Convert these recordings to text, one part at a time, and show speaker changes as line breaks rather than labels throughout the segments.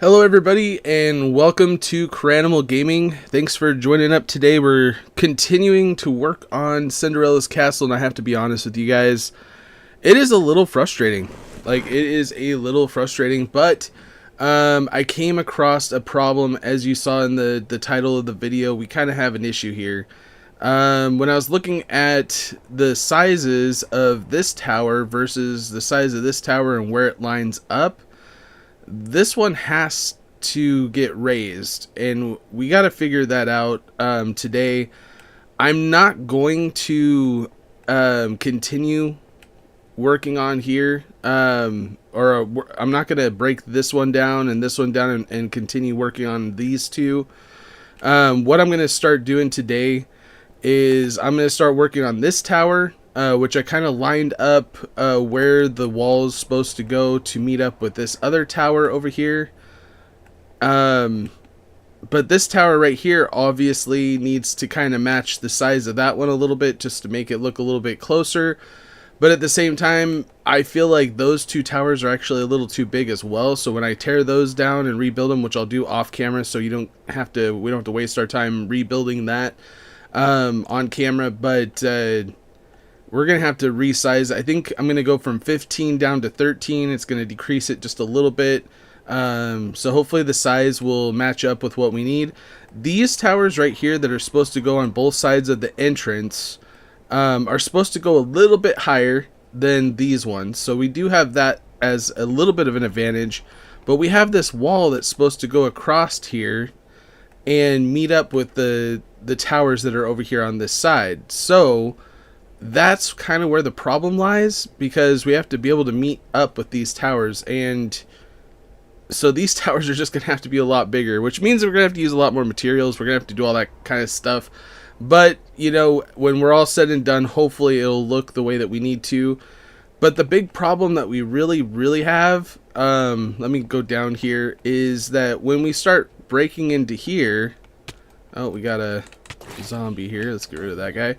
Hello everybody and welcome to Cranimal Gaming. Thanks for joining up today. We're continuing to work on Cinderella's castle, and I have to be honest with you guys, it is a little frustrating. It is a little frustrating, but I came across a problem. As you saw in the title of the video, we kind of have an issue here. When I was looking at the sizes of this tower versus the size of this tower and where it lines up, this one has to get raised, and we got to figure that out today. I'm not going to continue working on here, or I'm not going to break this one down and this one down and continue working on these two. What I'm going to start doing today is I'm going to start working on this tower, which I kind of lined up where the wall is supposed to go to meet up with this other tower over here. But this tower right here obviously needs to kind of match the size of that one a little bit, just to make it look a little bit closer. But at the same time, I feel like those two towers are actually a little too big as well. So when I tear those down and rebuild them, which I'll do off camera, so we don't have to waste our time rebuilding that on camera, but we're gonna have to resize. I think I'm gonna go from 15 down to 13. It's gonna decrease it just a little bit, so hopefully the size will match up with what we need. These towers right here that are supposed to go on both sides of the entrance are supposed to go a little bit higher than these ones, so we do have that as a little bit of an advantage. But we have this wall that's supposed to go across here and meet up with the towers that are over here on this side. So that's kind of where the problem lies, because we have to be able to meet up with these towers, and so these towers are just gonna have to be a lot bigger, which means we're gonna have to use a lot more materials. We're gonna have to do all that kind of stuff, but you know, when we're all said and done, hopefully it'll look the way that we need to. But the big problem that we really have, let me go down here, is that when we start breaking into here, oh, we got a zombie here, let's get rid of that guy.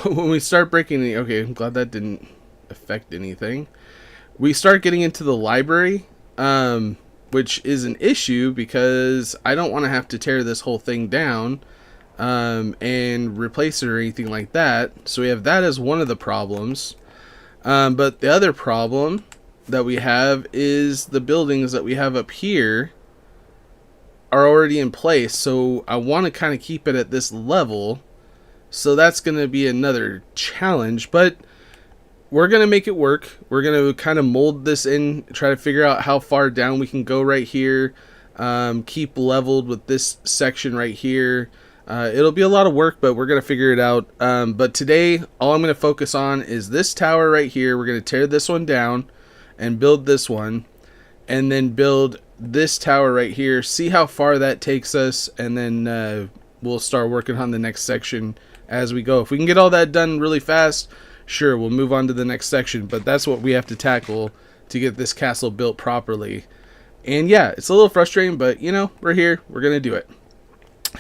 When we start breaking, okay, I'm glad that didn't affect anything. We start getting into the library, which is an issue because I don't want to have to tear this whole thing down and replace it or anything like that. So we have that as one of the problems. But the other problem that we have is the buildings that we have up here are already in place. So I want to kind of keep it at this level. So that's going to be another challenge, but we're going to make it work. We're going to kind of mold this in, try to figure out how far down we can go right here. Keep leveled with this section right here. It'll be a lot of work, but we're going to figure it out. But today, all I'm going to focus on is this tower right here. We're going to tear this one down and build this one, and then build this tower right here. See how far that takes us, and then we'll start working on the next section as we go. If we can get all that done really fast, sure, we'll move on to the next section, but that's what we have to tackle to get this castle built properly. And yeah, it's a little frustrating, but you know, we're here, we're gonna do it.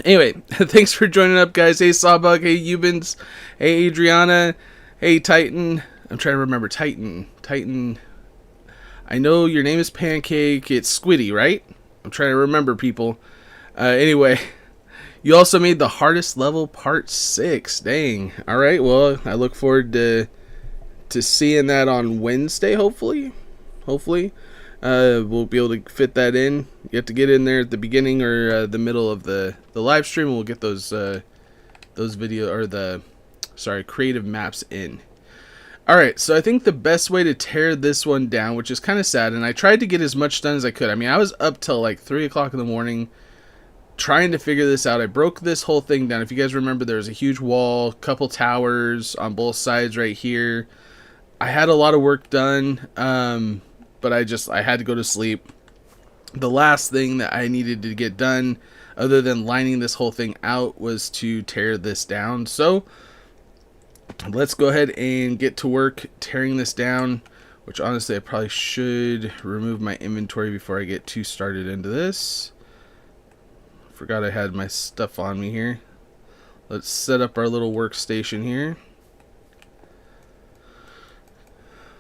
Anyway, thanks for joining up, guys. Hey Sawbug, hey Eubens, hey Adriana, hey Titan. I'm trying to remember Titan. I know your name is Pancake. It's Squiddy, right? I'm trying to remember, people. Anyway, you also made the hardest level, part 6. Dang. All right. Well, I look forward to seeing that on Wednesday. Hopefully, we'll be able to fit that in. You have to get in there at the beginning or the middle of the live stream. And we'll get those video or creative maps in. All right. So I think the best way to tear this one down, which is kind of sad, and I tried to get as much done as I could. I mean, I was up till like 3 o'clock in the morning trying to figure this out. I broke this whole thing down. If you guys remember, there was a huge wall, couple towers on both sides right here. I had a lot of work done, but I had to go to sleep. The last thing that I needed to get done, other than lining this whole thing out, was to tear this down. So let's go ahead and get to work tearing this down, which honestly I probably should remove my inventory before I get too started into this. Forgot I had my stuff on me here. Let's set up our little workstation here.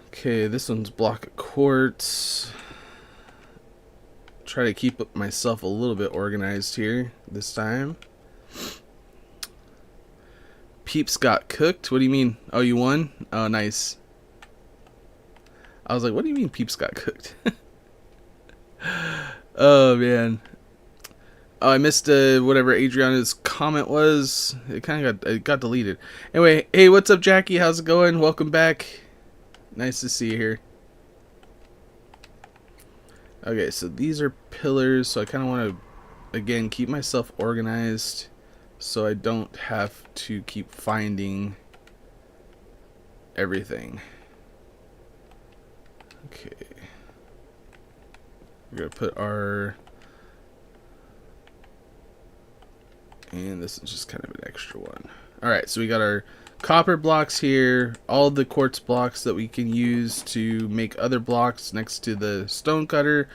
Okay, this one's block of quartz. try to keep myself a little bit organized here this time. Peeps got cooked. What do you mean? Oh, you won? Oh, nice. I was like, what do you mean Peeps got cooked? Oh, man. Oh, I missed whatever Adriana's comment was. It kind of got deleted. Anyway, hey, what's up, Jackie? How's it going? Welcome back. Nice to see you here. Okay, so these are pillars, so I kind of want to, again, keep myself organized so I don't have to keep finding everything. Okay. We're going to put our... And this is just kind of an extra one. Alright, so we got our copper blocks here, all the quartz blocks that we can use to make other blocks next to the stone cutter,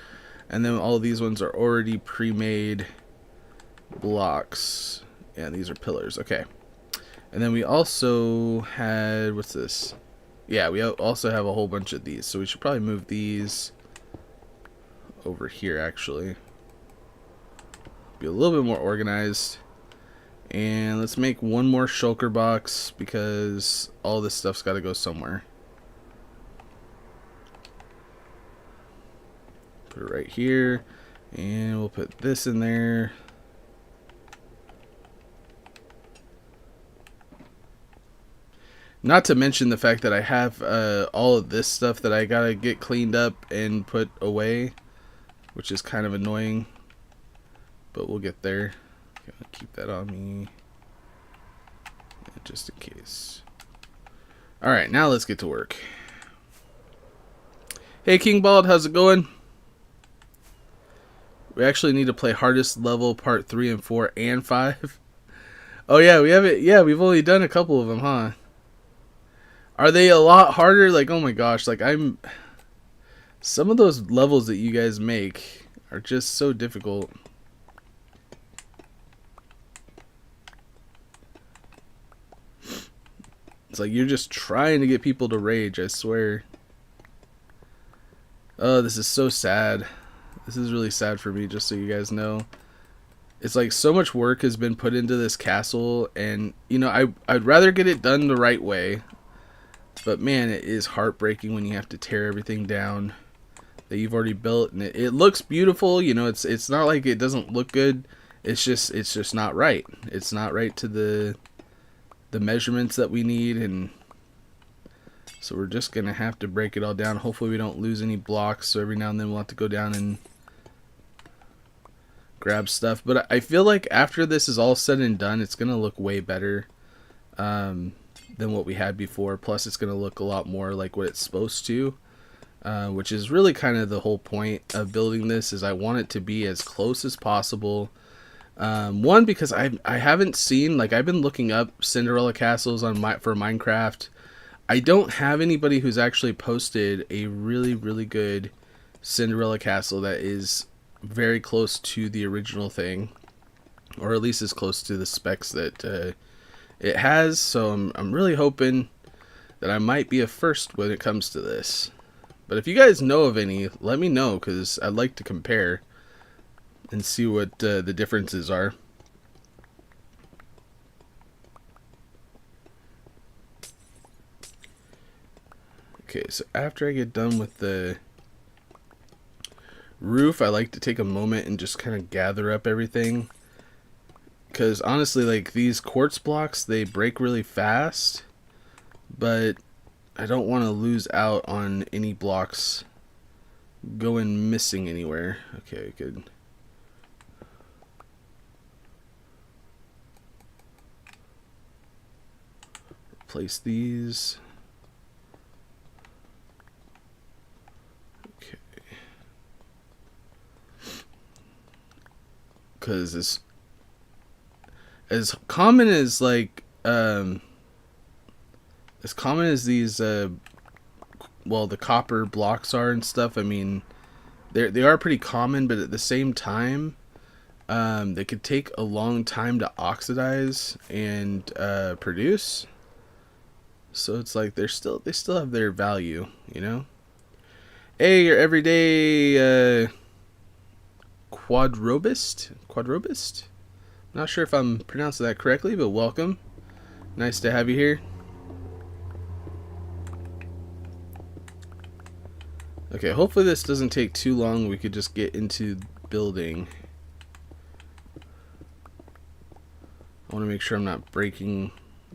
and then all of these ones are already pre-made blocks. Yeah, these are pillars. Okay. And then we also had, what's this? Yeah, we also have a whole bunch of these, so we should probably move these over here, actually. Be a little bit more organized. And let's make one more shulker box because all this stuff's got to go somewhere. Put it right here, and we'll put this in there. Not to mention the fact that I have all of this stuff that I gotta get cleaned up and put away, which is kind of annoying, but we'll get there. Gotta keep that on me just in case. Alright, now let's get to work. Hey King Bald, how's it going? We actually need to play hardest level part 3 and 4 and 5. Oh yeah, we have it. Yeah, we've only done a couple of them, huh? Are they a lot harder? Like, oh my gosh, like some of those levels that you guys make are just so difficult. It's like you're just trying to get people to rage, I swear. Oh, this is so sad. This is really sad for me, just so you guys know. It's like so much work has been put into this castle, and you know, I'd rather get it done the right way. But man, it is heartbreaking when you have to tear everything down that you've already built, and it looks beautiful. You know, it's not like it doesn't look good. It's just not right. It's not right to the measurements that we need, and so we're just gonna have to break it all down. Hopefully we don't lose any blocks, so every now and then we'll have to go down and grab stuff. But I feel like after this is all said and done, it's gonna look way better than what we had before. Plus it's gonna look a lot more like what it's supposed to, which is really kind of the whole point of building this. Is I want it to be as close as possible. One, because I haven't seen, like, I've been looking up Cinderella castles for Minecraft. I don't have anybody who's actually posted a really good Cinderella castle that is very close to the original thing, or at least as close to the specs that it has. So I'm really hoping that I might be a first when it comes to this. But if you guys know of any, let me know, because I'd like to compare and see what the differences are. Okay, so after I get done with the roof, I like to take a moment and just kind of gather up everything, because honestly, like, these quartz blocks, they break really fast, but I don't want to lose out on any blocks going missing anywhere. Okay, good. Place these. Okay. Because as common as, like, as common as these well, the copper blocks are and stuff, I mean, they are pretty common, but at the same time, they could take a long time to oxidize and produce. So it's like they still have their value, you know. Hey, your everyday Quadrobist. Not sure if I'm pronouncing that correctly, but welcome. Nice to have you here. Okay, hopefully this doesn't take too long. We could just get into building. I want to make sure I'm not breaking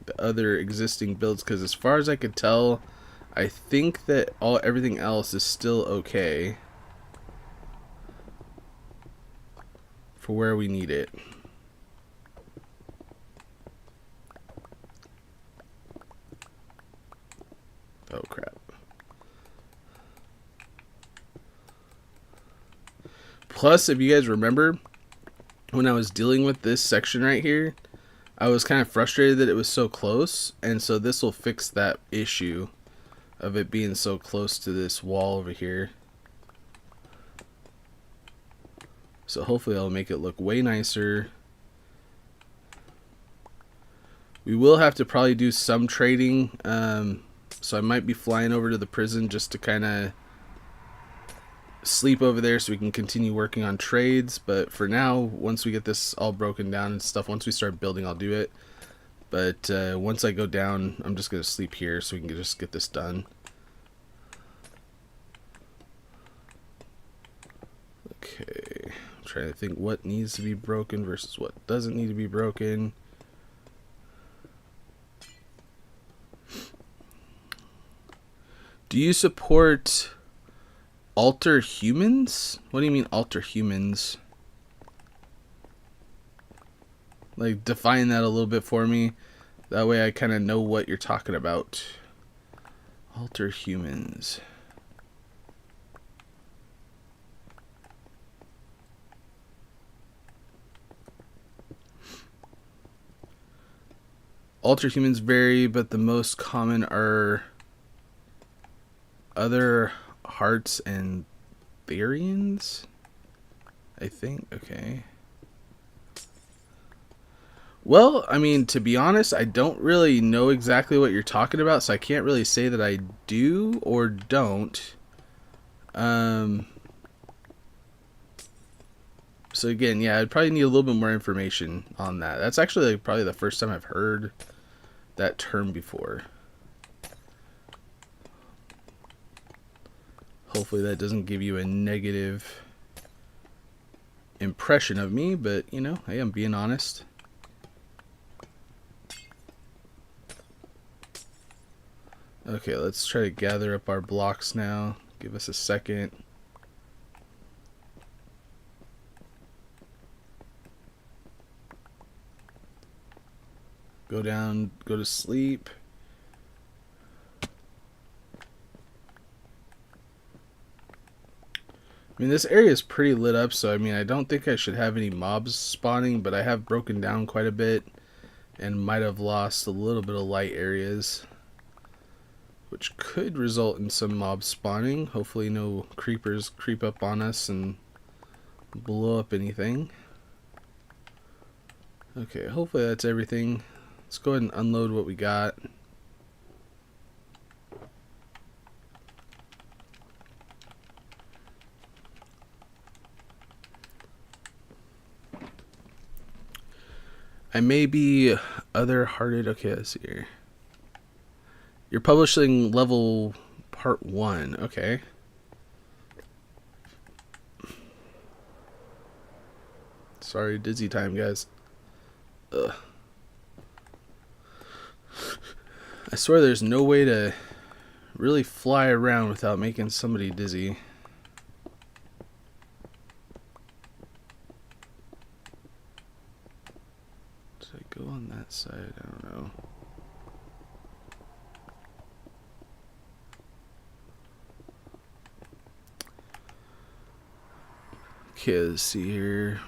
the other existing builds, because as far as I could tell, I think that everything else is still okay for where we need it. Oh crap. Plus, if you guys remember, when I was dealing with this section right here, I was kind of frustrated that it was so close, and so this will fix that issue of it being so close to this wall over here. So hopefully I'll make it look way nicer. We will have to probably do some trading, so I might be flying over to the prison just to kind of sleep over there so we can continue working on trades. But for now, once we get this all broken down and stuff, once we start building, I'll do it. But once I go down, I'm just going to sleep here so we can just get this done. Okay, I'm trying to think what needs to be broken versus what doesn't need to be broken. Do you support alter humans? What do you mean alter humans? Like, define that a little bit for me. That way I kind of know what you're talking about. Alter humans. Alter humans vary, but the most common are other hearts and Therians, I think. Okay. Well, I mean, to be honest, I don't really know exactly what you're talking about, so I can't really say that I do or don't. So again, yeah, I'd probably need a little bit more information on that. That's actually like probably the first time I've heard that term before. Hopefully that doesn't give you a negative impression of me, but you know, hey, I'm being honest. Okay, let's try to gather up our blocks now. Give us a second. Go down, go to sleep. I mean, this area is pretty lit up, so I mean, I don't think I should have any mobs spawning, but I have broken down quite a bit and might have lost a little bit of light areas, which could result in some mobs spawning. Hopefully no creepers creep up on us and blow up anything. Okay, hopefully that's everything. Let's go ahead and unload what we got. I may be other-hearted. Okay, let's see here. You're publishing level part 1. Okay. Sorry, dizzy time, guys. Ugh. I swear there's no way to really fly around without making somebody dizzy. Did I go on that side? I don't know. Okay, let's see here.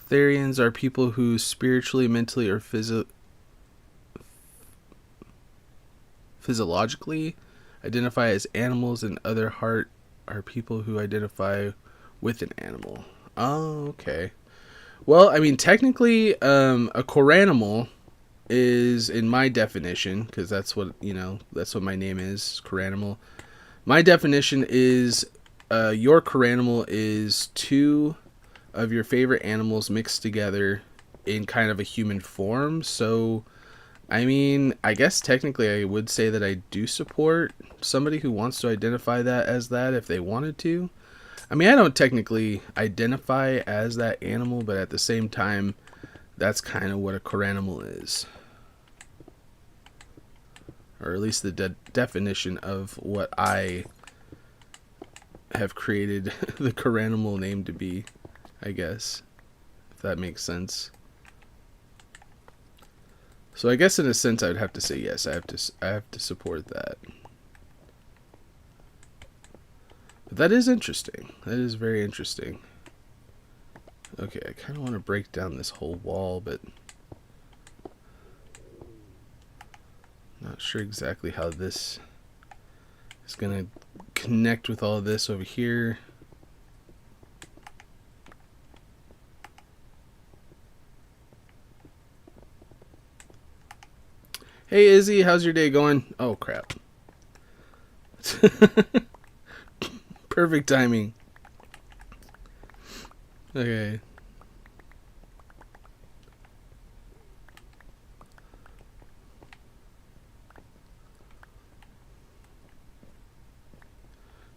Therians are people who spiritually, mentally, or physiologically identify as animals, and other heart are people who identify with an animal. Oh, okay. Well, I mean, technically, a coranimal is, in my definition, because that's what, you know, that's what my name is, coranimal. My definition is your animal is two of your favorite animals mixed together in kind of a human form. So, I mean, I guess technically I would say that I do support somebody who wants to identify that as that if they wanted to. I mean, I don't technically identify as that animal, but at the same time, that's kind of what a animal is. Or at least the definition of what I have created the animal name to be, I guess, if that makes sense. So I guess in a sense I would have to say yes, I have to support that. But that is interesting. That is very interesting. Okay, I kind of want to break down this whole wall, but not sure exactly how this is going to connect with all of this over here. Hey Izzy, how's your day going? Oh crap. Perfect timing. Okay.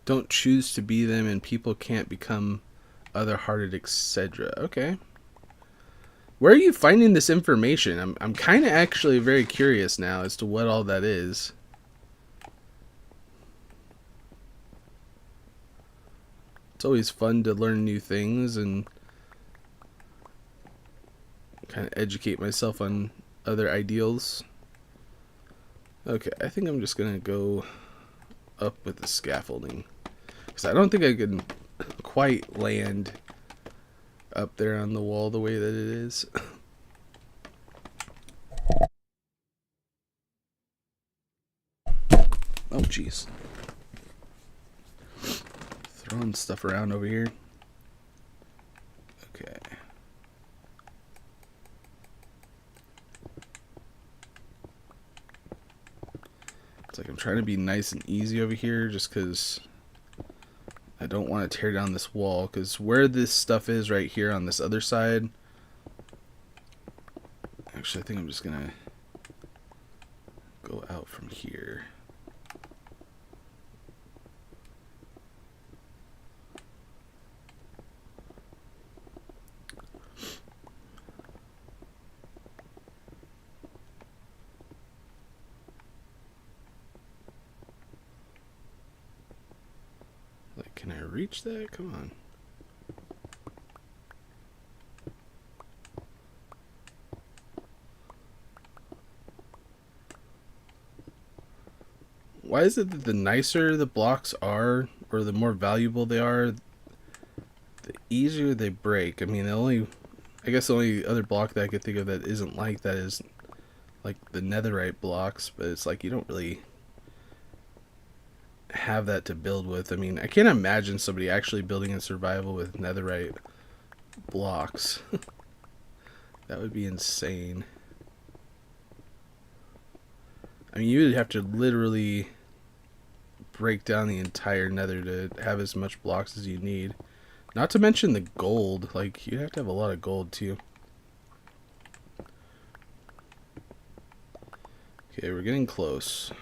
Don't choose to be them and people can't become other-hearted, etc. Okay. Where are you finding this information? I'm kind of actually very curious now as to what all that is. It's always fun to learn new things and kind of educate myself on other ideals. Okay, I think I'm just gonna go up with the scaffolding because I don't think I can quite land up there on the wall the way that it is. Oh jeez, throwing stuff around over here. Okay. It's like I'm trying to be nice and easy over here just because I don't want to tear down this wall, because where this stuff is right here on this other side, actually I think I'm just gonna go out from here. Like, can I reach that? Come on. Why is it that the nicer the blocks are, or the more valuable they are, the easier they break? I mean, I guess the only other block that I could think of that isn't like that is like the netherite blocks, but it's like you don't really have that to build with. I mean, I can't imagine somebody actually building in survival with netherite blocks. That would be insane. I mean, you would have to literally break down the entire nether to have as much blocks as you need. Not to mention the gold. Like, you'd have to have a lot of gold too. Okay, we're getting close.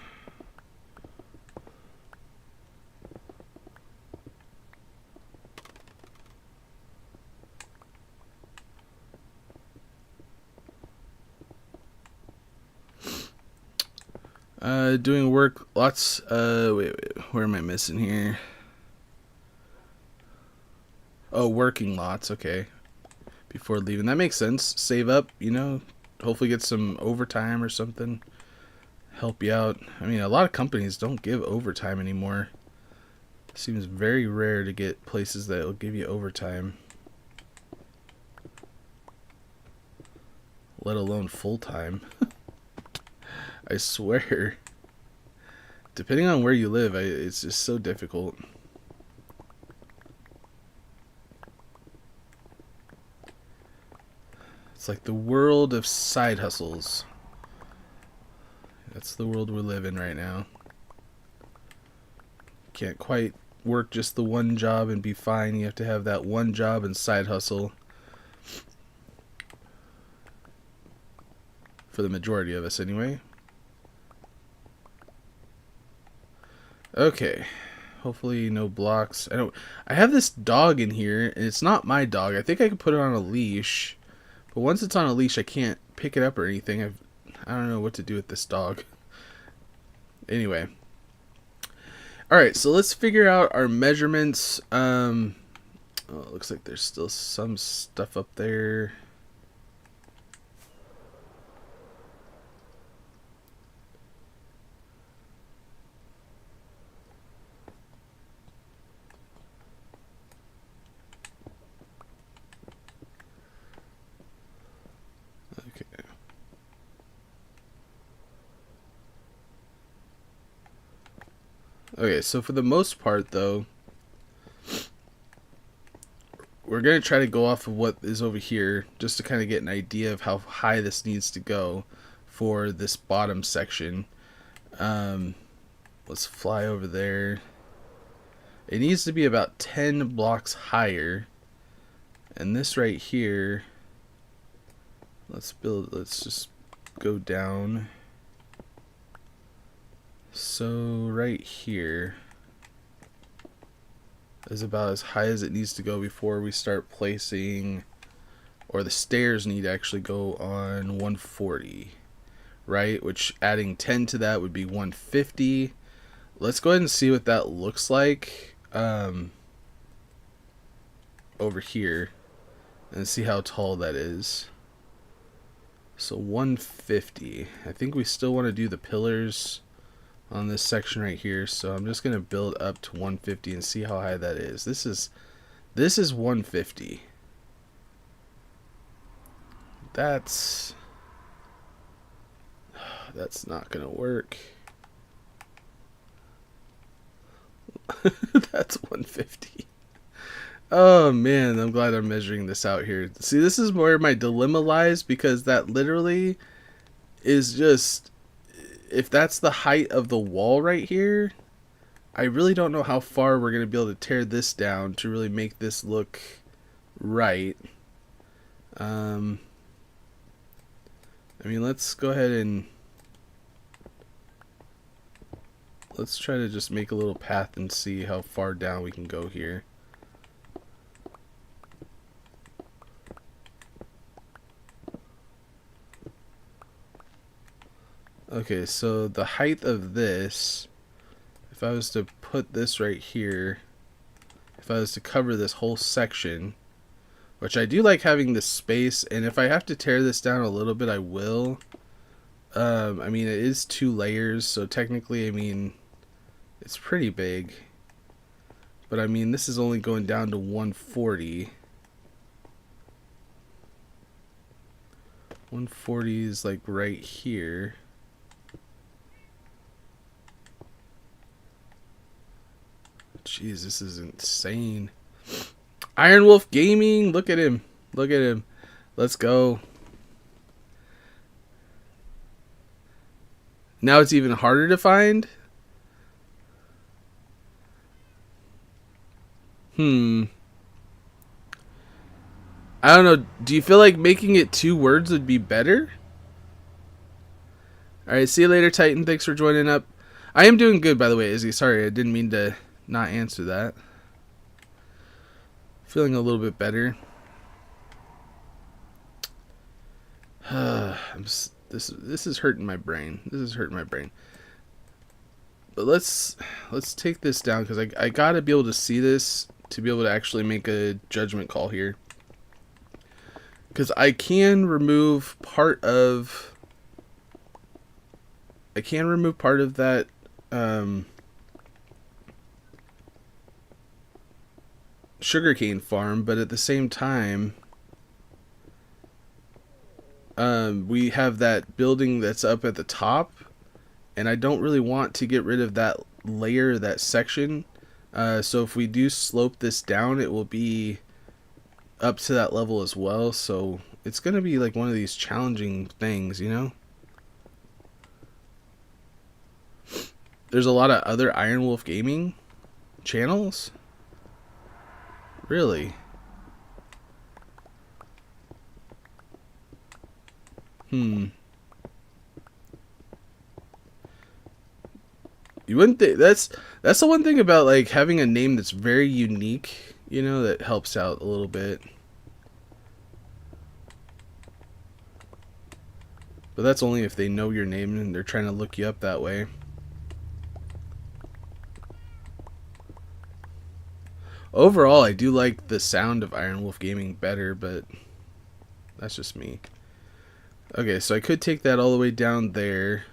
Doing work, lots, wait, where am I missing here? Oh, working lots, okay. Before leaving, that makes sense. Save up, you know, hopefully get some overtime or something. Help you out. I mean, a lot of companies don't give overtime anymore. It seems very rare to get places that will give you overtime. Let alone full-time. I swear. Depending on where you live, it's just so difficult. It's like the world of side hustles. That's the world we live in right now. Can't quite work just the one job and be fine. You have to have that one job and side hustle for the majority of us anyway. Okay, hopefully no blocks. I have this dog in here, and it's not my dog. I think I could put it on a leash, but once it's on a leash, I can't pick it up or anything. I don't know what to do with this dog. Anyway, all right, so let's figure out our measurements. Oh, it looks like there's still some stuff up there. Okay. Okay, so for the most part, though, we're going to try to go off of what is over here just to kind of get an idea of how high this needs to go for this bottom section. Let's fly over there. It needs to be about 10 blocks higher. And this right here, let's just go down. So right here is about as high as it needs to go before we start placing, or the stairs need to actually go on 140, right? Which adding 10 to that would be 150. Let's go ahead and see what that looks like over here and see how tall that is. So 150. I think we still want to do the pillars on this section right here, so I'm just going to build up to 150 and see how high that is. This is 150. That's not going to work. That's 150. Oh man, I'm glad I'm measuring this out here. See, this is where my dilemma lies, because that literally is just, if that's the height of the wall right here, I really don't know how far we're going to be able to tear this down to really make this look right. I mean, let's go ahead and let's try to just make a little path and see how far down we can go here. Okay, so the height of this, if I was to put this right here, if I was to cover this whole section, which I do like having this space, and if I have to tear this down a little bit, I will. I mean, it is 2 layers, so technically, I mean, it's pretty big. But I mean, this is only going down to 140. 140 is like right here. Jeez, this is insane. Iron Wolf Gaming, look at him. Look at him. Let's go. Now it's even harder to find. I don't know. Do you feel like making it 2 words would be better? Alright, see you later, Titan. Thanks for joining up. I am doing good, by the way, Izzy. Sorry, I didn't mean to not answer that. Feeling a little bit better. This is hurting my brain. This is hurting my brain. But let's take this down, because I gotta be able to see this to be able to actually make a judgment call here. Because I can remove part of that sugarcane farm, but at the same time, we have that building that's up at the top, and I don't really want to get rid of that layer, that section. So if we do slope this down, it will be up to that level as well. So it's going to be like one of these challenging things, you know? There's a lot of other Iron Wolf Gaming Channels? Really? You wouldn't think that's the one thing about like having a name that's very unique, you know, that helps out a little bit. But that's only if they know your name and they're trying to look you up that way. Overall, I do like the sound of Iron Wolf Gaming better, but that's just me. Okay, so I could take that all the way down there.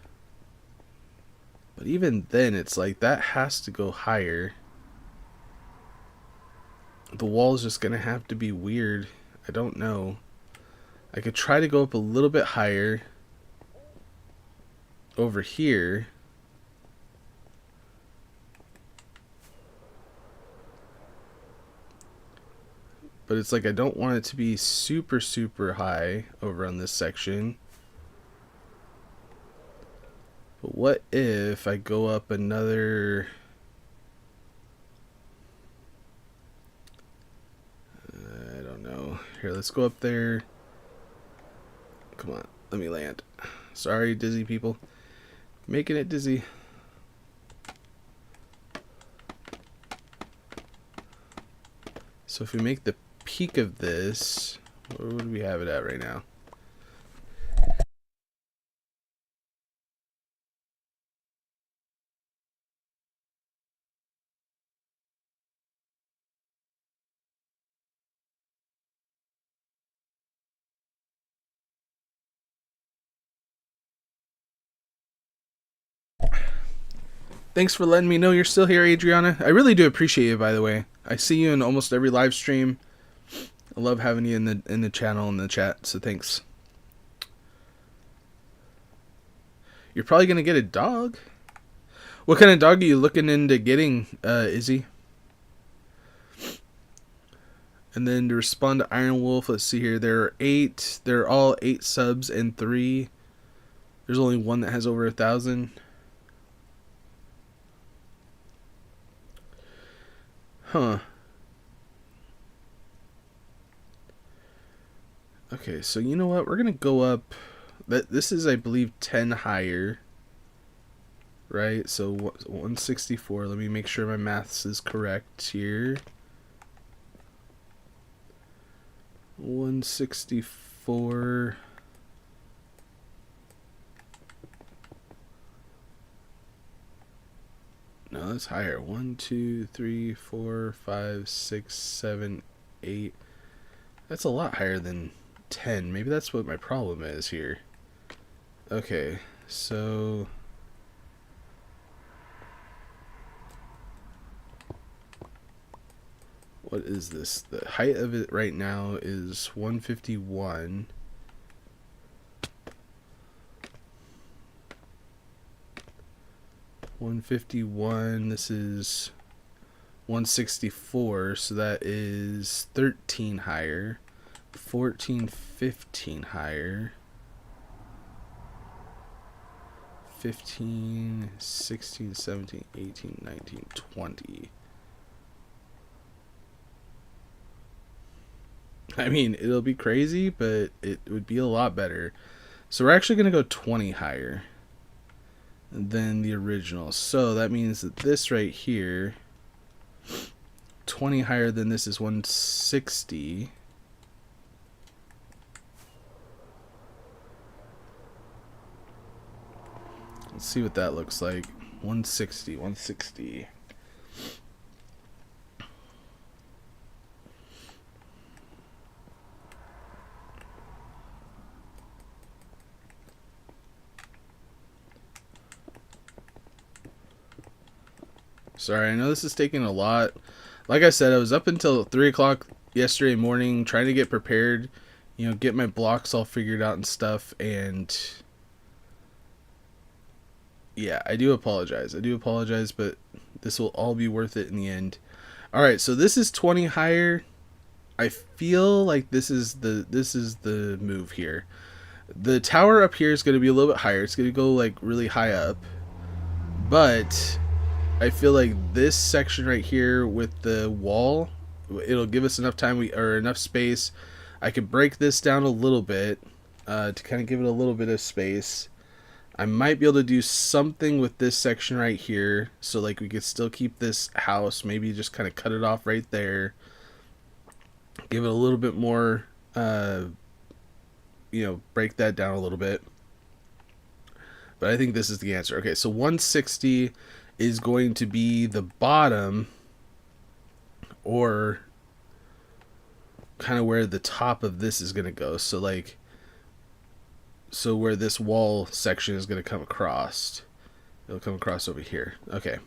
But even then, it's like that has to go higher. The wall's just going to have to be weird. I don't know. I could try to go up a little bit higher over here. But it's like I don't want it to be super, super high over on this section. But what if I go up another... I don't know. Here, let's go up there. Come on, let me land. Sorry, dizzy people. Making it dizzy. So if we make the peak of this, where would we have it at right now? Thanks for letting me know you're still here, Adriana. I really do appreciate you, by the way. I see you in almost every live stream. I love having you in the channel and the chat, so thanks. You're probably gonna get a dog. What kind of dog are you looking into getting, Izzy? And then to respond to Iron Wolf, let's see here. There are 8. They're all 8 subs and 3. There's only one that has over 1,000. Huh. Okay, so you know what? We're gonna go up. This is, I believe, 10 higher. Right? So 164. Let me make sure my maths is correct here. 164. No, that's higher. 1, 2, 3, 4, 5, 6, 7, 8. That's a lot higher than 10. Maybe that's what my problem is here. Okay, so what is this? The height of it right now is 151. This is 164, so that is 13 higher. 14, 15 higher. 15, 16, 17, 18, 19, 20. I mean, it'll be crazy, but it would be a lot better. So we're actually going to go 20 higher than the original. So that means that this right here, 20 higher than this is 160. Let's see what that looks like. 160, 160. Sorry, I know this is taking a lot. Like I said, I was up until 3 o'clock yesterday morning trying to get prepared, you know, get my blocks all figured out and stuff, and yeah, I do apologize. But this will all be worth it in the end. Alright, so this is 20 higher. I feel like this is the move here. The tower up here is going to be a little bit higher. It's going to go like really high up. But I feel like this section right here with the wall, it'll give us enough time or enough space. I could break this down a little bit to kind of give it a little bit of space. I might be able to do something with this section right here, so like we could still keep this house, maybe just kind of cut it off right there, give it a little bit more, break that down a little bit. But I think this is the answer. Okay, so 160 is going to be the bottom, or kind of where the top of this is going to go. So like, so where this wall section is going to come across. It'll come across over here. Okay.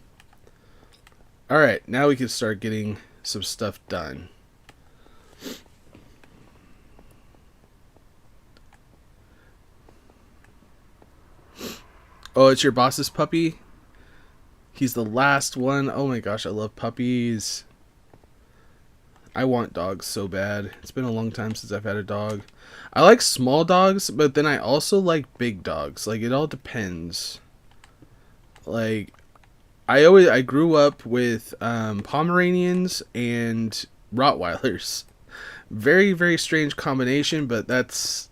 All right, now we can start getting some stuff done. Oh, it's your boss's puppy? He's the last one. Oh my gosh, I love puppies. I want dogs so bad. It's been a long time since I've had a dog. I like small dogs, but then I also like big dogs. Like, it all depends. Like, I grew up with Pomeranians and Rottweilers. Very, very strange combination, but that's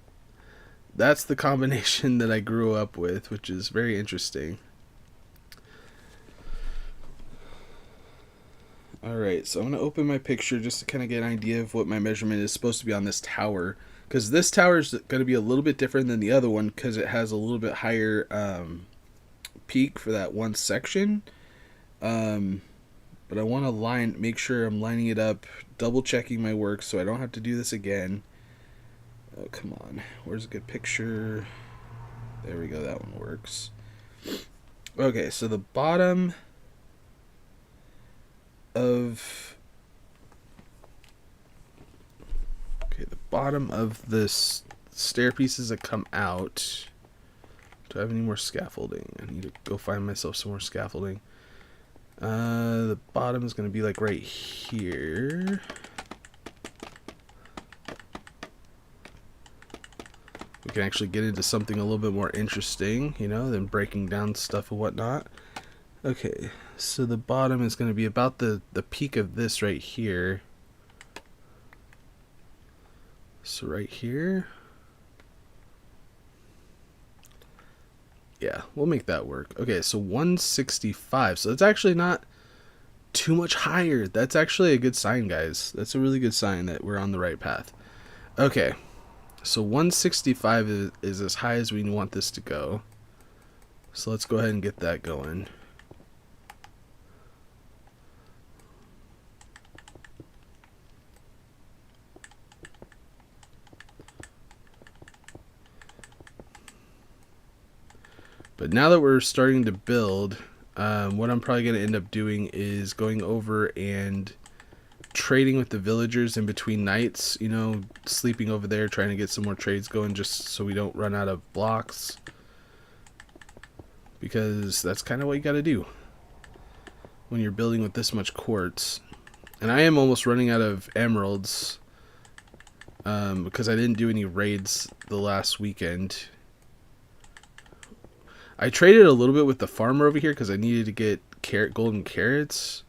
the combination that I grew up with, which is very interesting. Alright, so I'm going to open my picture just to kind of get an idea of what my measurement is supposed to be on this tower. Because this tower is going to be a little bit different than the other one because it has a little bit higher peak for that one section. But I want to make sure I'm lining it up, double checking my work so I don't have to do this again. Oh, come on. Where's a good picture? There we go. That one works. Okay, so the bottom of this stair pieces that come out. Do I have any more scaffolding? I need to go find myself some more scaffolding. The bottom is going to be like right here. We can actually get into something a little bit more interesting, than breaking down stuff and whatnot. Okay, so the bottom is going to be about the peak of this right here. So right here. Yeah, we'll make that work. Okay, so 165. So it's actually not too much higher. That's actually a good sign, guys. That's a really good sign that we're on the right path. Okay, so 165 is as high as we want this to go. So let's go ahead and get that going. But now that we're starting to build, what I'm probably going to end up doing is going over and trading with the villagers in between nights, sleeping over there, trying to get some more trades going just so we don't run out of blocks. Because that's kind of what you got to do when you're building with this much quartz. And I am almost running out of emeralds because I didn't do any raids the last weekend. I traded a little bit with the farmer over here because I needed to get golden carrots,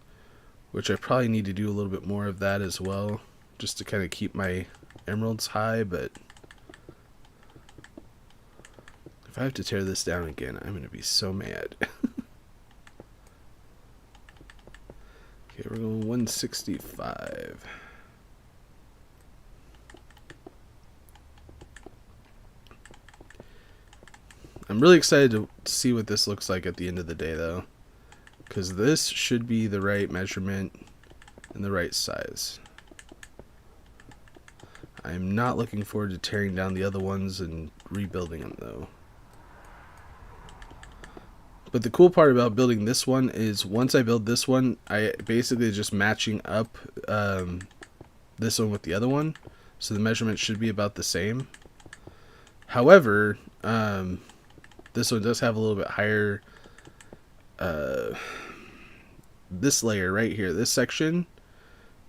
which I probably need to do a little bit more of that as well, just to kind of keep my emeralds high. But if I have to tear this down again, I'm going to be so mad. Okay, we're going 165. I'm really excited to see what this looks like at the end of the day, though, because this should be the right measurement and the right size. I'm not looking forward to tearing down the other ones and rebuilding them, though. But the cool part about building this one is once I build this one, I basically just matching up this one with the other one, so the measurement should be about the same. However, this one does have a little bit higher, this layer right here, this section,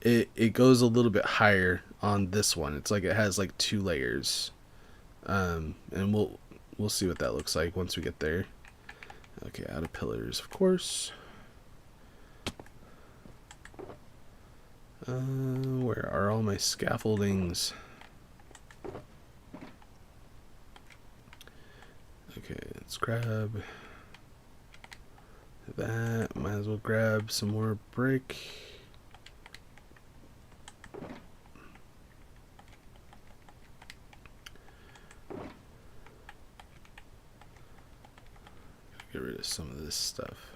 it goes a little bit higher on this one. It's like it has like 2 layers. And we'll see what that looks like once we get there. Okay, out of pillars, of course. Where are all my scaffoldings? Okay, let's grab that. Might as well grab some more brick. Get rid of some of this stuff.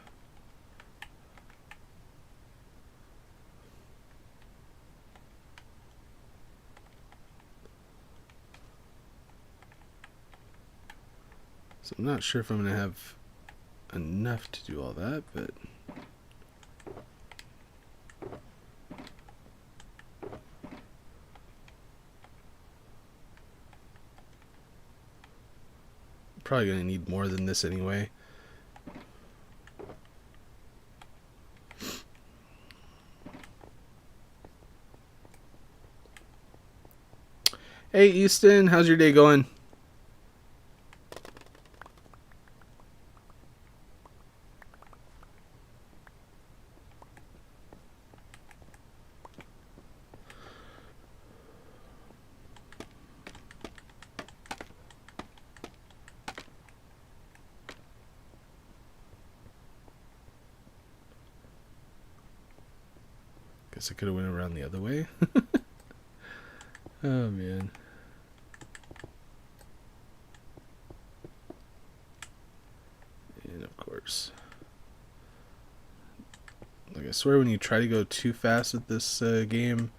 So I'm not sure if I'm going to have enough to do all that, but probably going to need more than this anyway. Hey Easton, how's your day going? Guess I could have went around the other way. Oh man. And of course, like I swear, when you try to go too fast with this game,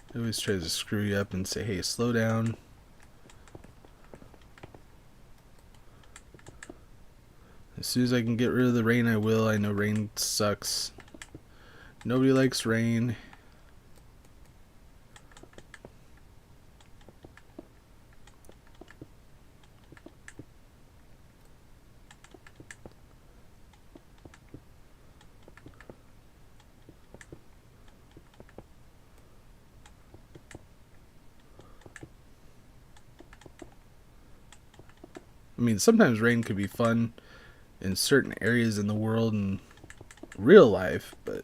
it always tries to screw you up and say, hey, slow down. As soon as I can get rid of the rain, I will. I know rain sucks. Nobody likes rain. I mean, sometimes rain could be fun in certain areas in the world and real life, but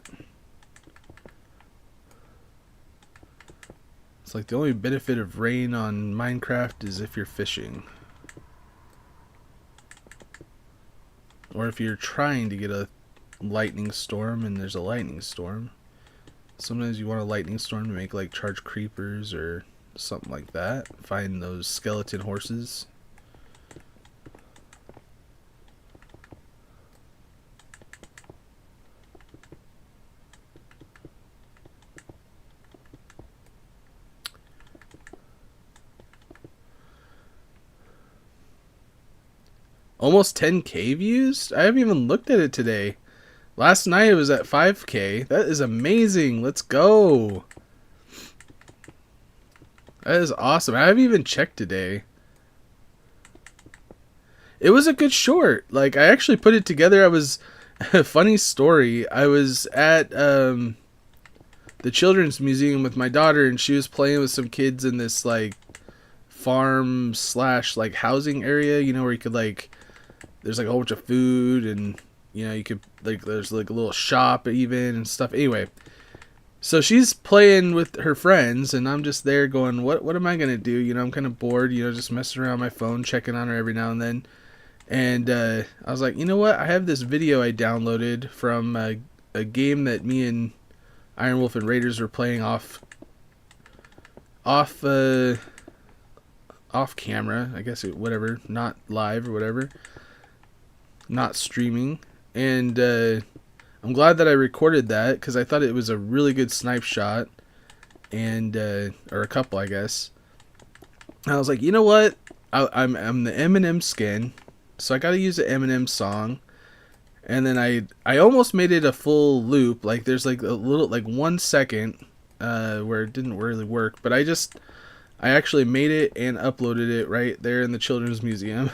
it's like the only benefit of rain on Minecraft is if you're fishing. Or if you're trying to get a lightning storm and there's a lightning storm. Sometimes you want a lightning storm to make like charge creepers or something like that. Find those skeleton horses. Almost 10K views? I haven't even looked at it today. Last night it was at 5K. That is amazing. Let's go. That is awesome. I haven't even checked today. It was a good short. Like, I actually put it together. A funny story. I was at the Children's Museum with my daughter, and she was playing with some kids in this like farm slash like housing area, you know, where you could like, there's like a whole bunch of food, and you know, you could like, there's like a little shop even and stuff. Anyway, so she's playing with her friends, and I'm just there going, what am I gonna do? You know, I'm kind of bored, you know, just messing around on my phone, checking on her every now and then. And I was like, you know what? I have this video I downloaded from a game that me and Iron Wolf and Raiders were playing off camera, I guess, whatever, not live or whatever, not streaming. And I'm glad that I recorded that, because I thought it was a really good snipe shot, and or a couple, I guess. And I was like, you know what? I'm the Eminem skin, so I got to use the Eminem song. And then I almost made it a full loop. Like, there's like a little, like 1 second where it didn't really work, but I actually made it and uploaded it right there in the Children's Museum.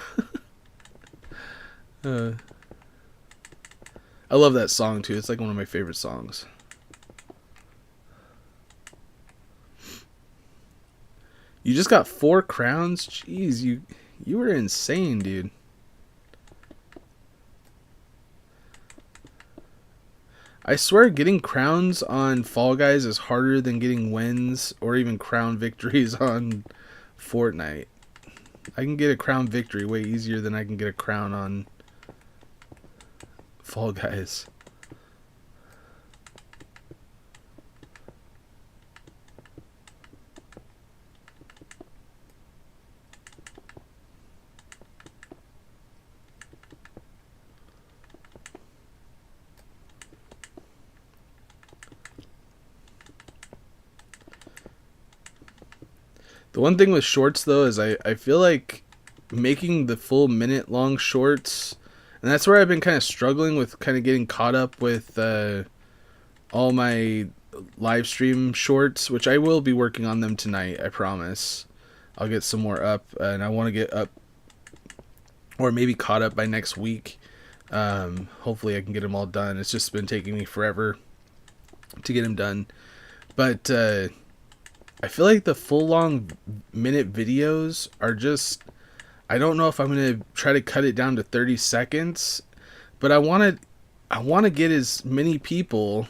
I love that song too. It's like one of my favorite songs. You just got 4 crowns? Jeez, you were insane, dude. I swear getting crowns on Fall Guys is harder than getting wins or even crown victories on Fortnite. I can get a crown victory way easier than I can get a crown on Fall Guys. The one thing with shorts, though, is I feel like making the full minute long shorts, and that's where I've been kind of struggling with kind of getting caught up with all my live stream shorts, which I will be working on them tonight, I promise. I'll get some more up, and I want to get up or maybe caught up by next week. Hopefully I can get them all done. It's just been taking me forever to get them done. But I feel like the full long minute videos are just, I don't know if I'm going to try to cut it down to 30 seconds, but I want to get as many people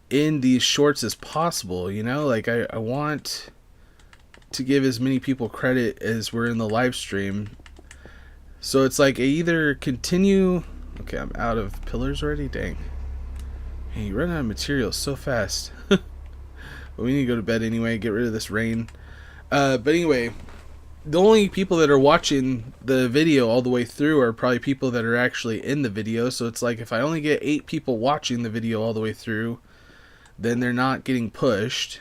in these shorts as possible, you know? Like I want to give as many people credit as we're in the live stream. So it's like I either continue. Okay, I'm out of pillars already. Dang. Hey, you run out of materials so fast. But we need to go to bed anyway. Get rid of this rain. But anyway, the only people that are watching the video all the way through are probably people that are actually in the video. So it's like if I only get 8 people watching the video all the way through, then they're not getting pushed.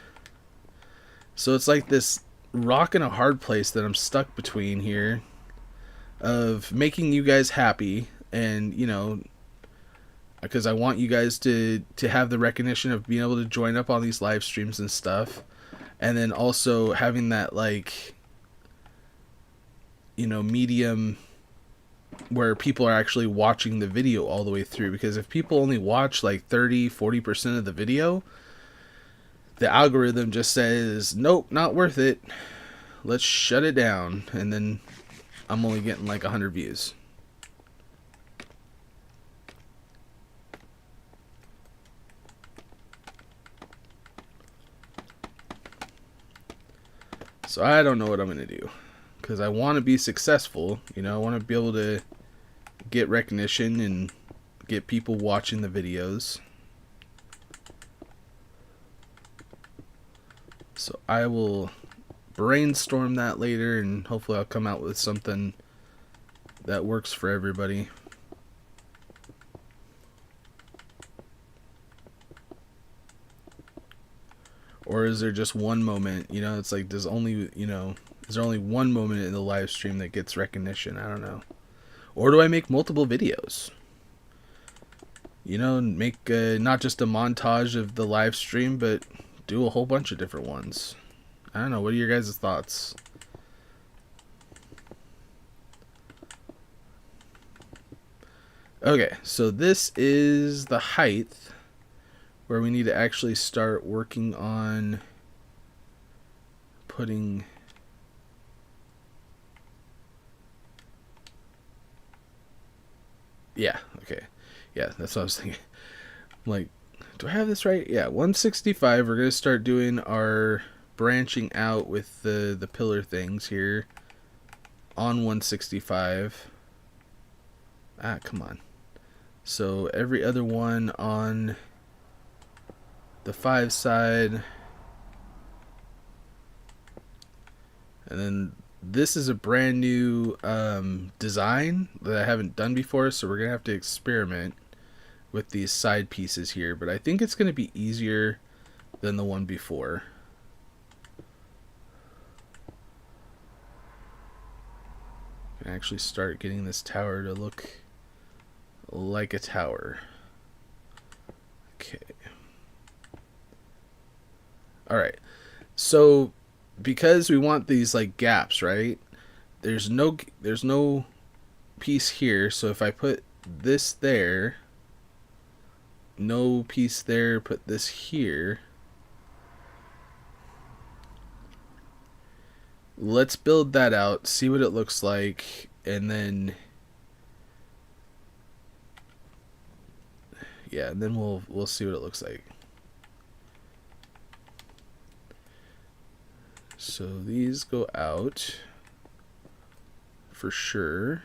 So it's like this rock and a hard place that I'm stuck between here, of making you guys happy, and you know, because I want you guys to have the recognition of being able to join up on these live streams and stuff, and then also having that, like, you know, medium where people are actually watching the video all the way through. Because if people only watch like 30-40% of the video, the algorithm just says, nope, not worth it, let's shut it down, and then I'm only getting like 100 views. So I don't know what I'm going to do, because I want to be successful. You know, I want to be able to get recognition and get people watching the videos. So I will brainstorm that later, and hopefully I'll come out with something that works for everybody. Or is there just one moment, you know, it's like there's only, you know, is there only one moment in the live stream that gets recognition? I don't know. Or do I make multiple videos? You know, make not just a montage of the live stream, but do a whole bunch of different ones. I don't know. What are your guys' thoughts? Okay, so this is the height where we need to actually start working on putting... Yeah, okay. Yeah, that's what I was thinking. I'm like, do I have this right? Yeah, 165. We're going to start doing our branching out with the pillar things here on 165. Ah, come on. So every other one on the 5 side. And then this is a brand new design that I haven't done before, so we're going to have to experiment with these side pieces here. But I think it's going to be easier than the one before. I can actually start getting this tower to look like a tower. Okay. Alright, so because we want these like gaps, right? There's no piece here, so if I put this there, no piece there, put this here. Let's build that out, see what it looks like, and then, Yeah, and then we'll see what it looks like. So these go out for sure.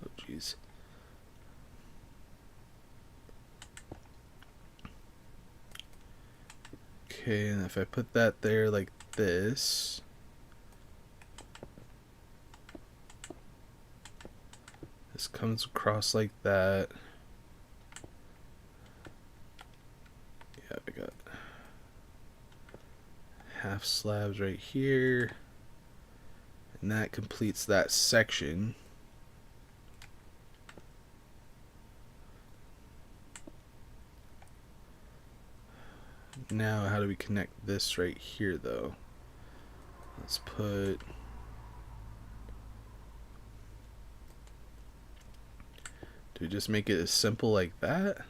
Oh jeez. Okay, and if I put that there like this, this comes across like that. Yeah, I got half slabs right here, and that completes that section. Now, how do we connect this right here, though? Let's put... Do we just make it as simple like that?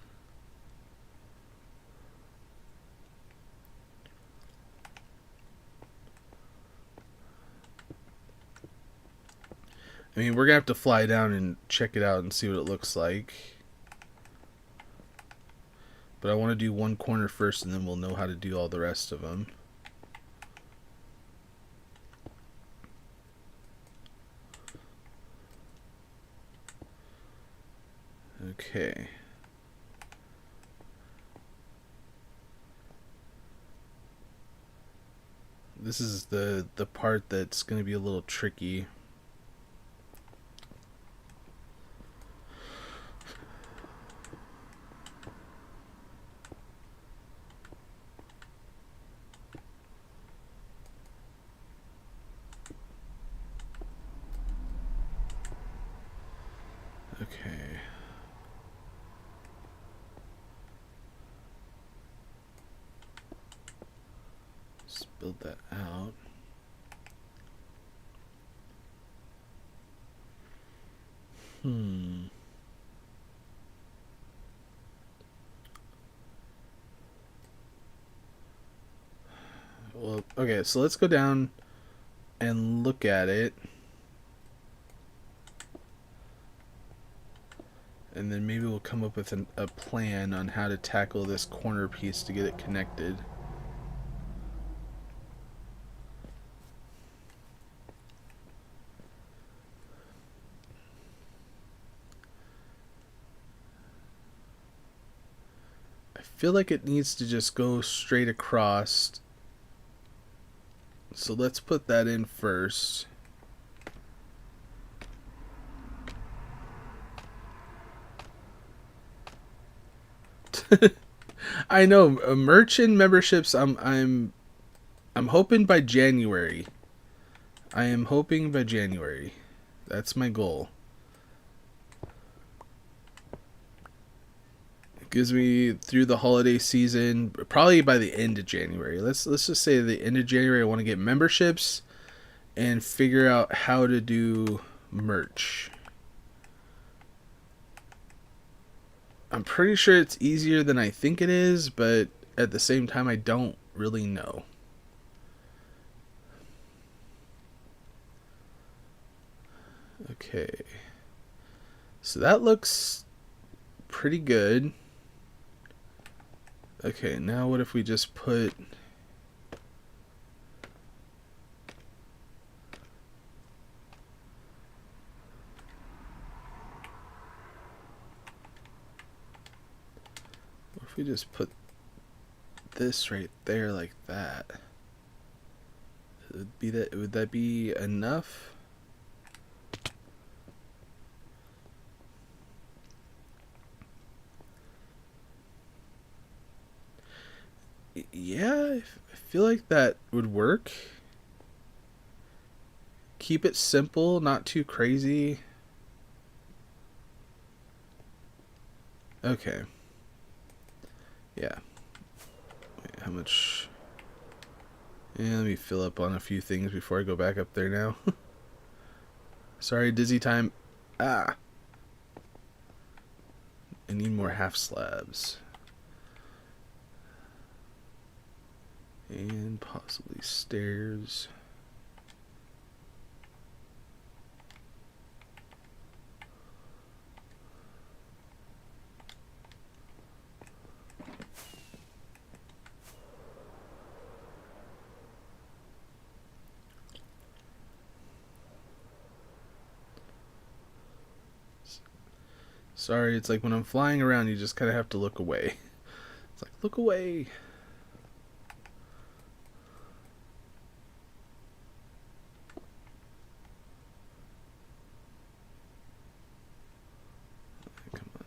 I mean, we're gonna have to fly down and check it out and see what it looks like. But I want to do one corner first, and then we'll know how to do all the rest of them. Okay. This is the part that's going to be a little tricky. Okay. Let's build that out. Well, okay, so let's go down and look at it. And then maybe we'll come up with a plan on how to tackle this corner piece to get it connected. I feel like it needs to just go straight across. So let's put that in first. I know merchant memberships. I'm hoping by January. I am hoping by January. That's my goal. It gives me through the holiday season, probably by the end of January. Let's just say the end of January I want to get memberships and figure out how to do merch. I'm pretty sure it's easier than I think it is, but at the same time I don't really know. Okay. So that looks pretty good. Okay, now what if we just put... What if we just put this right there like that? Would that be enough? Yeah, I feel like that would work. Keep it simple, not too crazy. Okay. Yeah. Wait, how much? Yeah, let me fill up on a few things before I go back up there now. Sorry, dizzy time. Ah. I need more half slabs. And pause Possibly stairs. Sorry, it's like when I'm flying around, you just kind of have to look away. It's like, look away. Come on.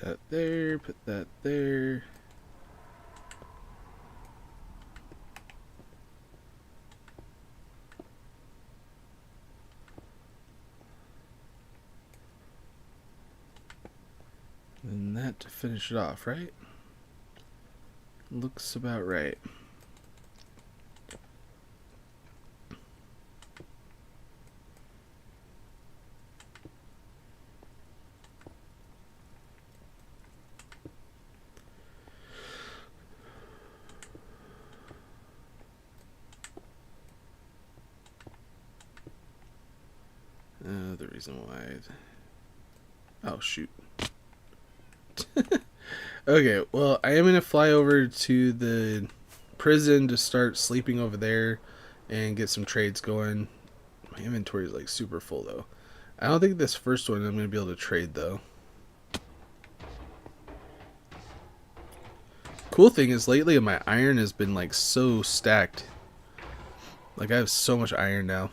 That there, put that there. And that to finish it off, right? Looks about right. The reason why... Oh, shoot. Okay, well, I am going to fly over to the prison to start sleeping over there and get some trades going. My inventory is like super full, though. I don't think this first one I'm going to be able to trade, though. Cool thing is, lately my iron has been like so stacked. Like, I have so much iron now.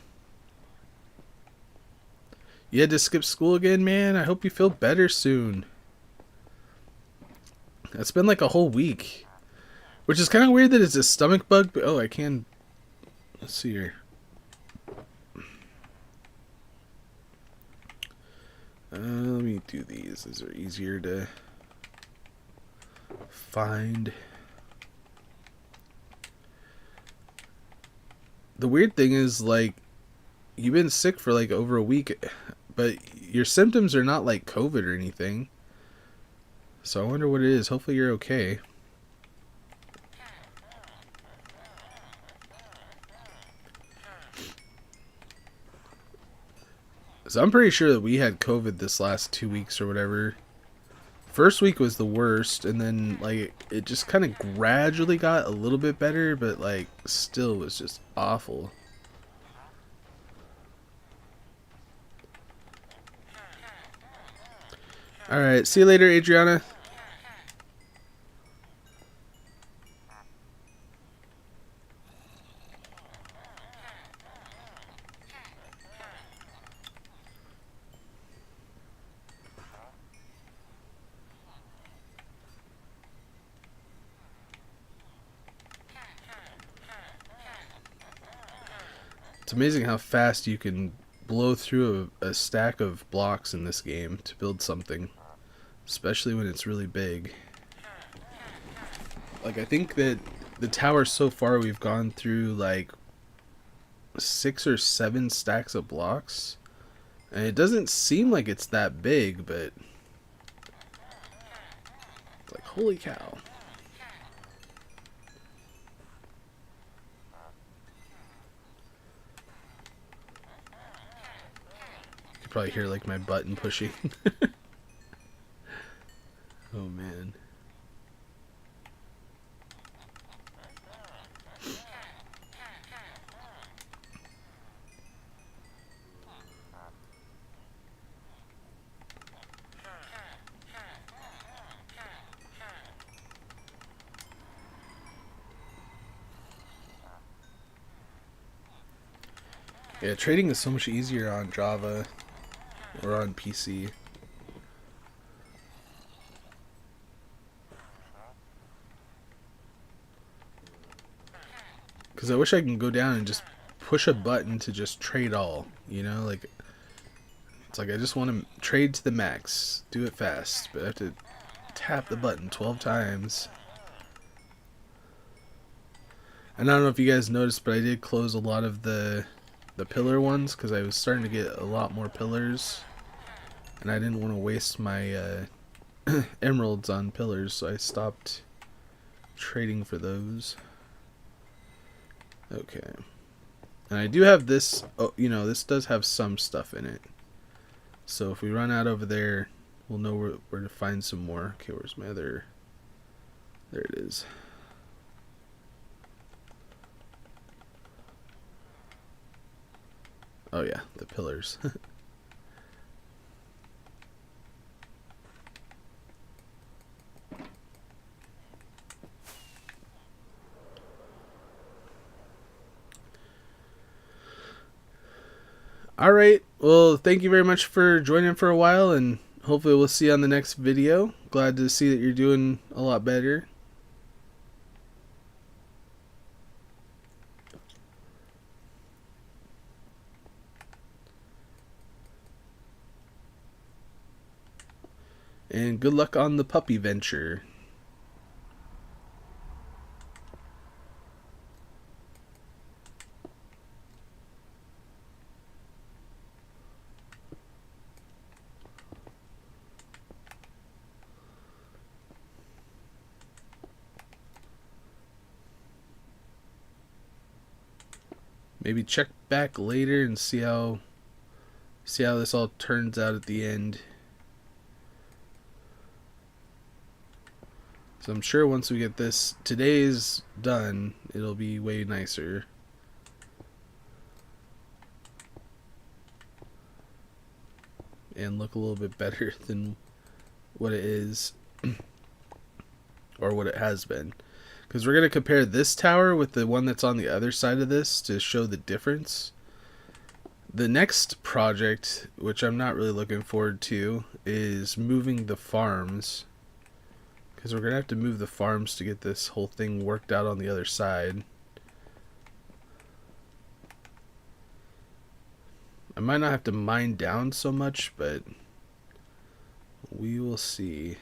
You had to skip school again, man? I hope you feel better soon. It's been like a whole week. Which is kind of weird that it's a stomach bug, but oh, I can... Let's see here. Let me do these. These are easier to find. The weird thing is, like, you've been sick for like over a week, but your symptoms are not like COVID or anything. So I wonder what it is. Hopefully you're okay. So I'm pretty sure that we had COVID this last 2 weeks or whatever. First week was the worst, and then like it just kind of gradually got a little bit better, but like still was just awful. Alright, see you later, Adriana. It's amazing how fast you can blow through a stack of blocks in this game to build something. Especially when it's really big. Like, I think that the tower so far we've gone through like 6 or 7 stacks of blocks. And it doesn't seem like it's that big, but it's like, holy cow. You could probably hear like my button pushing. Oh man. Yeah, trading is so much easier on Java or on PC. Because I wish I can go down and just push a button to just trade all, you know? Like, it's like I just want to trade to the max, do it fast, but I have to tap the button 12 times. And I don't know if you guys noticed, but I did close a lot of the pillar ones because I was starting to get a lot more pillars. And I didn't want to waste my emeralds on pillars, so I stopped trading for those. Okay. And I do have this, oh, you know, this does have some stuff in it. So if we run out over there, we'll know where to find some more. Okay, where's my other? There it is. Oh yeah, the pillars. All right. Well, thank you very much for joining for a while, and hopefully we'll see you on the next video. Glad to see that you're doing a lot better. And good luck on the puppy venture. Maybe check back later and see how this all turns out at the end. So I'm sure once we get this today's done, it'll be way nicer. And look a little bit better than what it is or what it has been. Because we're going to compare this tower with the one that's on the other side of this to show the difference. The next project, which I'm not really looking forward to, is moving the farms. Because we're going to have to move the farms to get this whole thing worked out on the other side. I might not have to mine down so much, but we will see.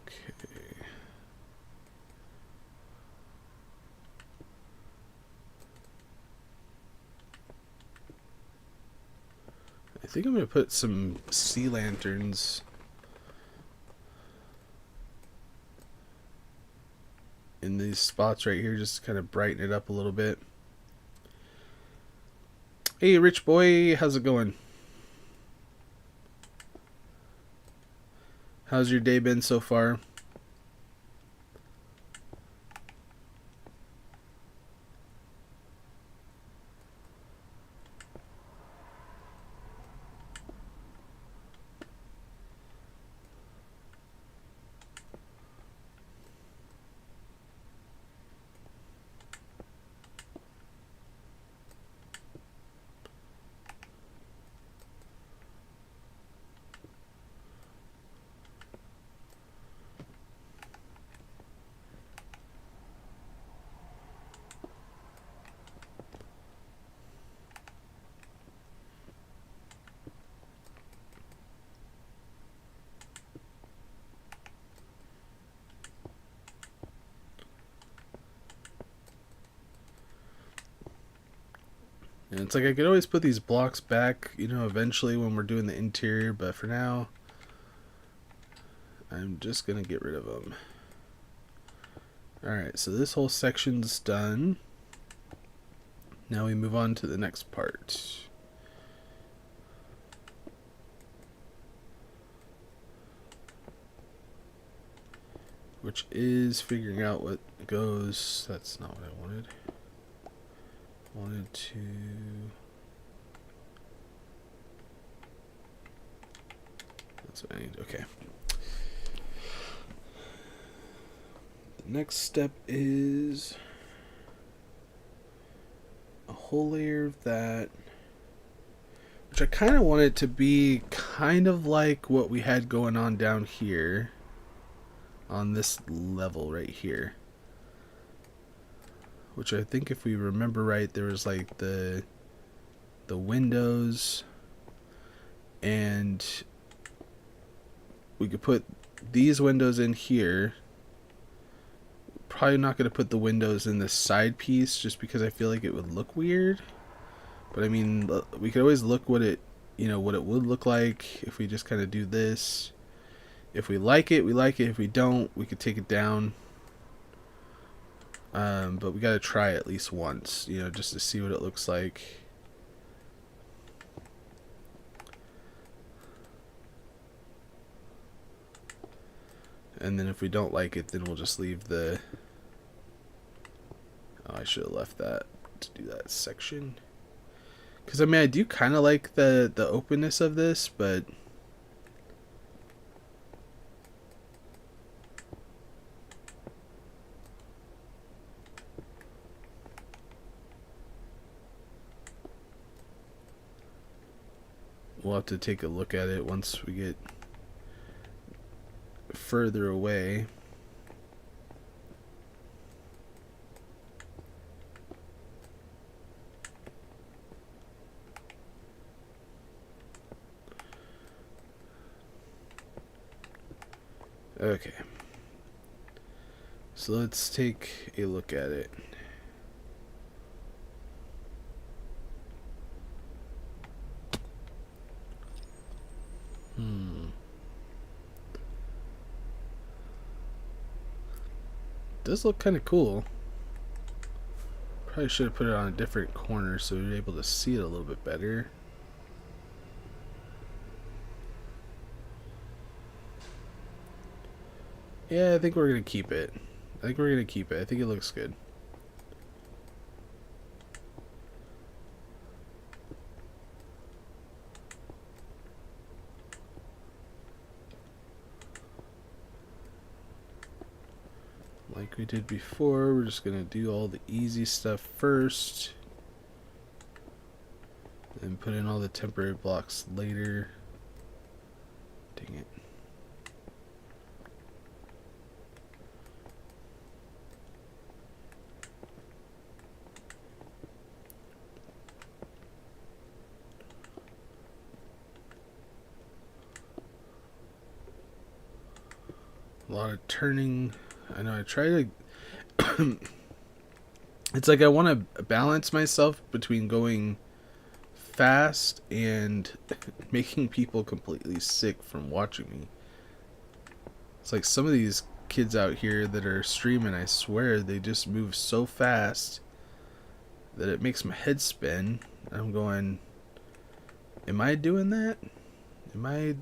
Okay. I think I'm going to put some sea lanterns in these spots right here, just to kind of brighten it up a little bit. Hey, rich boy, how's it going? How's your day been so far? And it's like I could always put these blocks back, you know, eventually when we're doing the interior, but for now, I'm just going to get rid of them. Alright, so this whole section's done. Now we move on to the next part. Which is figuring out what goes. That's not what I wanted. Wanted to... That's what I need. Okay. Next step is a whole layer of that, which I kind of want it to be kind of like what we had going on down here on this level right here, which I think, if we remember right, there was like the windows, and we could put these windows in here. Probably not going to put the windows in the side piece just because I feel like it would look weird. But I mean, we could always look what it, what it would look like if we just kind of do this. If we like it, we like it. If we don't, we could take it down. But we got to try at least once, just to see what it looks like. And then if we don't like it, then we'll just leave the... Oh, I should have left that to do that section. Because, I mean, I do kind of like the openness of this, but... We'll have to take a look at it once we get further away. Okay. So let's take a look at it. Does look kind of cool. Probably should have put it on a different corner so we were able to see it a little bit better. Yeah, I think we're going to keep it. I think it looks good. Like we did before, we're just going to do all the easy stuff first. And put in all the temporary blocks later. Dang it. A lot of turning. I know I try to... It's like I want to balance myself between going fast and making people completely sick from watching me. It's like some of these kids out here that are streaming, I swear, they just move so fast that it makes my head spin. I'm going, am I doing that? Am I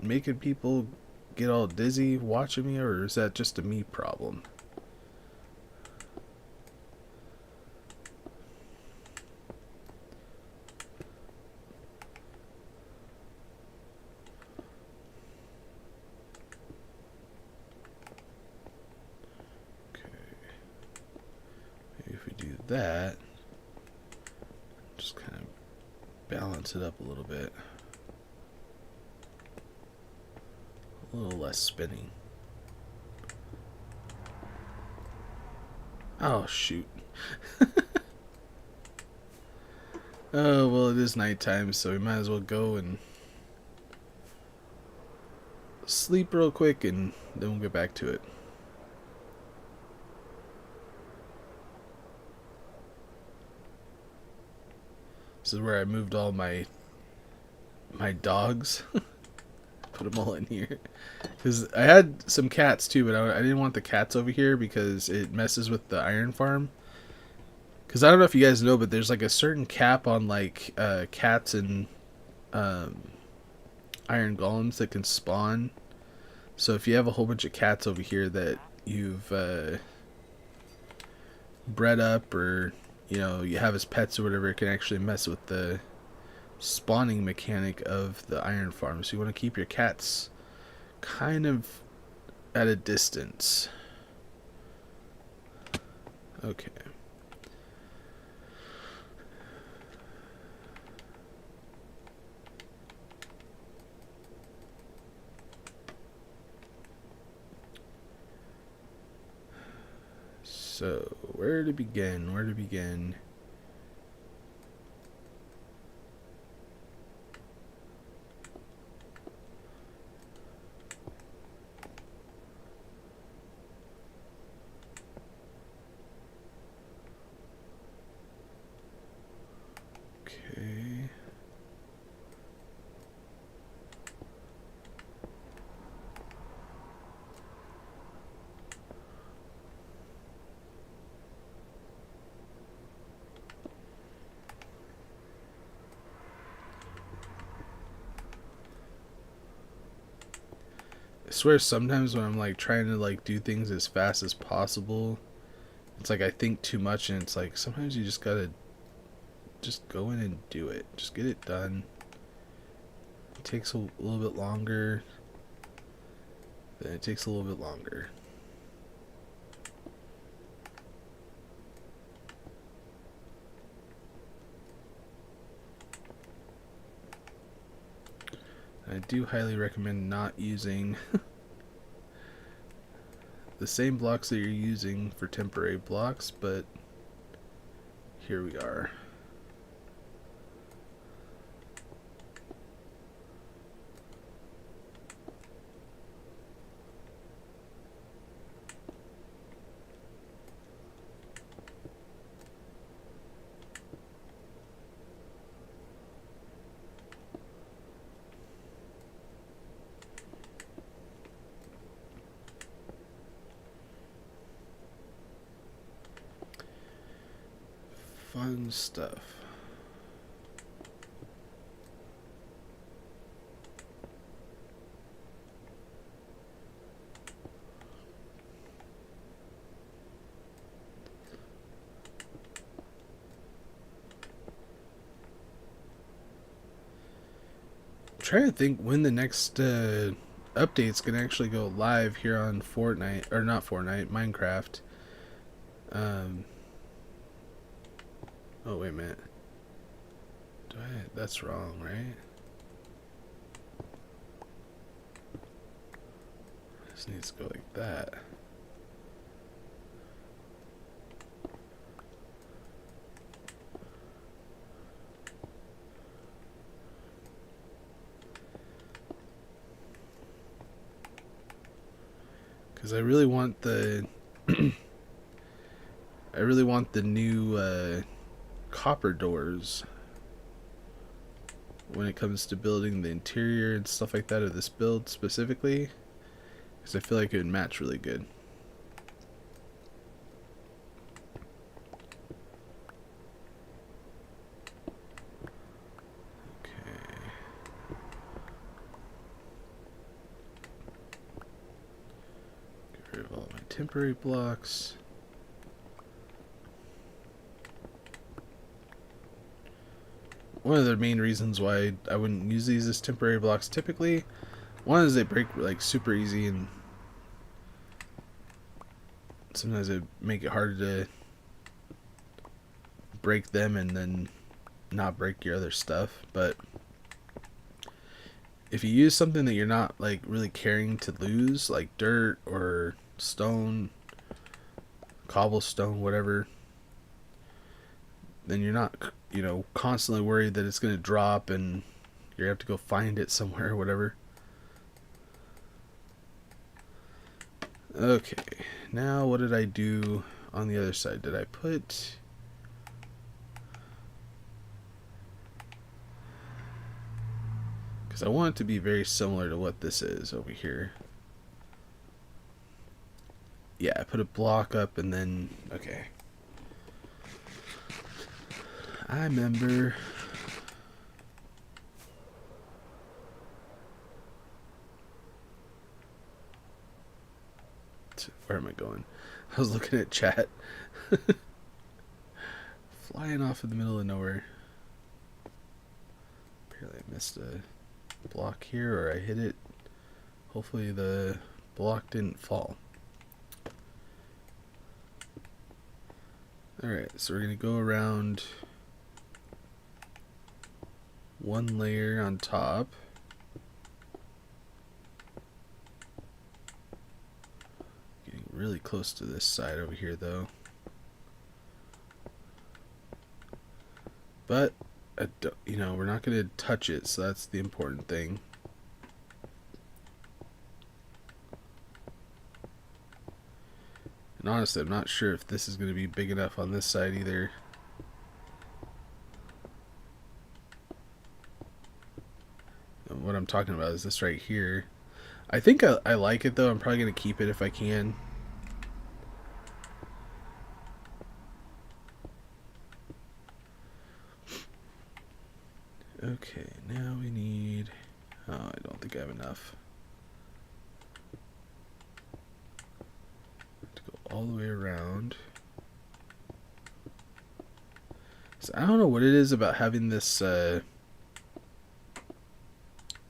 making people get all dizzy watching me, or is that just a me problem? Okay, maybe if we do that, just kind of balance it up a little bit. A little less spinning. Oh, shoot. Oh, well, it is nighttime, so we might as well go and sleep real quick, and then we'll get back to it. This is where I moved all my dogs. Put them all in here. Because I had some cats too, but I didn't want the cats over here because it messes with the iron farm. Because I don't know if you guys know, but there's like a certain cap on like cats and iron golems that can spawn. So if you have a whole bunch of cats over here that you've bred up, or you have as pets or whatever, it can actually mess with the spawning mechanic of the iron farm. So you want to keep your cats kind of at a distance. Okay. So, where to begin? Where to begin? Okay. I swear sometimes when I'm like trying to like do things as fast as possible, it's like I think too much, and it's like sometimes you just gotta just go in and do it. Just get it done. It takes a little bit longer. Then it takes a little bit longer. I do highly recommend not using the same blocks that you're using for temporary blocks, but here we are. Fun stuff. I'm trying to think when the next update's gonna actually go live here on Fortnite, or not Fortnite, Minecraft. Oh wait a minute. That's wrong, right? This needs to go like that. Because I really want the I really want the new copper doors when it comes to building the interior and stuff like that of this build specifically, because I feel like it would match really good. Okay. Get rid of all my temporary blocks. One of the main reasons why I wouldn't use these as temporary blocks typically, one is they break like super easy, and sometimes it make it harder to break them and then not break your other stuff. But if you use something that you're not like really caring to lose, like dirt or stone, cobblestone, whatever, then you're not, constantly worried that it's going to drop and you have to go find it somewhere or whatever. Okay, now what did I do on the other side? Did I put... Because I want it to be very similar to what this is over here. Yeah, I put a block up and then... Okay. I remember... Where am I going? I was looking at chat. Flying off in the middle of nowhere. Apparently I missed a block here, or I hit it. Hopefully the block didn't fall. Alright, so we're going to go around one layer on top. Getting really close to this side over here though. But, you know, we're not going to touch it, so that's the important thing. And honestly, I'm not sure if this is going to be big enough on this side either. And what I'm talking about is this right here. I think I like it though. I'm probably going to keep it if I can. Okay, now we need... Oh, I don't think I have enough. To go all the way around. So I don't know what it is about having this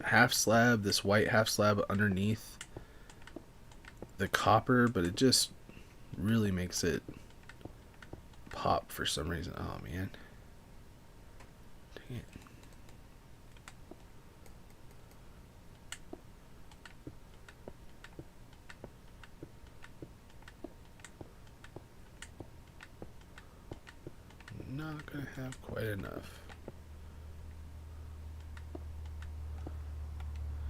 half slab, this white half slab underneath the copper, but it just really makes it pop for some reason. Oh man. Dang it. Not gonna have quite enough.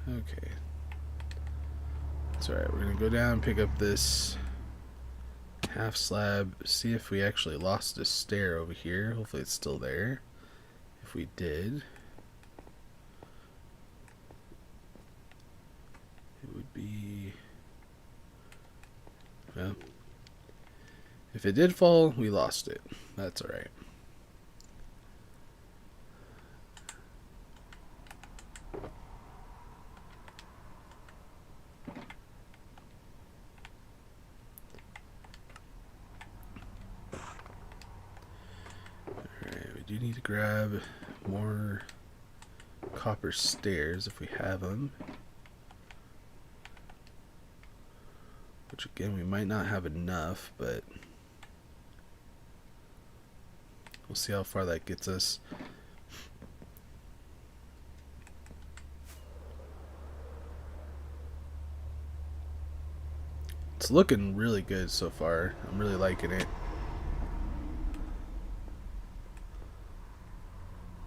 Okay. It's alright, we're gonna go down and pick up this half slab, see if we actually lost a stair over here. Hopefully it's still there. If we did, it would be... Well, if it did fall, we lost it. That's alright. Alright, we do need to grab more copper stairs if we have them. Which again, we might not have enough, but we'll see how far that gets us. It's looking really good so far. I'm really liking it.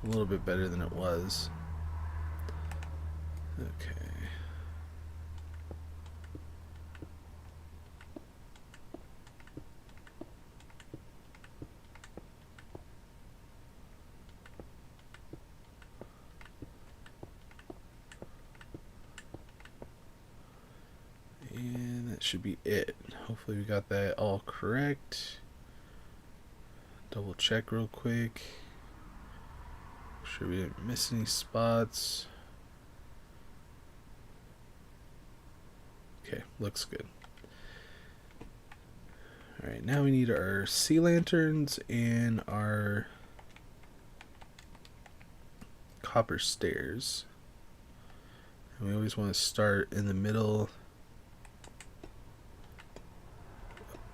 A little bit better than it was. Okay. And that should be it. Hopefully we got that all correct. Double check real quick. Make sure we didn't miss any spots. Okay, looks good. Alright, now we need our sea lanterns and our copper stairs. And we always want to start in the middle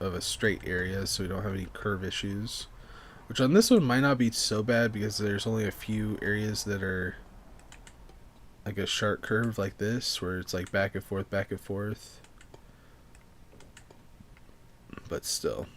of a straight area so we don't have any curve issues. Which on this one might not be so bad because there's only a few areas that are like a sharp curve like this where it's like back and forth, back and forth. But still.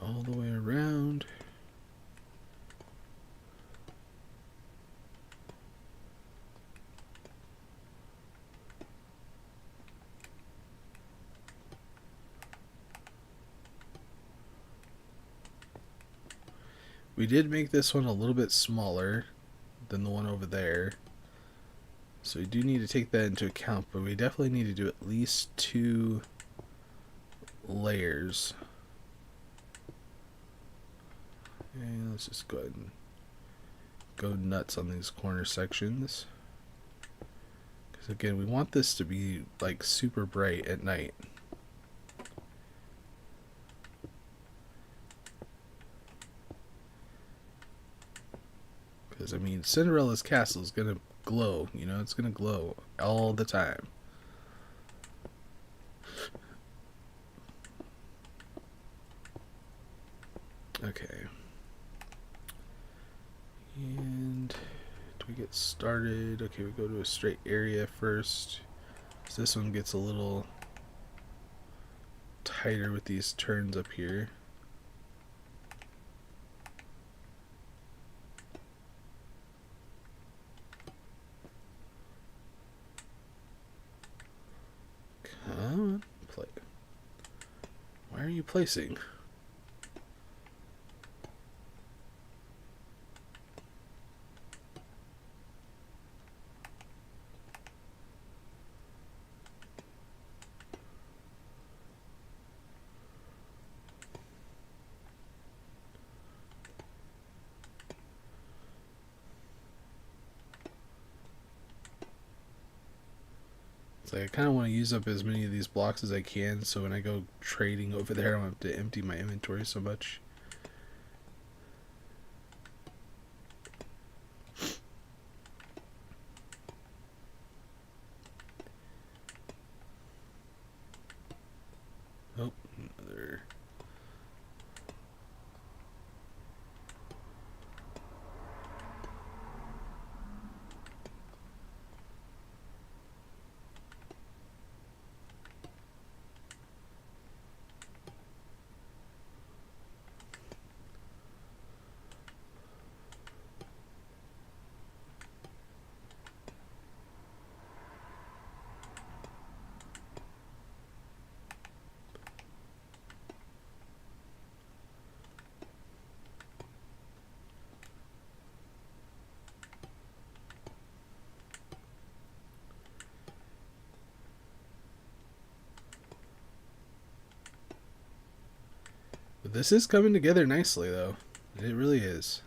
All the way around. We did make this one a little bit smaller than the one over there. So we do need to take that into account, but we definitely need to do at least 2 layers. And let's just go ahead and go nuts on these corner sections. Because again, we want this to be like super bright at night. Because I mean, Cinderella's castle is gonna glow, you know, it's gonna glow all the time. Okay. And do we get started? Okay, we go to a straight area first. So this one gets a little tighter with these turns up here. Come on, play. Why are you placing? It's like I kind of want to use up as many of these blocks as I can, so when I go trading over there, I don't have to empty my inventory so much. Oh, another. But this is coming together nicely, though. It really is.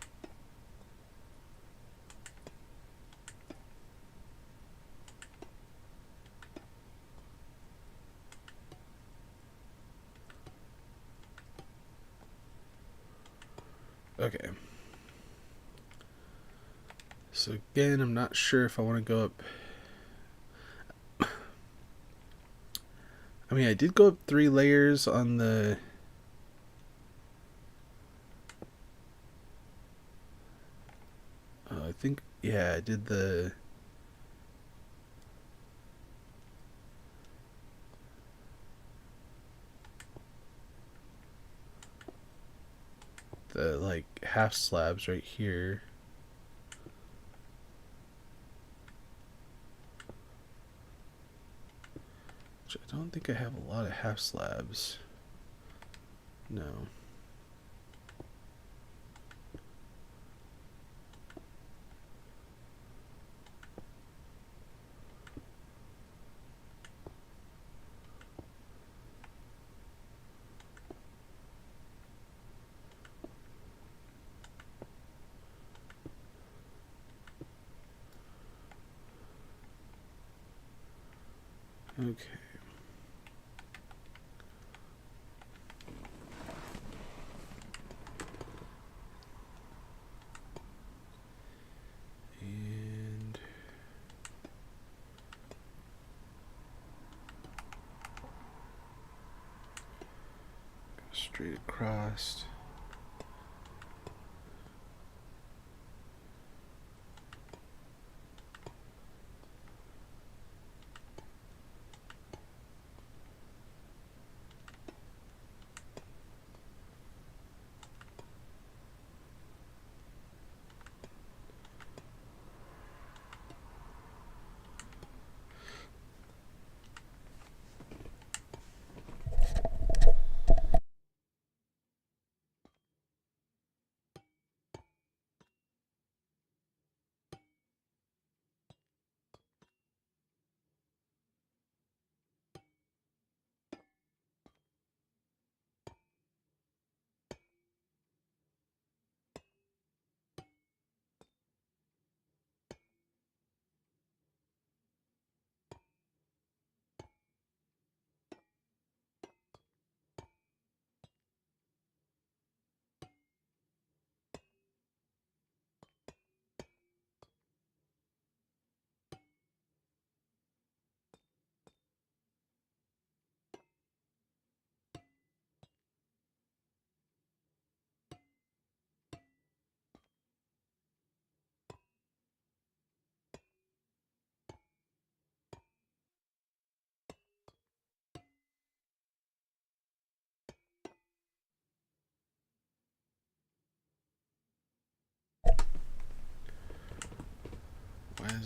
Okay. So again, I'm not sure if I want to go up. I mean, I did go up 3 layers on the... I think, yeah, I did the... like half slabs right here. Which I don't think I have a lot of half slabs. No. Okay. And go straight across.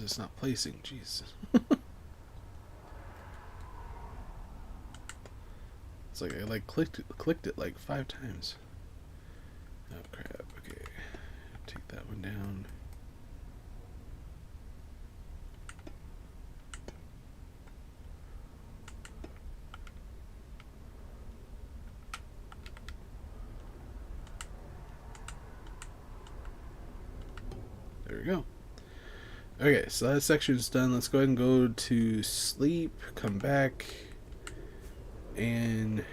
it's not placing? Jeez. It's like I clicked it like 5 times. Oh crap. Okay. Take that one down. There we go. Okay, so that section's done. Let's go ahead and go to sleep, come back, and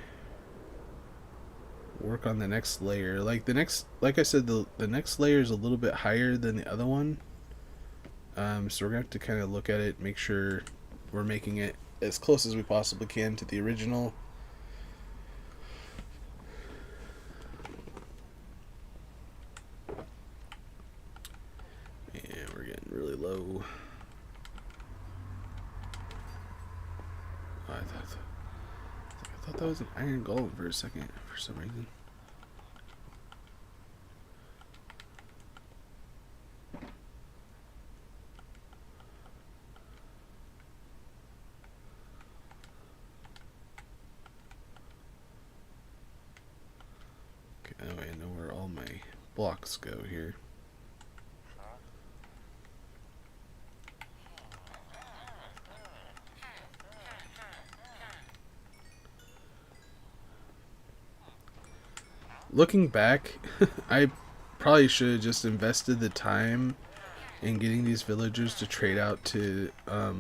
work on the next layer. Like I said, the next layer is a little bit higher than the other one. So we're gonna have to kind of look at it, make sure we're making it as close as we possibly can to the original. And we're getting really low. Oh, I thought that was an iron golem for a second, for some reason. Okay, that way I know where all my blocks go here. Looking back, I probably should have just invested the time in getting these villagers to trade out to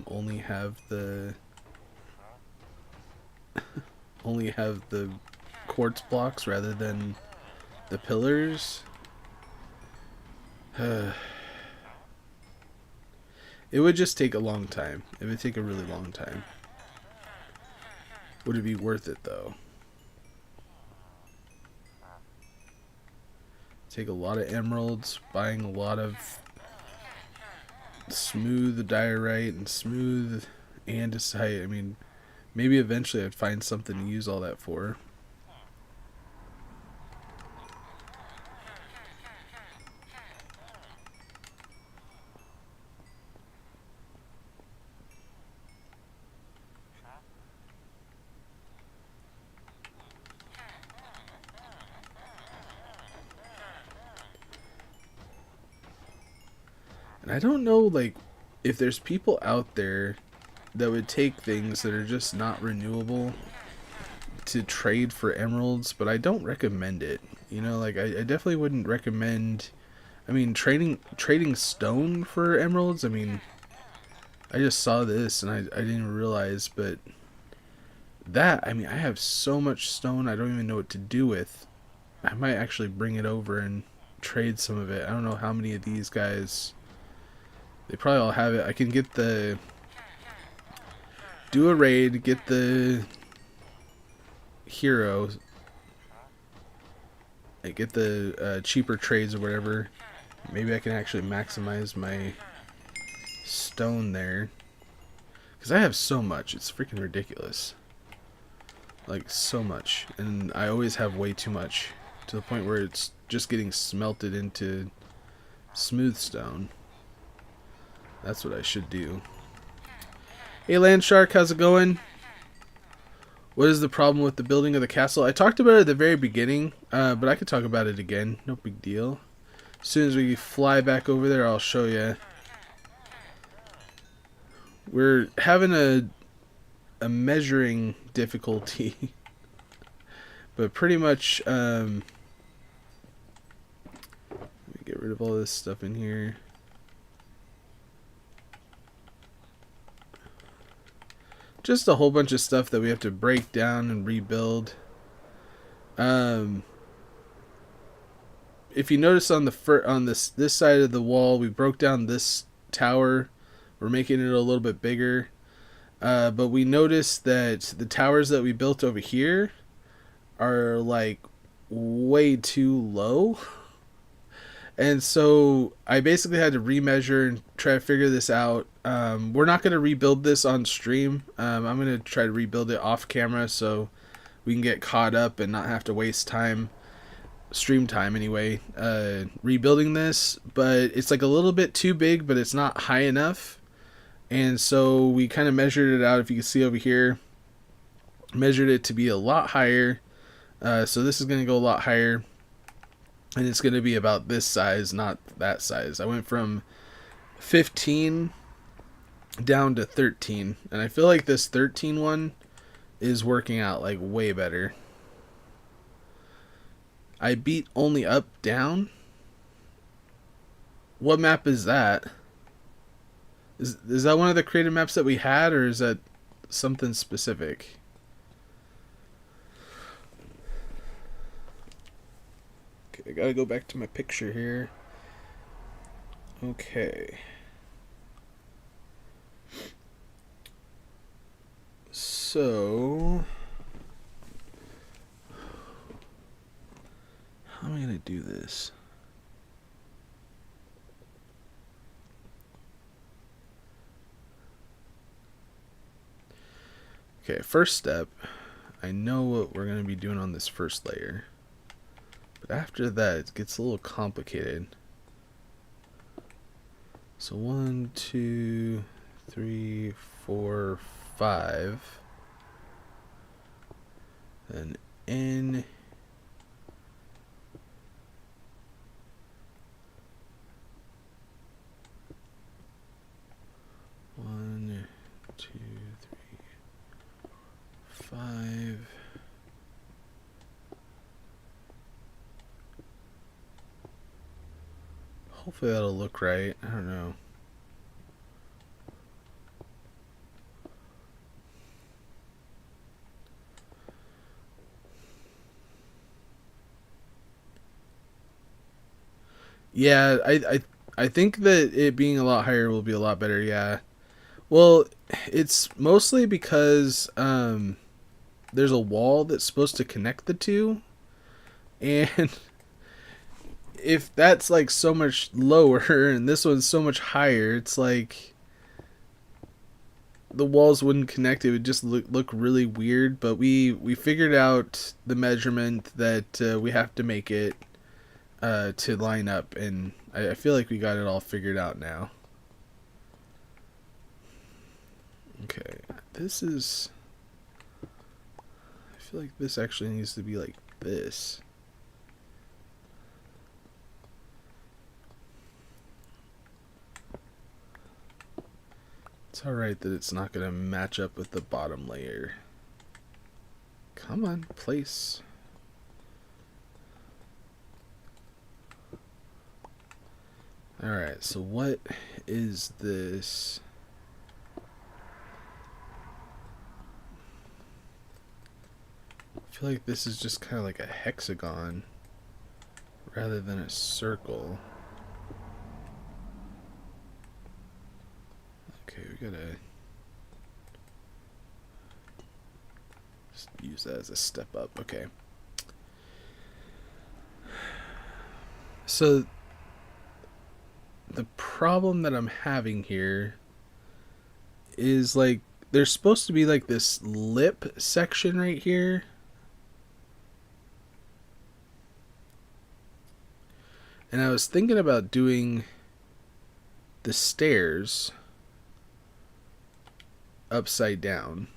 only have the quartz blocks rather than the pillars. It would just take a long time. It would take a really long time. Would it be worth it though? Take a lot of emeralds, buying a lot of smooth diorite and smooth andesite. I mean, maybe eventually I'd find something to use all that for. And I don't know, like, if there's people out there that would take things that are just not renewable to trade for emeralds, but I don't recommend it. You know, like, I definitely wouldn't recommend, I mean, trading stone for emeralds. I mean, I just saw this and I didn't even realize, but that, I mean, I have so much stone I don't even know what to do with. I might actually bring it over and trade some of it. I don't know how many of these guys... They probably all have it. I can get the... Do a raid, get the... hero. I get the cheaper trades or whatever. Maybe I can actually maximize my stone there. Because I have so much. It's freaking ridiculous. Like, so much. And I always have way too much. To the point where it's just getting smelted into smooth stone. That's what I should do. Hey Landshark, how's it going? What is the problem with the building of the castle? I talked about it at the very beginning, but I could talk about it again. No big deal. As soon as we fly back over there, I'll show you. We're having a measuring difficulty. But pretty much, let me get rid of all this stuff in here. Just a whole bunch of stuff that we have to break down and rebuild. If you notice on this side of the wall, we broke down this tower. We're making it a little bit bigger. But we noticed that the towers that we built over here are like way too low. And so I basically had to remeasure and try to figure this out. We're not going to rebuild this on stream. I'm going to try to rebuild it off camera so we can get caught up and not have to waste time, stream time anyway, rebuilding this. But it's like a little bit too big, but it's not high enough. And so we kind of measured it out. If you can see over here, measured it to be a lot higher. So this is going to go a lot higher, and it's going to be about this size, not that size. I went from 15 down to 13, and I feel like this 13 one is working out like way better. I beat only up, down. What map is that? Is that one of the creative maps that we had, or is that something specific? Okay, I gotta go back to my picture here. Okay. So, how am I gonna do this? Okay, first step, I know what we're going to be doing on this first layer. But after that, it gets a little complicated. So 1, 2, 3, 4, 5. Then N. One, 2, 3, 5. Hopefully that'll look right. I don't know. Yeah, I think that it being a lot higher will be a lot better. Yeah. Well, it's mostly because there's a wall that's supposed to connect the two, and if that's like so much lower and this one's so much higher, it's like the walls wouldn't connect. It would just look really weird. But we figured out the measurement that we have to make it to line up, and I feel like we got it all figured out now. Okay, this is... I feel like this actually needs to be like this. It's alright that it's not going to match up with the bottom layer. Come on, place. Alright, so what is this? I feel like this is just kind of like a hexagon rather than a circle. Okay, we gotta just use that as a step up. Okay. So the problem that I'm having here is like there's supposed to be like this lip section right here. And I was thinking about doing the stairs upside down.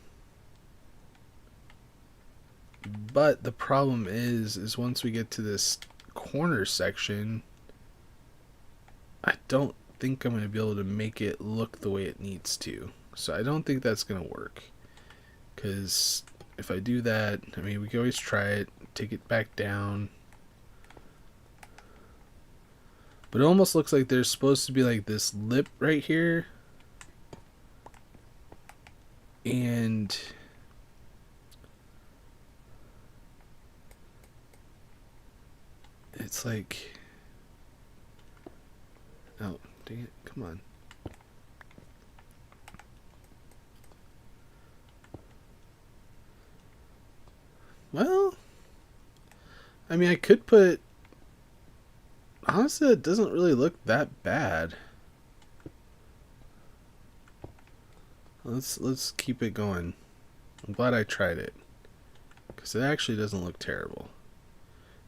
But the problem is once we get to this corner section, I don't think I'm going to be able to make it look the way it needs to. So I don't think that's going to work. Because if I do that, I mean, we can always try it, take it back down. But it almost looks like there's supposed to be like this lip right here. And it's like... Oh, dang it. Come on. Well, I mean, I could put... Honestly, it doesn't really look that bad. Let's keep it going. I'm glad I tried it, because it actually doesn't look terrible.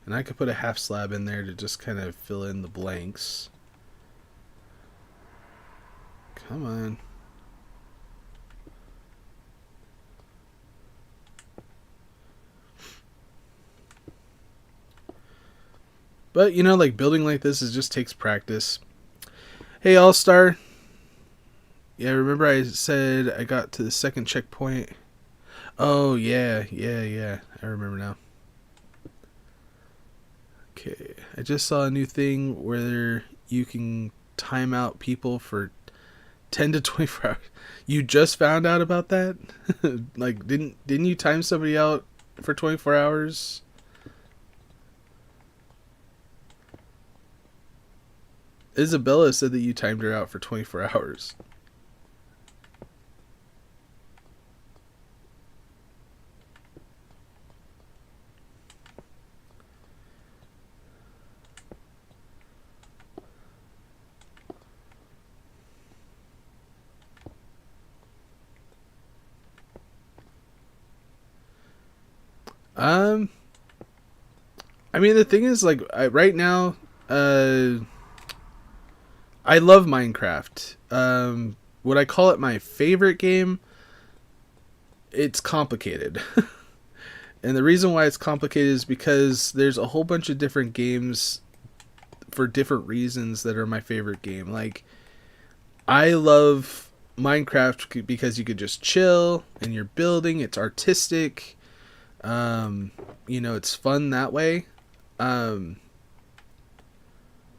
And I could put a half slab in there to just kind of fill in the blanks. Come on. But, you know, like, building like this just takes practice. Hey, All-Star. Yeah, remember I said I got to the second checkpoint? Oh, yeah. I remember now. Okay, I just saw a new thing where you can time out people for 10 to 24 hours. You just found out about that? Like, didn't you time somebody out for 24 hours? Isabella said that you timed her out for 24 hours. I mean, the thing is, like, right now, I love Minecraft. Would I call it my favorite game? It's complicated. And the reason why it's complicated is because there's a whole bunch of different games for different reasons that are my favorite game. Like, I love Minecraft because you could just chill and you're building. It's artistic. You know, it's fun that way.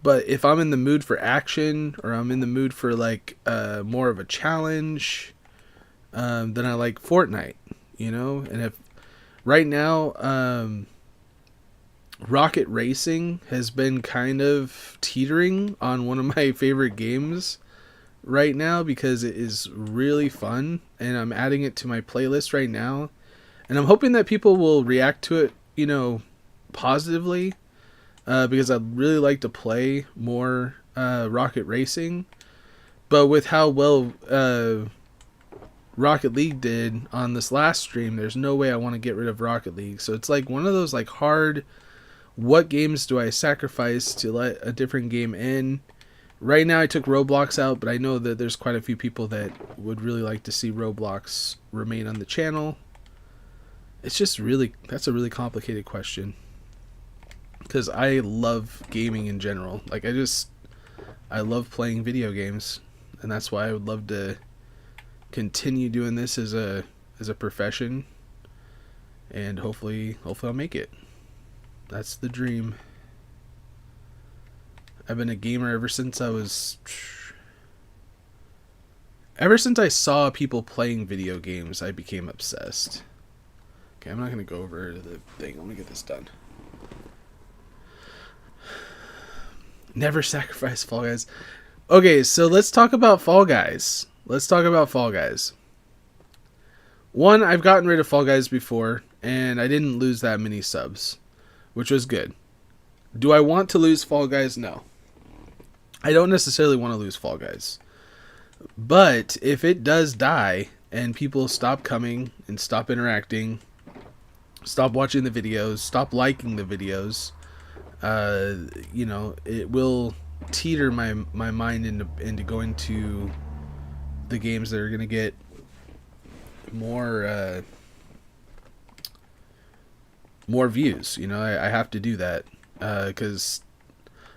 But if I'm in the mood for action or I'm in the mood for like more of a challenge, then I like Fortnite, you know? And if right now, Rocket Racing has been kind of teetering on one of my favorite games right now because it is really fun and I'm adding it to my playlist right now. And I'm hoping that people will react to it, you know, positively. Because I'd really like to play more Rocket Racing. But with how well Rocket League did on this last stream, there's no way I want to get rid of Rocket League. So it's like one of those like hard, what games do I sacrifice to let a different game in? Right now I took Roblox out, but I know that there's quite a few people that would really like to see Roblox remain on the channel. It's just really, that's a really complicated question. Because I love gaming in general. Like, I love playing video games. And that's why I would love to continue doing this as a profession. And hopefully I'll make it. That's the dream. I've been a gamer ever since I saw people playing video games, I became obsessed. Okay, I'm not going to go over the thing. Let me get this done. Never sacrifice Fall Guys. Okay, so let's talk about Fall Guys. One, I've gotten rid of Fall Guys before, and I didn't lose that many subs, which was good. Do I want to lose Fall Guys? No. I don't necessarily want to lose Fall Guys. But if it does die, and people stop coming, and stop interacting, stop watching the videos, stop liking the videos, you know, it will teeter my mind into going to the games that are going to get more views. You know, I have to do that because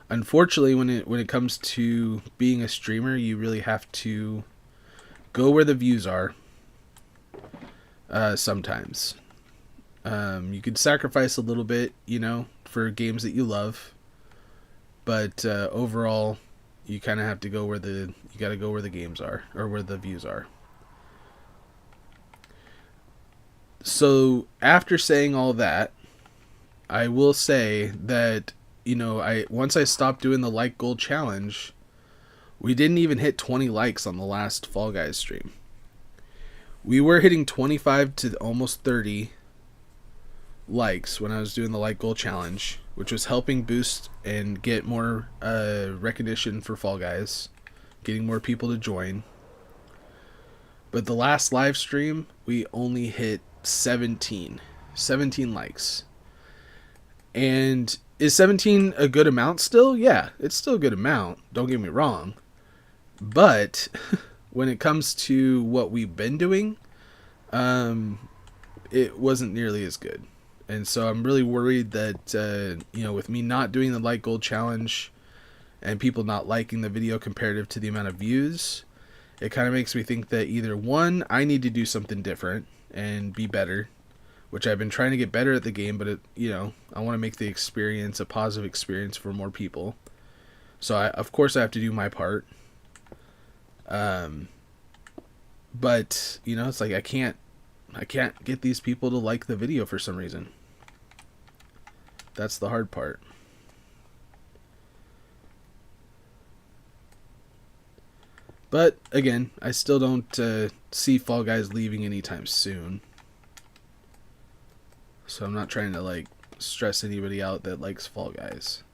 unfortunately when it comes to being a streamer, you really have to go where the views are. Sometimes you could sacrifice a little bit, you know, for games that you love, but overall you kind of have to go where the games are or where the views are. So after saying all that, I will say that, you know, once I stopped doing the like gold challenge, we didn't even hit 20 likes on the last Fall Guys stream. We were hitting 25 to almost 30 likes when I was doing the like goal challenge, which was helping boost and get more recognition for Fall Guys, getting more people to join. But the last live stream, we only hit 17 likes. And is 17 a good amount still? Yeah, it's still a good amount, don't get me wrong. But when it comes to what we've been doing, it wasn't nearly as good. And so I'm really worried that, with me not doing the light gold challenge and people not liking the video comparative to the amount of views, it kind of makes me think that either one, I need to do something different and be better, which I've been trying to get better at the game, but I want to make the experience a positive experience for more people. So of course I have to do my part. But it's like I can't get these people to like the video for some reason. That's the hard part. But again, I still don't see Fall Guys leaving anytime soon. So I'm not trying to stress anybody out that likes Fall Guys.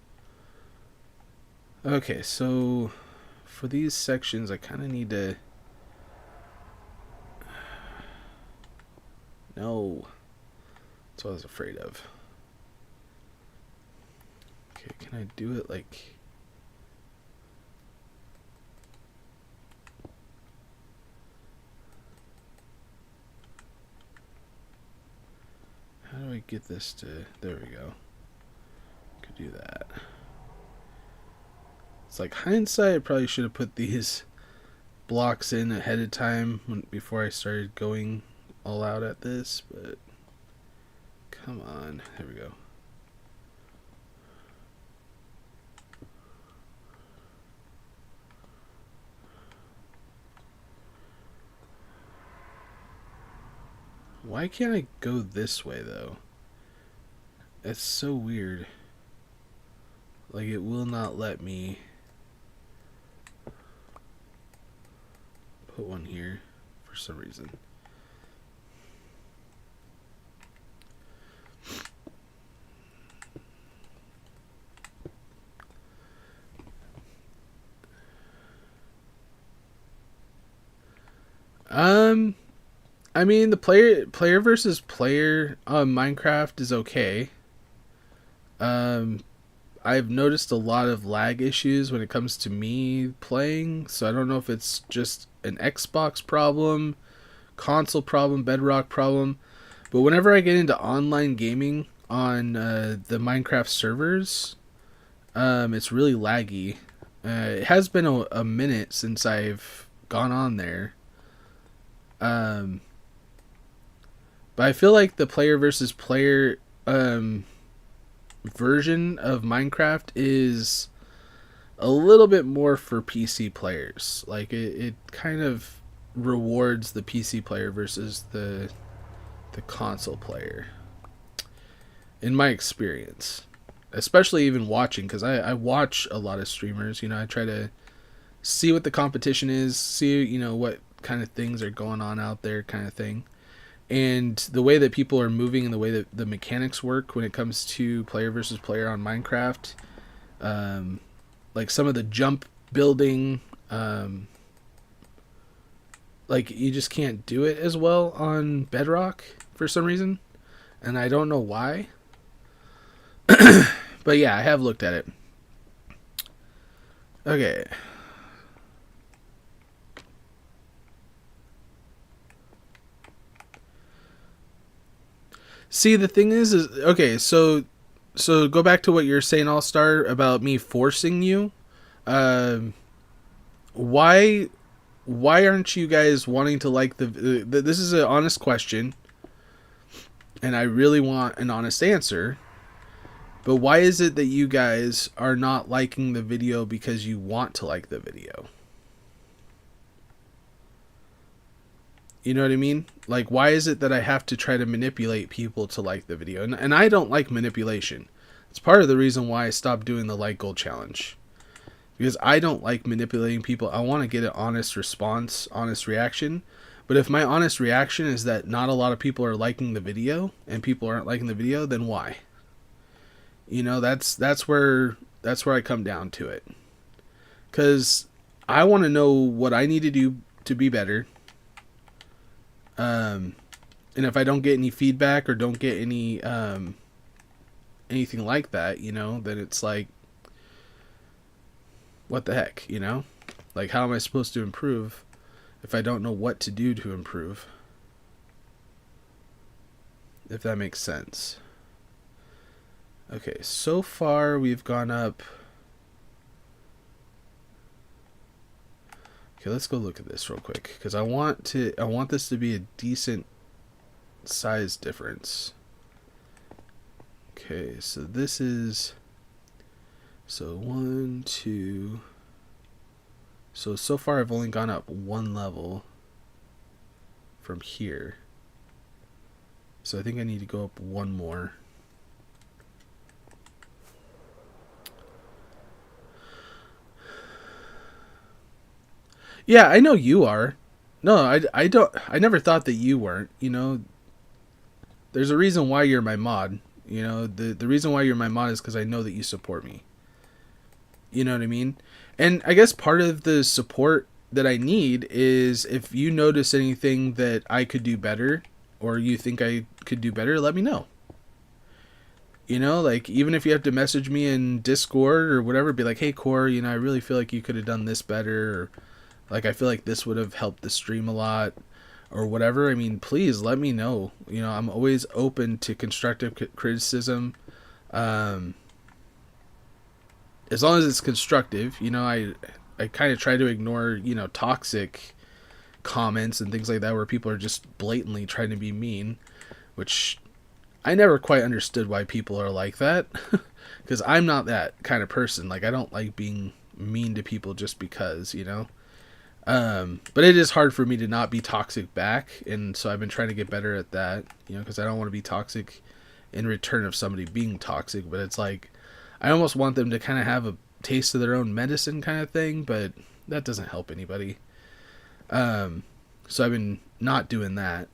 Okay, so for these sections I kind of need to... No. That's what I was afraid of. Okay, can I do it like... How do I get this to... There we go. Could do that. It's like hindsight, I probably should have put these blocks in ahead of time before I started going all out at this, but come on. There we go. Why can't I go this way, though? That's so weird. Like, it will not let me put one here for some reason. I mean, the player versus player Minecraft is okay. I've noticed a lot of lag issues when it comes to me playing, so I don't know if it's just an Xbox problem, console problem, Bedrock problem, but whenever I get into online gaming on the Minecraft servers, it's really laggy. It has been a minute since I've gone on there. But I feel like the player versus player version of Minecraft is a little bit more for PC players. Like it kind of rewards the PC player versus the console player, in my experience. Especially even watching, because I watch a lot of streamers. I try to see what the competition is, see what kind of things are going on out there, kind of thing. And the way that people are moving and the way that the mechanics work when it comes to player versus player on Minecraft, like some of the jump building, like you just can't do it as well on Bedrock for some reason, and I don't know why. But yeah, I have looked at it. Okay. See, the thing is okay, so go back to what you're saying, All Star, about me forcing you. Why aren't you guys wanting to like this is an honest question, and I really want an honest answer. But why is it that you guys are not liking the video because you want to like the video? You know what I mean? Like, why is it that I have to try to manipulate people to like the video? And I don't like manipulation. It's part of the reason why I stopped doing the Light Gold Challenge. Because I don't like manipulating people. I want to get an honest response, honest reaction. But if my honest reaction is that not a lot of people are liking the video, and people aren't liking the video, then why? That's where I come down to it. Because I want to know what I need to do to be better. And if I don't get any feedback or don't get any anything like that, then it's like, what the heck, Like, how am I supposed to improve if I don't know what to do to improve? If that makes sense. Okay, so far we've gone up. Okay, let's go look at this real quick because I want this to be a decent size difference. Okay, so this is one, two. So far I've only gone up one level from here. So I think I need to go up one more. Yeah, I know you are. No, I don't. I never thought that you weren't. You know, there's a reason why you're my mod. You know, the reason why you're my mod is because I know that you support me. You know what I mean? And I guess part of the support that I need is if you notice anything that I could do better or you think I could do better, let me know. You know, like even if you have to message me in Discord or whatever, be like, hey, Core, you know, I really feel like you could have done this better. Or like, I feel like this would have helped the stream a lot or whatever. I mean, please let me know. You know, I'm always open to constructive criticism. Um, as long as it's constructive, you know, I kind of try to ignore, you know, toxic comments and things like that where people are just blatantly trying to be mean, which I never quite understood why people are like that because I'm not that kind of person. Like I don't like being mean to people just because, you know. But it is hard for me to not be toxic back, and so I've been trying to get better at that, you know, because I don't want to be toxic in return of somebody being toxic, but it's like I almost want them to kind of have a taste of their own medicine kind of thing, but that doesn't help anybody. So I've been not doing that.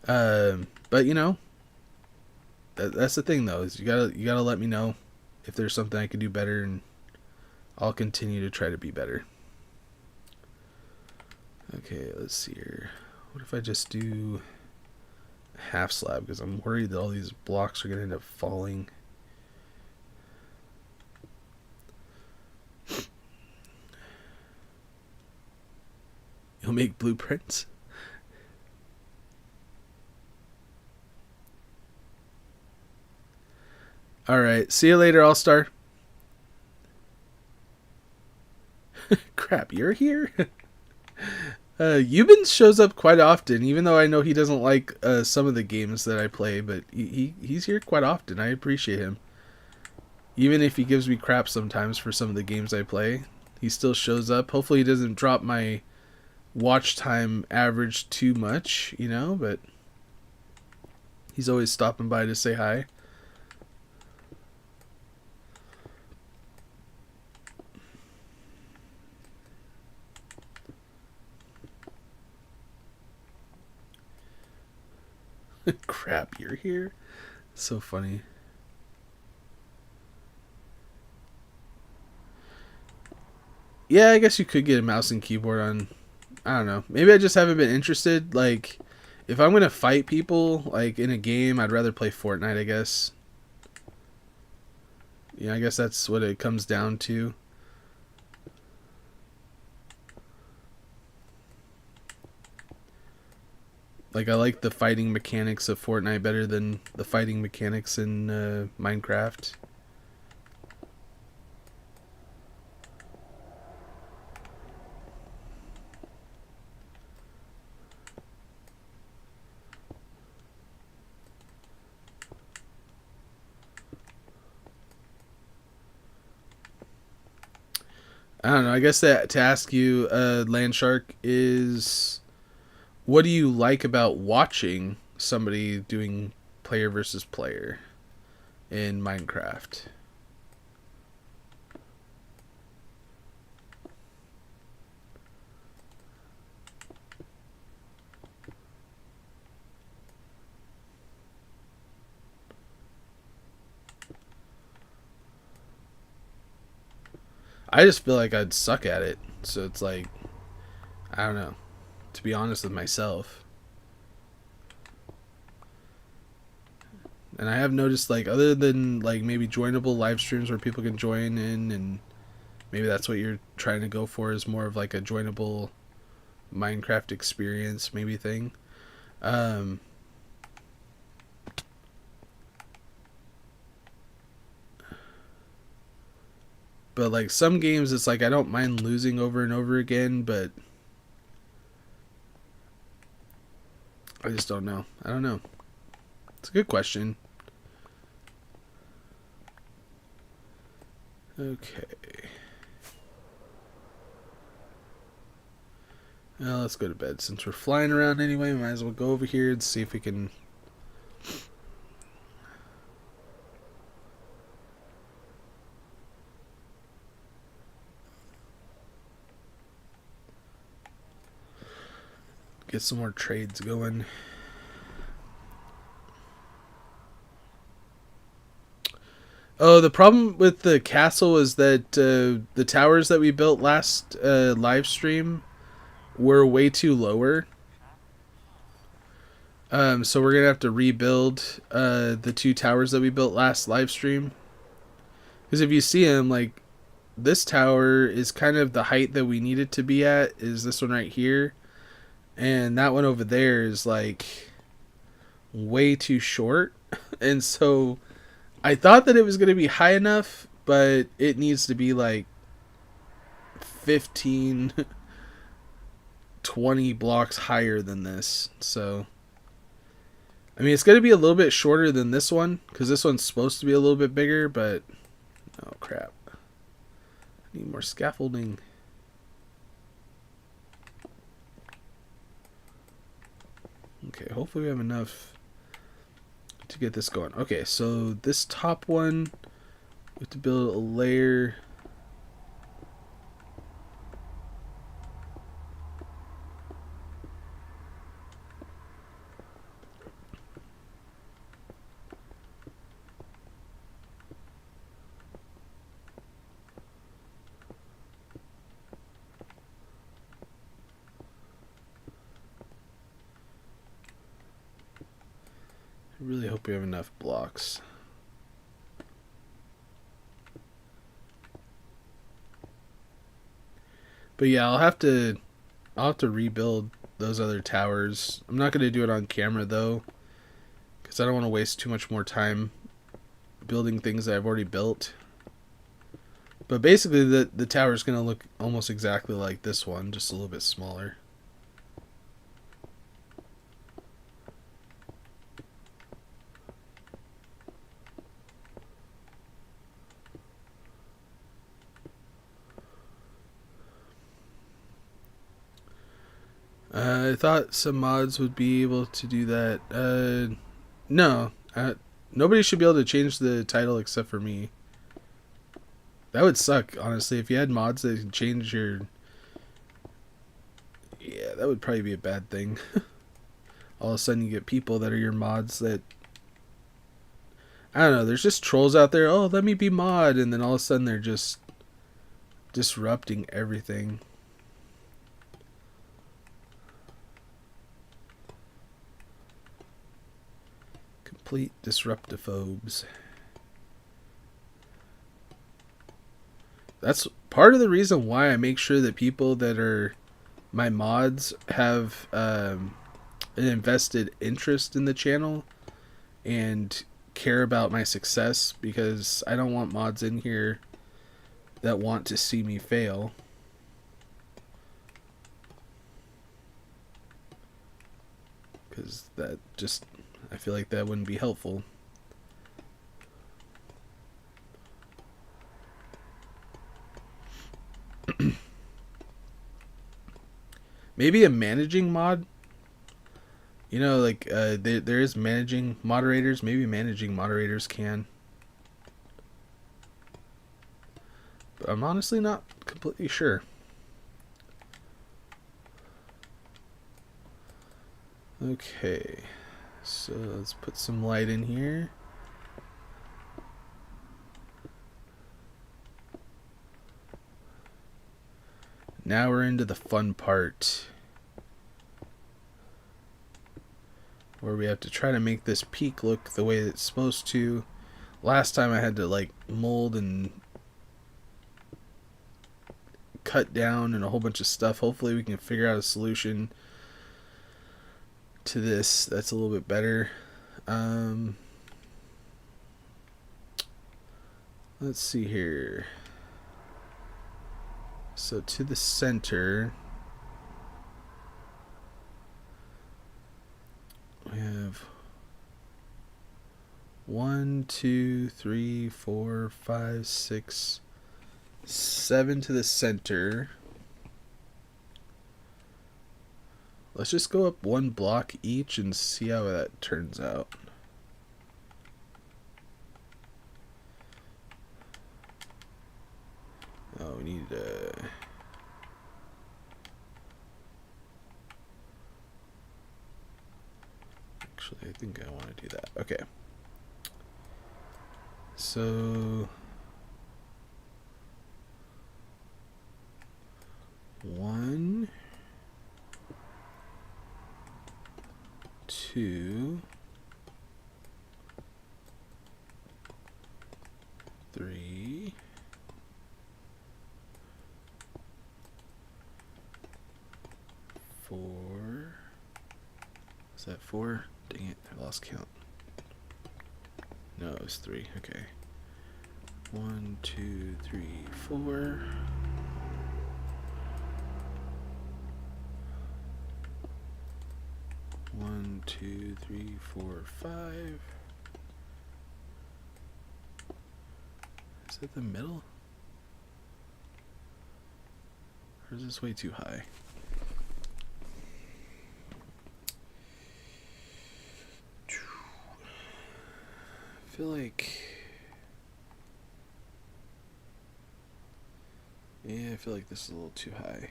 But you know, that's the thing though, is you gotta let me know if there's something I could do better, and I'll continue to try to be better. Okay, let's see here. What if I just do half slab, because I'm worried that all these blocks are gonna end up falling. You'll make blueprints? Alright, see you later, All-Star. Crap, you're here? Euban shows up quite often, even though I know he doesn't like some of the games that I play, but he's here quite often. I appreciate him. Even if he gives me crap sometimes for some of the games I play, he still shows up. Hopefully he doesn't drop my watch time average too much, you know, but he's always stopping by to say hi. Crap, you're here? So funny. Yeah, I guess you could get a mouse and keyboard on. I don't know. Maybe I just haven't been interested. Like, if I'm gonna fight people, like in a game, I'd rather play Fortnite, I guess. Yeah, I guess that's what it comes down to. Like, I like the fighting mechanics of Fortnite better than the fighting mechanics in Minecraft. I don't know. I guess that to ask you, Landshark, is what do you like about watching somebody doing player versus player in Minecraft? I just feel like I'd suck at it. So it's like, I don't know. To be honest with myself. And I have noticed, like, other than, like, maybe joinable live streams where people can join in, and maybe that's what you're trying to go for, is more of, like, a joinable Minecraft experience, maybe thing. Um, But like some games, it's like I don't mind losing over and over again, but I just don't know. I don't know. It's a good question. Okay. Well, let's go to bed. Since we're flying around anyway, we might as well go over here and see if we can get some more trades going. Oh, the problem with the castle is that the towers that we built last live stream were way too lower. So we're gonna have to rebuild the two towers that we built last live stream. Because if you see them, like this tower is kind of the height that we need it to be at. Is this one right here, and that one over there is like way too short, and so I thought that it was gonna be high enough, but it needs to be like 15, 20 blocks higher than this. So I mean, it's going to be a little bit shorter than this one, because this one's supposed to be a little bit bigger, but oh crap. I need more scaffolding. Okay, hopefully we have enough to get this going. Okay, so this top one, we have to build a layer. I really hope we have enough blocks. But yeah, I'll have to rebuild those other towers. I'm not going to do it on camera though, because I don't want to waste too much more time building things that I've already built. But basically the tower is going to look almost exactly like this one, just a little bit smaller. I thought some mods would be able to do that. No. Nobody should be able to change the title except for me. That would suck, honestly. If you had mods that could change your... Yeah, that would probably be a bad thing. All of a sudden you get people that are your mods that... I don't know, there's just trolls out there. Oh, let me be mod. And then all of a sudden they're just disrupting everything. Complete disruptophobes. That's part of the reason why I make sure that people that are my mods have an invested interest in the channel and care about my success, because I don't want mods in here that want to see me fail. Because that just... I feel like that wouldn't be helpful. Maybe a managing mod. You know, like there is managing moderators. Maybe managing moderators can. But I'm honestly not completely sure. Okay. So let's put some light in here. Now we're into the fun part, where we have to try to make this peak look the way it's supposed to. Last time I had to like mold and cut down and a whole bunch of stuff. Hopefully we can figure out a solution to this that's a little bit better. Let's see here. So to the center, we have 1, 2, 3, 4, 5, 6, 7 to the center. Let's just go up one block each and see how that turns out. Oh, we need actually, I think I want to do that. Okay. So 1, 2, 3, 4. Is that 4? Dang it, I lost count. No, it was 3. Okay. 1, 2, 3, 4. One, 2, 3, 4, 5. Is that the middle? Or is this way too high? I feel like... yeah, I feel like this is a little too high.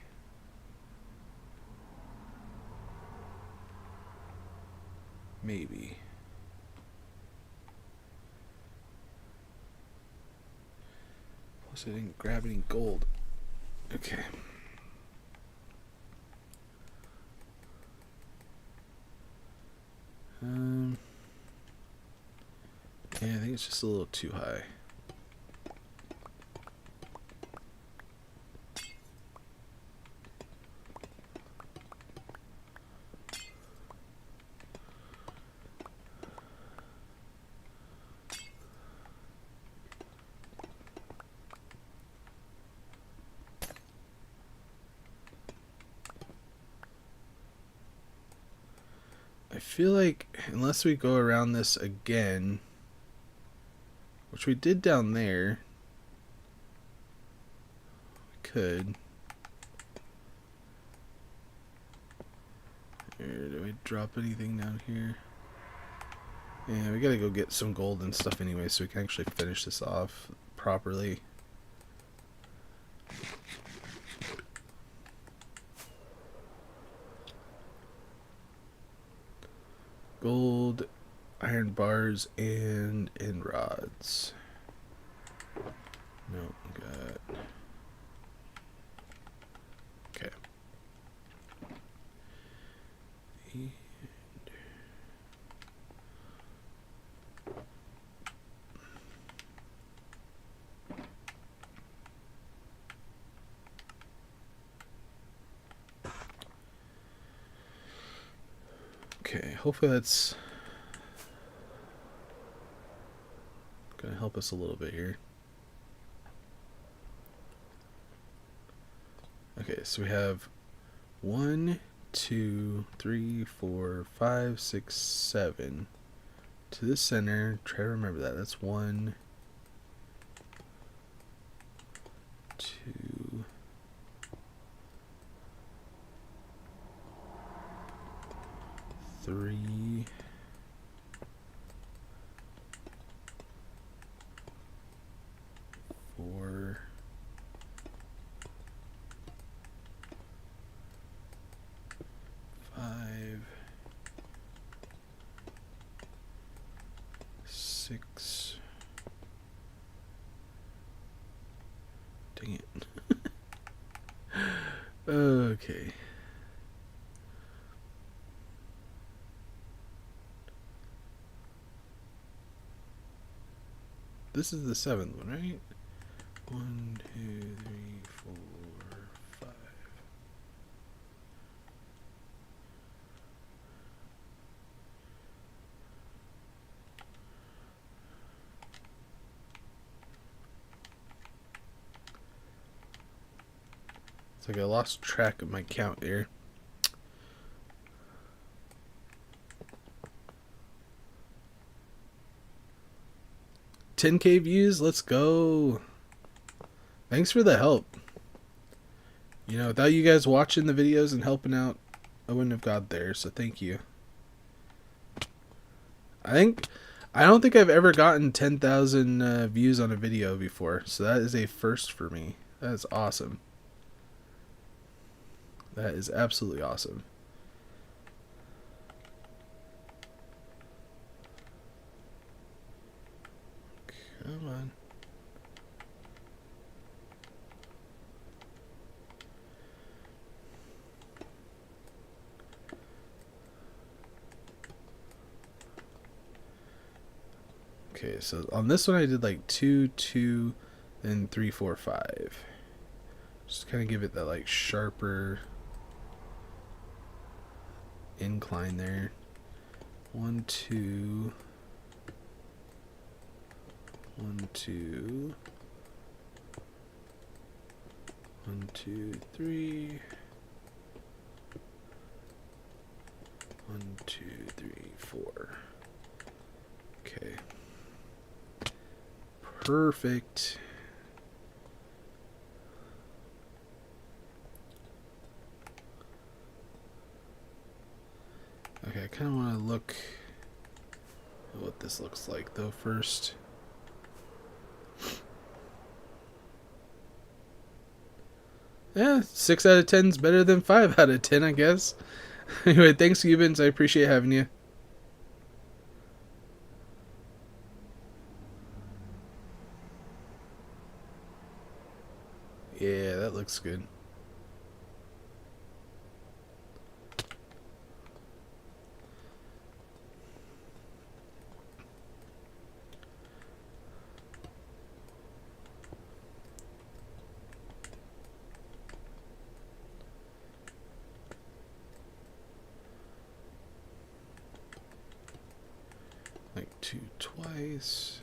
Maybe. Plus I didn't grab any gold. Okay. Yeah, I think it's just a little too high. I feel like unless we go around this again, which we did down there, we could. Here, do we drop anything down here? Yeah, we gotta go get some gold and stuff anyway so we can actually finish this off properly. Gold, iron bars, and end rods. No, got... okay. And... okay, hopefully that's gonna help us a little bit here. Okay, so we have 1, 2, 3, 4, 5, 6, 7 to the center. Try to remember that. That's 1, 2, 3, 4, 5, 6. Dang it. Okay. This is the 7th one, right? 1, 2, 3, 4, 5. It's like I lost track of my count here. $10K views, let's go. Thanks for the help. You know, without you guys watching the videos and helping out, I wouldn't have got there, so thank you. I don't think I've ever gotten 10,000 views on a video before, so that is a first for me. That is awesome. That is absolutely awesome. Come on. Okay, so on this one I did like 2, 2, then 3, 4, 5. Just kind of give it that like sharper incline there. 1, 2, 1, 2, 1, 2, 3, 1, 2, 3, 4. Okay. Perfect. Okay, I kind of want to look at what this looks like though first. Yeah, 6 out of 10 is better than 5 out of 10, I guess. Anyway, thanks, Gibbons. I appreciate having you. Yeah, that looks good. Like 2 twice.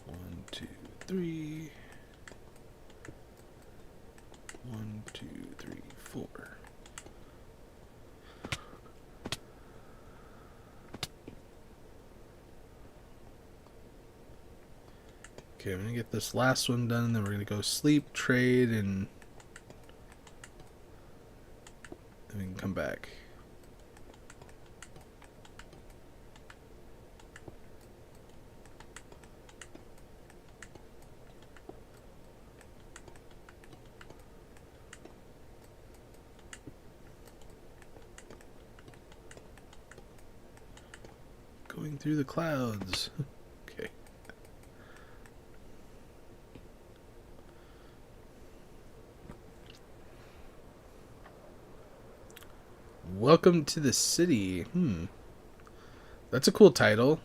One, 2, 3. 1, 2, 3, 4. Okay, I'm gonna get this last one done, and then we're gonna go sleep, trade, and then we can come back. Going through the clouds. Okay. Welcome to the city. That's a cool title.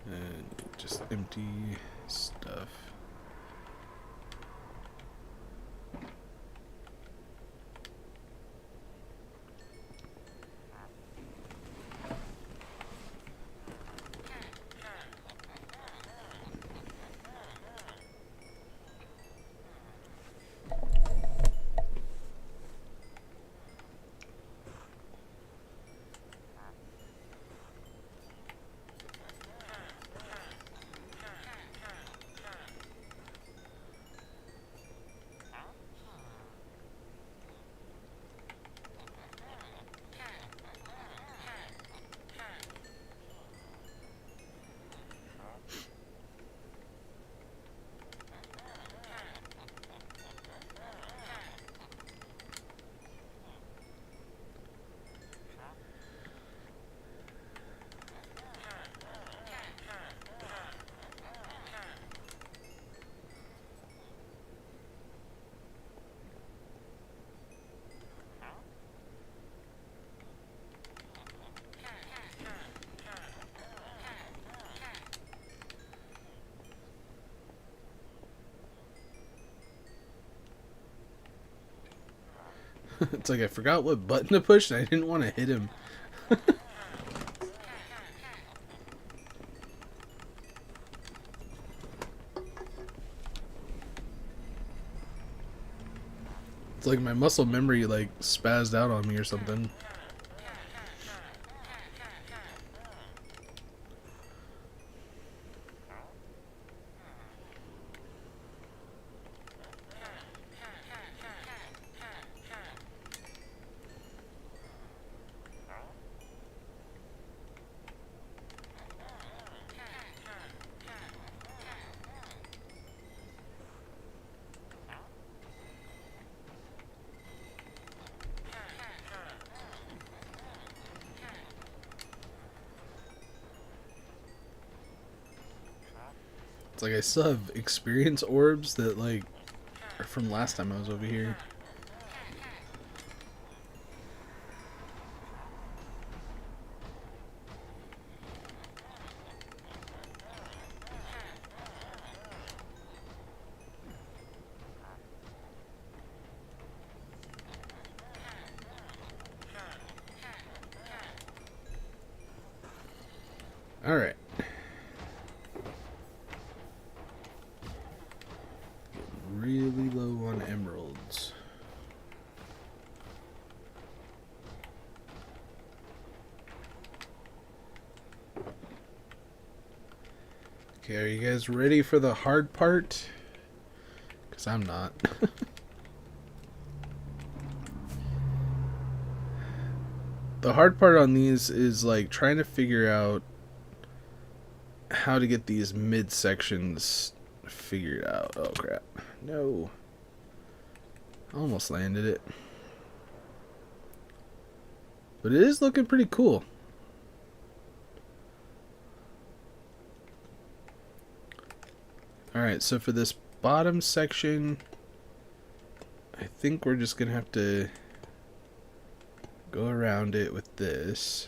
And just empty stuff. It's like I forgot what button to push and I didn't want to hit him. It's like my muscle memory like spazzed out on me or something. It's like I still have experience orbs that like are from last time I was over here. Alright. Really low on emeralds. Okay, are you guys ready for the hard part? Because I'm not. The hard part on these is like trying to figure out how to get these mid sections figured out. Oh crap. No. Almost landed it. But it is looking pretty cool. Alright, so for this bottom section, I think we're just going to have to go around it with this.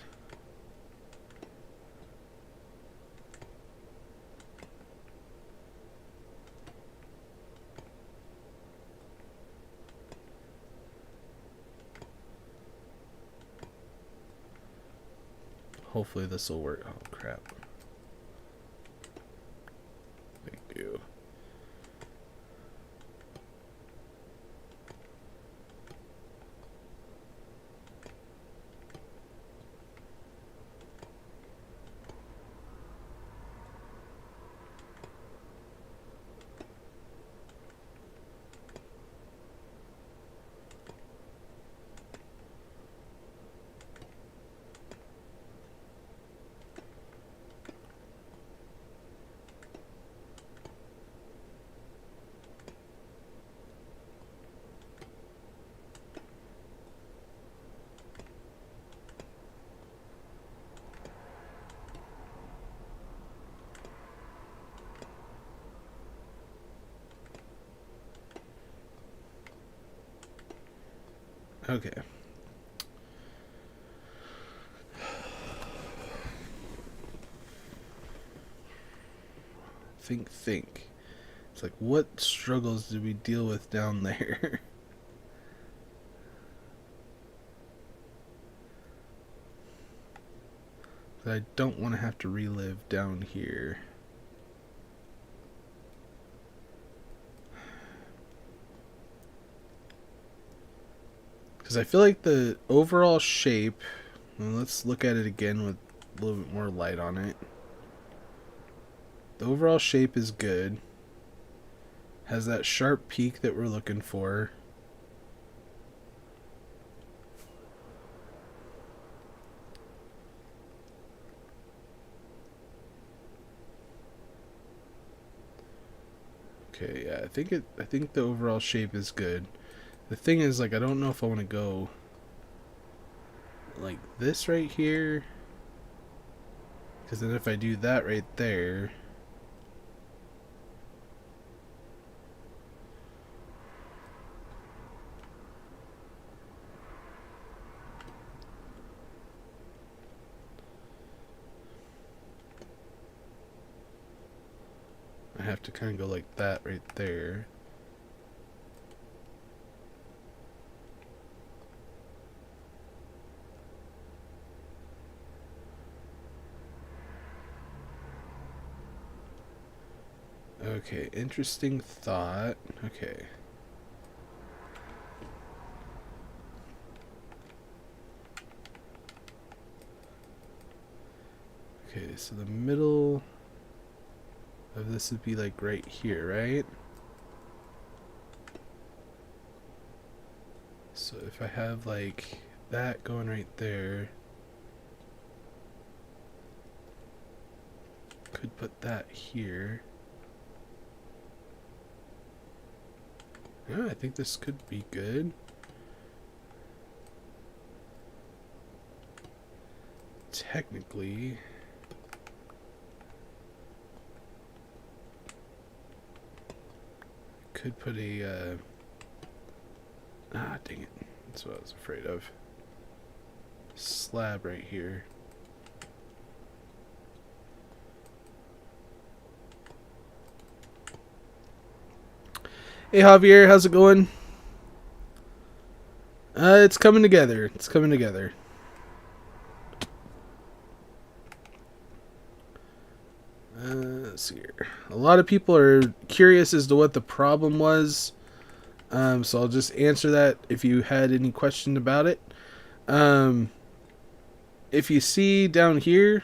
Hopefully this will work. Oh crap. Thank you. Okay. Think. It's like, what struggles did we deal with down there? That I don't want to have to relive down here. Because I feel like the overall shape, well, let's look at it again with a little bit more light on it. The overall shape is good. Has that sharp peak that we're looking for. Okay, yeah, I think the overall shape is good. The thing is, like, I don't know if I want to go like this right here, because then if I do that right there, I have to kind of go like that right there. Okay, interesting thought. Okay. Okay, so the middle of this would be like right here, right? So if I have like that going right there, could put that here. Yeah, I think this could be good. Technically, could put a dang it, that's what I was afraid of. Slab right here. Hey Javier, how's it going? It's coming together. It's coming together. Let's see here. A lot of people are curious as to what the problem was. So I'll just answer that if you had any question about it. If you see down here,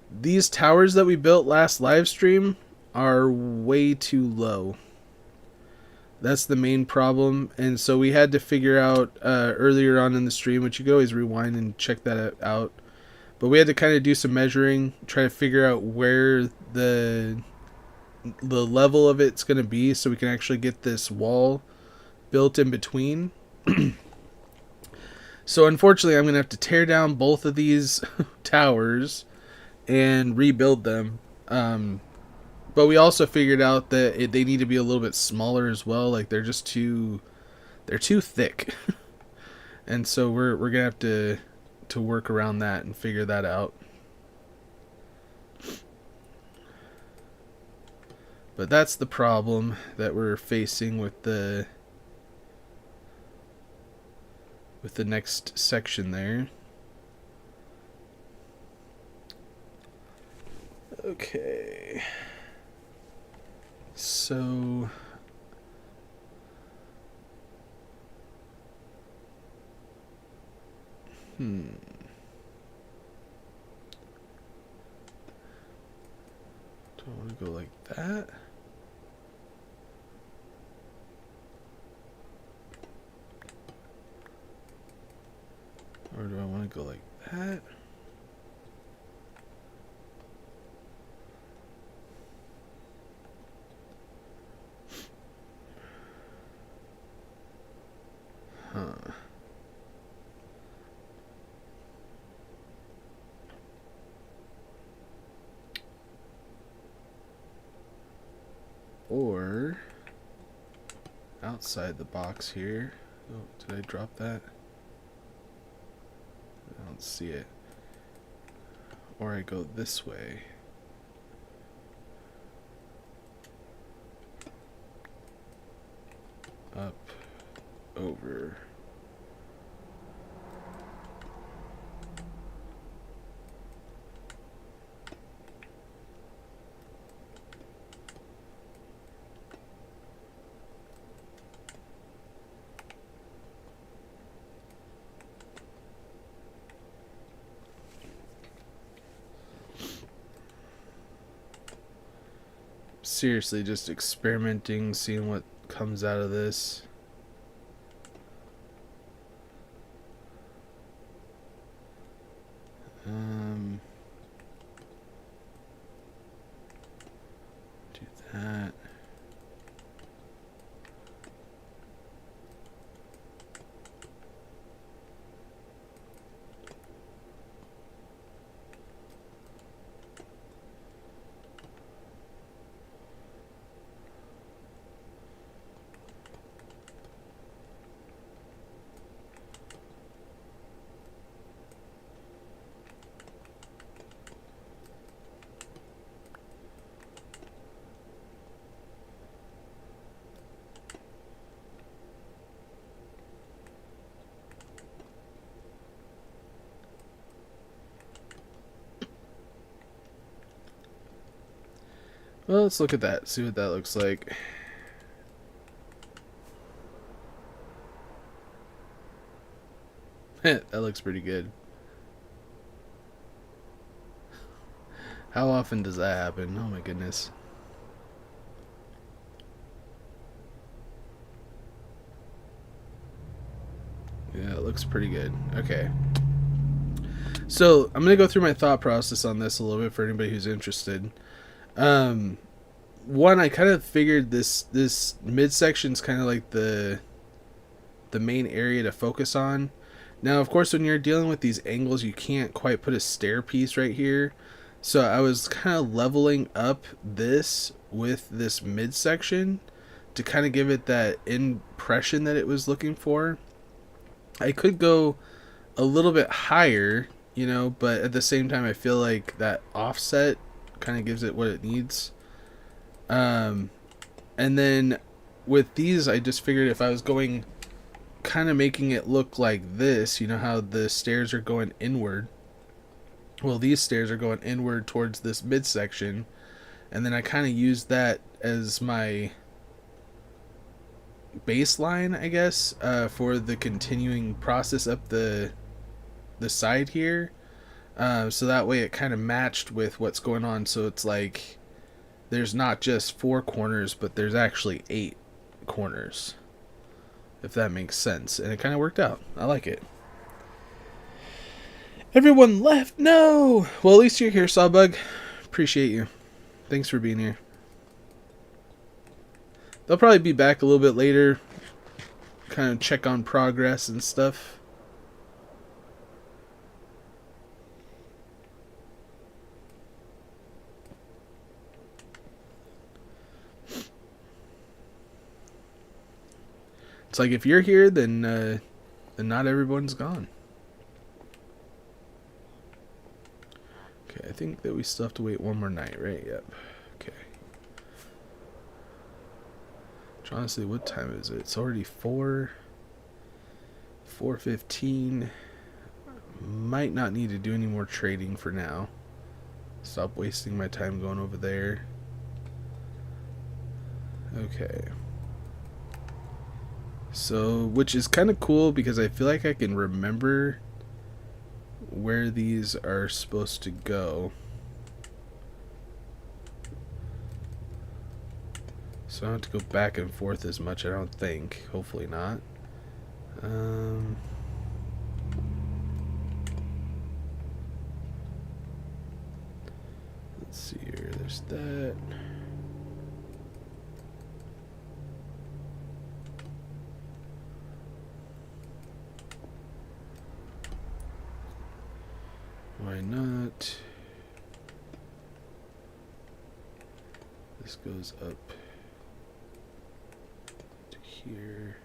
these towers that we built last live stream are way too low. That's the main problem. And so we had to figure out earlier on in the stream, which you can always rewind and check that out. But we had to kind of do some measuring, try to figure out where the level of it's going to be so we can actually get this wall built in between. So unfortunately, I'm going to have to tear down both of these towers and rebuild them. But we also figured out that they need to be a little bit smaller as well. Like they're too thick. And so we're going to have to work around that and figure that out. But that's the problem that we're facing with the next section there. Okay. So do I want to go like that? Or do I want to go like that? Huh. Or outside the box here. Oh, did I drop that? I don't see it. Or I go this way. Up, over. Seriously, just experimenting, seeing what comes out of this. Do that. Well, let's look at that, see what that looks like. That looks pretty good. How often does that happen? Oh my goodness. Yeah, it looks pretty good. Okay. So I'm going to go through my thought process on this a little bit for anybody who's interested. One, I kind of figured this midsection's kind of like the main area to focus on. Now, of course, when you're dealing with these angles, you can't quite put a stair piece right here. So I was kind of leveling up this with this midsection to kind of give it that impression that it was looking for. I could go a little bit higher, you know, but at the same time, I feel like that offset kind of gives it what it needs. And then with these, I just figured if I was going kind of making it look like this, you know how the stairs are going inward. Well, these stairs are going inward towards this midsection, and then I kind of used that as my baseline, I guess, for the continuing process up the side here. So that way it kind of matched with what's going on. So it's like there's not just 4 corners, but there's actually 8 corners, if that makes sense. And it kind of worked out. I like it. Everyone left? No! Well, at least you're here, Sawbug. Appreciate you. Thanks for being here. They'll probably be back a little bit later. Kind of check on progress and stuff. It's like if you're here, then not everyone's gone. Okay, I think that we still have to wait one more night, right? Yep. Okay. Which honestly, what time is it? It's already 4:15. Might not need to do any more trading for now. Stop wasting my time going over there. Okay. So, which is kind of cool because I feel like I can remember where these are supposed to go. So I don't have to go back and forth as much, I don't think. Hopefully not. Let's see here. There's that. Why not? This goes up to here.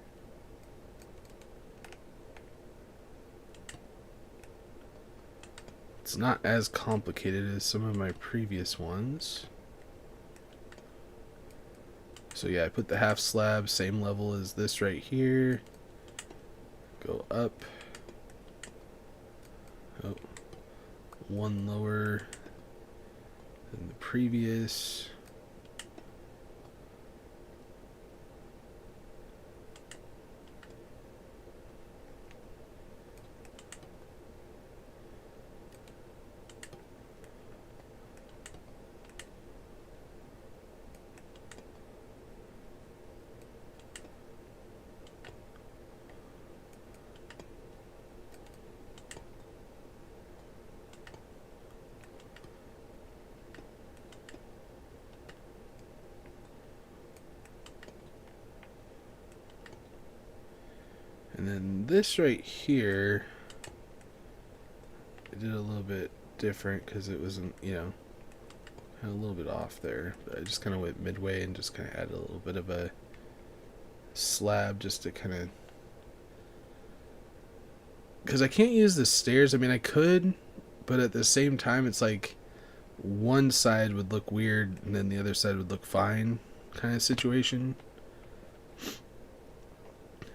It's not as complicated as some of my previous ones. So yeah, I put the half slab, same level as this right here. Go up. Oh. One lower than the previous. And then this right here, I did a little bit different because it wasn't, you know, a little bit off there. But I just kind of went midway and just kind of added a little bit of a slab just to kind of, because I can't use the stairs. I mean, I could, but at the same time, it's like one side would look weird and then the other side would look fine kind of situation.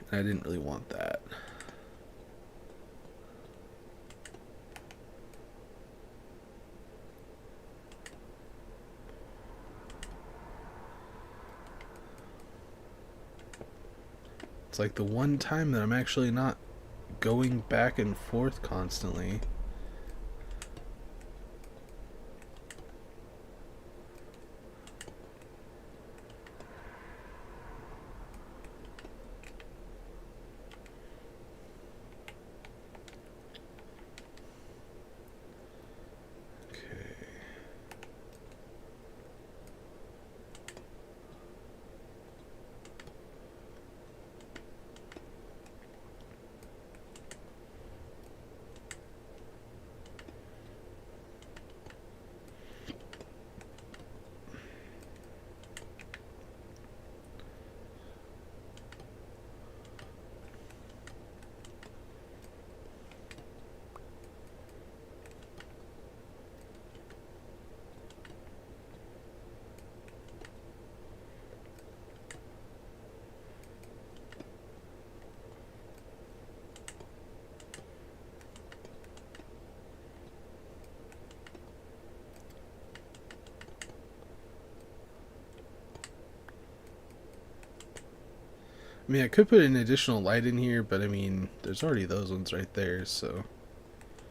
I didn't really want that. It's like the one time that I'm actually not going back and forth constantly. I mean, I could put an additional light in here, but I mean, there's already those ones right there, so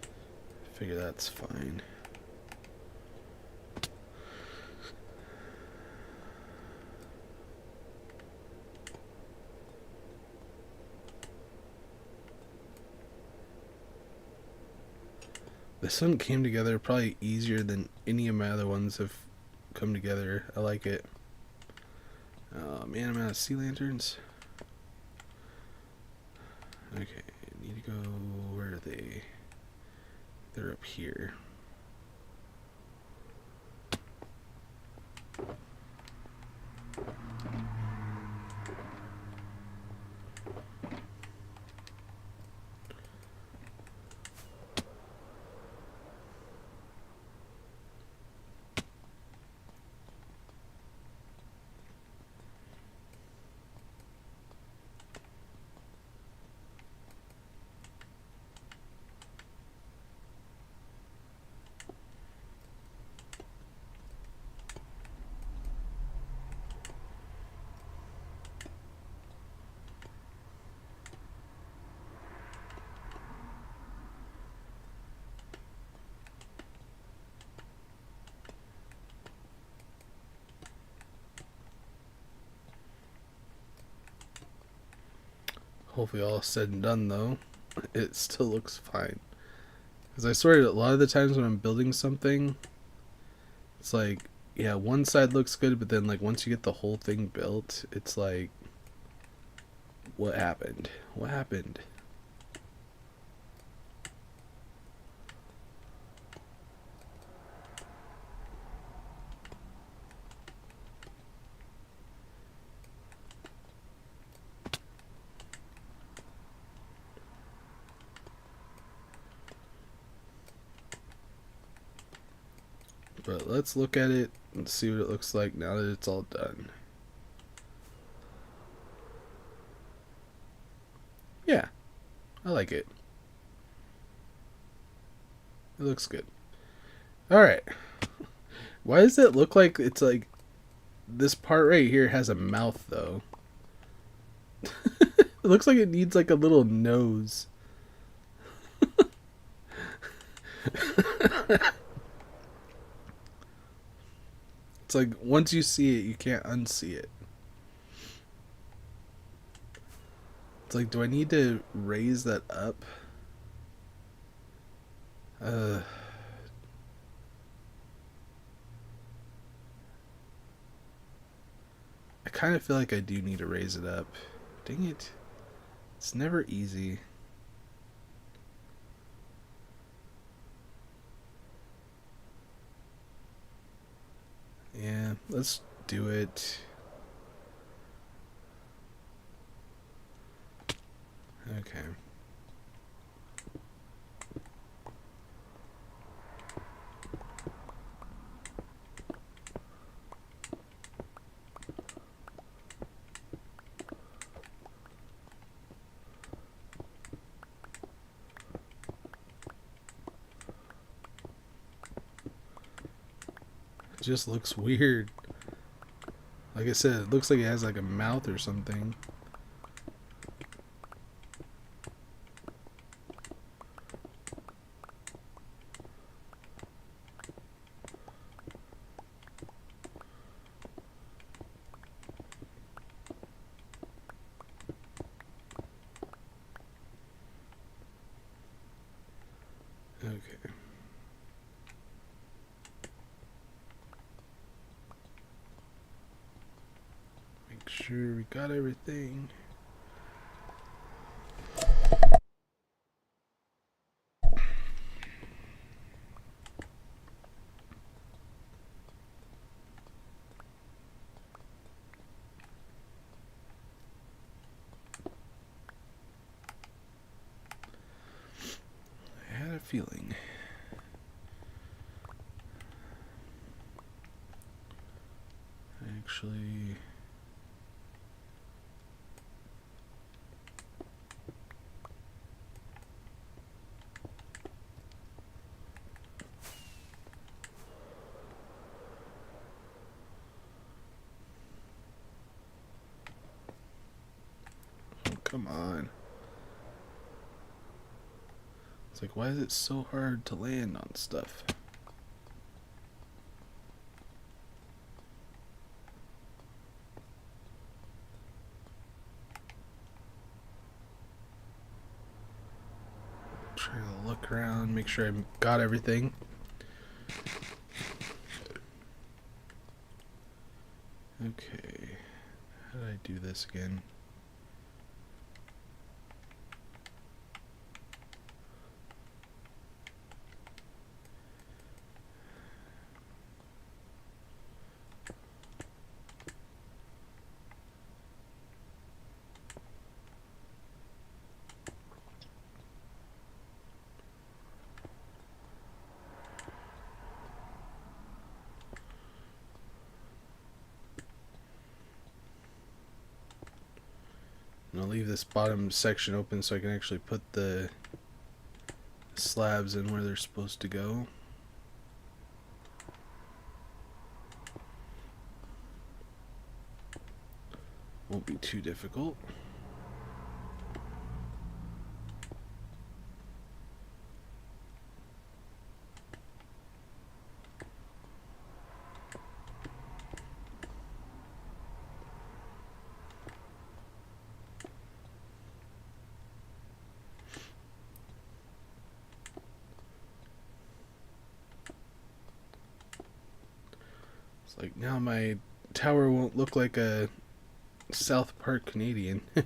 I figure that's fine. This one came together probably easier than any of my other ones have come together. I like it. Oh man, I'm out of sea lanterns. Okay, I need to go. Where are they? They're up here. Hopefully all said and done though, it still looks fine. Because I swear a lot of the times when I'm building something, it's like, yeah, one side looks good, but then like once you get the whole thing built, it's like, what happened? What happened? But let's look at it and see what it looks like now that it's all done. Yeah, I like it. It looks good. Alright. Why does it look like it's like this part right here has a mouth though? It looks like it needs like a little nose. It's like once you see it, you can't unsee it. It's like, do I need to raise that up? I kind of feel like I do need to raise it up. Dang it. It's never easy. Yeah, let's do it. Okay. It just looks weird. Like I said, it looks like it has like a mouth or something. sure we got everything. I had a feeling. Actually, oh, come on. It's like, why is it so hard to land on stuff? Trying to look around, make sure I got everything. Okay, how did I do this again? And I'll leave this bottom section open so I can actually put the slabs in where they're supposed to go. Won't be too difficult. It's like now my tower won't look like a South Park Canadian. I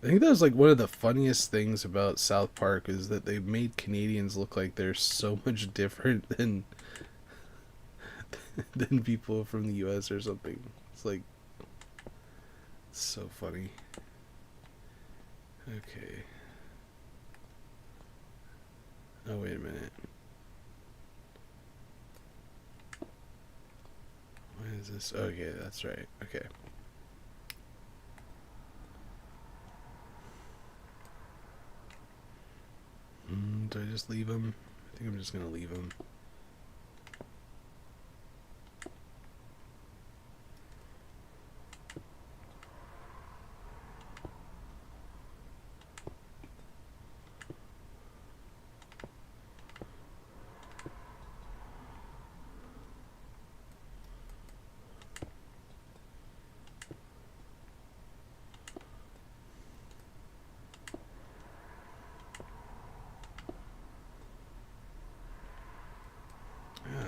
think that was like one of the funniest things about South Park is that they made Canadians look like they're so much different than people from the US or something. It's like, it's so funny. Okay. Oh, wait a minute. What is this? Okay, that's right. Okay. Do I just leave them? I think I'm just gonna leave them.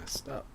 Stop.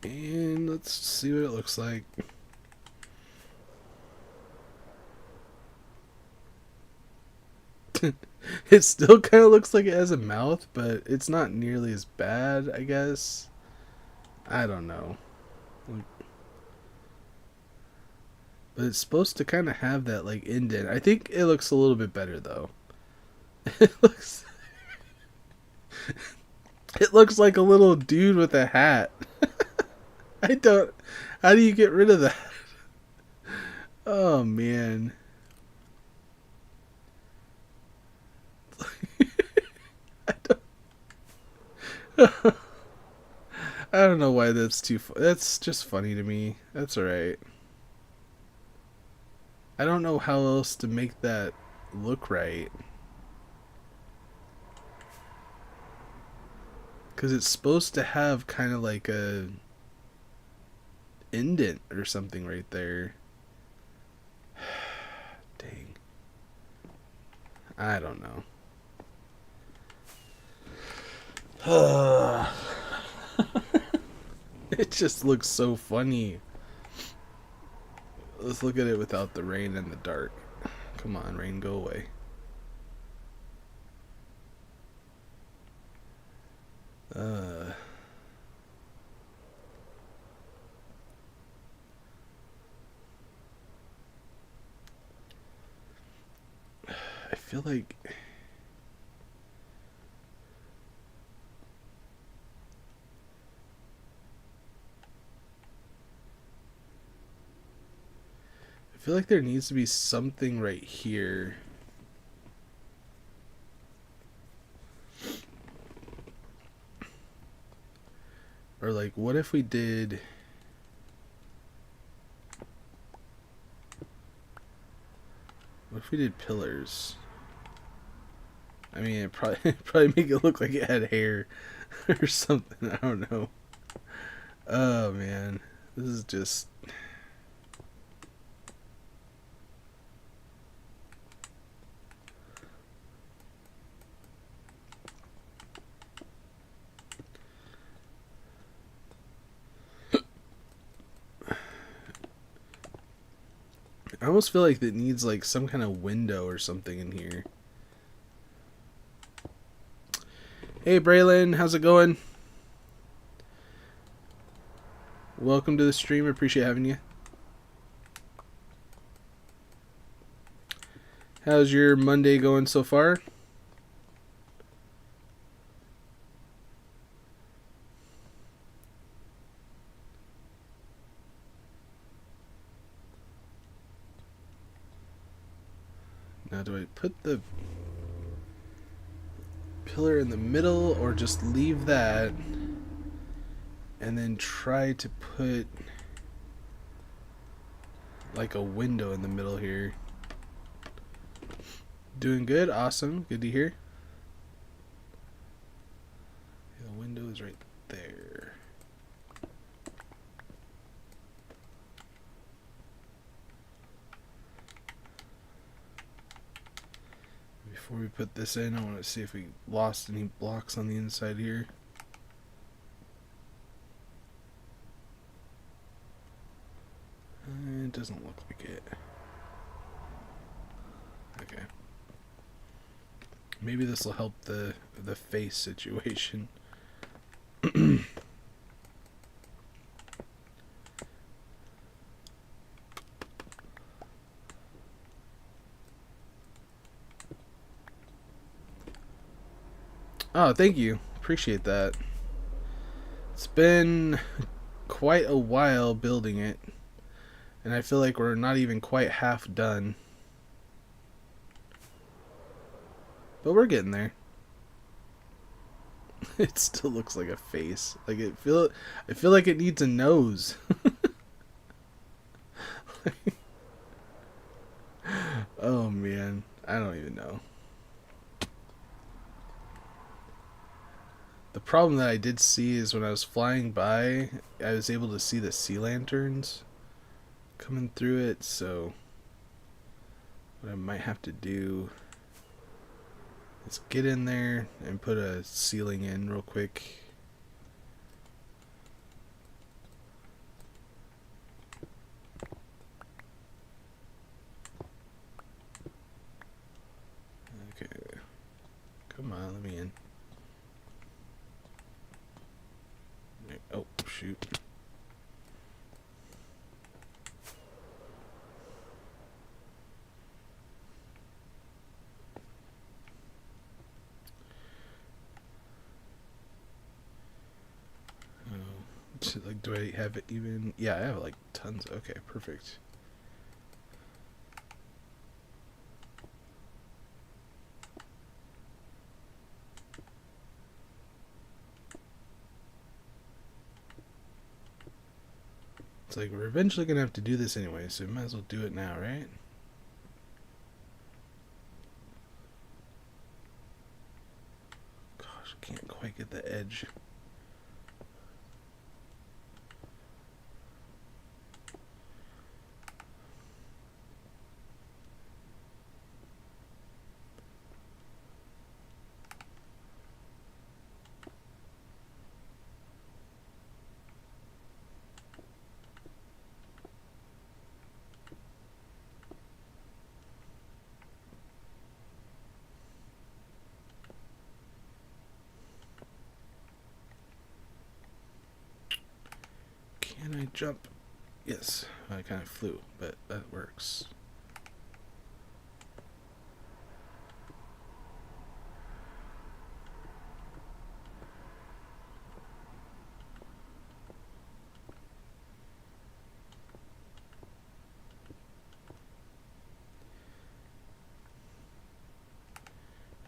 And let's see what it looks like. It still kind of looks like it has a mouth, but it's not nearly as bad, I guess. I don't know. Like, but it's supposed to kind of have that like indent. I think it looks a little bit better though. It looks it looks like a little dude with a hat. I don't. How do you get rid of that? Oh man. I don't. I don't know why that's too. That's just funny to me. That's alright. I don't know how else to make that look right. Because it's supposed to have kind of like a indent or something right there. Dang. I don't know. It just looks so funny. Let's look at it without the rain and the dark. Come on, rain, go away. I feel like there needs to be something right here. Or like, what if we did... What if we did pillars? I mean, it probably make it look like it had hair or something. I don't know. Oh man, this is just... I almost feel like it needs like some kind of window or something in here. Hey Braylon, how's it going? Welcome to the stream. I appreciate having you. How's your Monday going so far? Now, do I put the pillar in the middle or just leave that and then try to put like a window in the middle here? Doing good, awesome, good to hear. The window is right there. Before we put this in, I want to see if we lost any blocks on the inside here. It doesn't look like it. Okay. Maybe this will help the face situation. Oh, thank you. Appreciate that. It's been quite a while building it, and I feel like we're not even quite half done. But we're getting there. It still looks like a face. Like I feel like it needs a nose. Oh man, I don't even know. The problem that I did see is when I was flying by, I was able to see the sea lanterns coming through it, so what I might have to do is get in there and put a ceiling in real quick. Okay. Come on, let me in. Oh, shoot. Like, do I have it even? Yeah, I have like tons. Okay, perfect. It's like we're eventually gonna have to do this anyway, so we might as well do it now, right? Gosh, I can't quite get the edge. Can I jump? Yes, I kind of flew, but that works.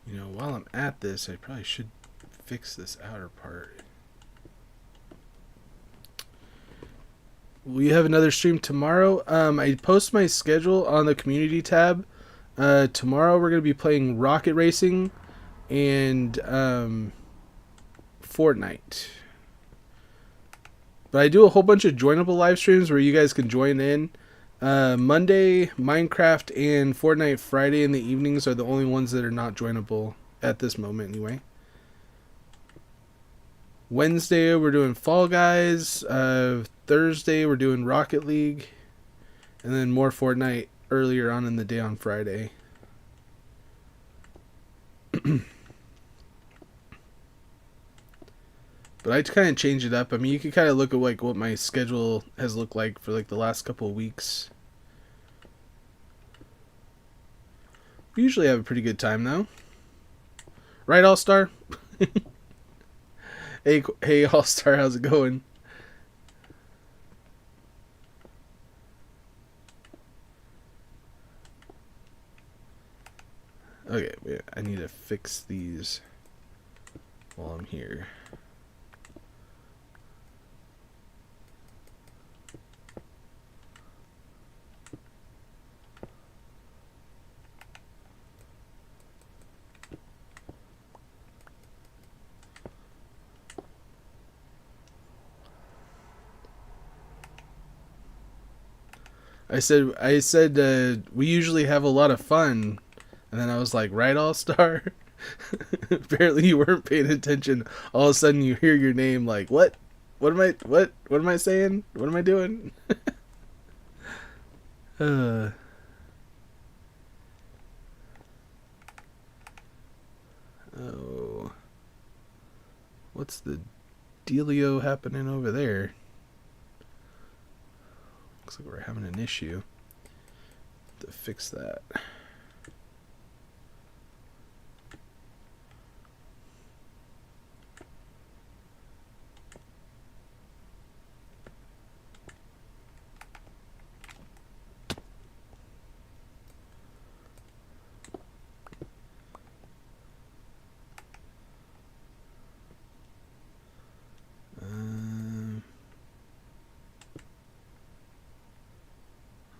You know, while I'm at this, I probably should fix this outer part. We have another stream tomorrow. I post my schedule on the community tab. Tomorrow we're going to be playing Rocket Racing and Fortnite. But I do a whole bunch of joinable live streams where you guys can join in. Monday, Minecraft, and Fortnite Friday in the evenings are the only ones that are not joinable at this moment anyway. Wednesday, we're doing Fall Guys. Thursday, we're doing Rocket League. And then more Fortnite earlier on in the day on Friday. But I kind of change it up. I mean, you can kind of look at like what my schedule has looked like for like the last couple of weeks. We usually have a pretty good time though. Right, All-Star? Hey, All-Star, how's it going? Okay, wait, I need to fix these while I'm here. I said we usually have a lot of fun, and then I was like, right, All-Star? Apparently you weren't paying attention. All of a sudden you hear your name like, what? What am I saying? What am I doing? uh Oh. What's the dealio happening over there? Looks like we're having an issue. To fix that.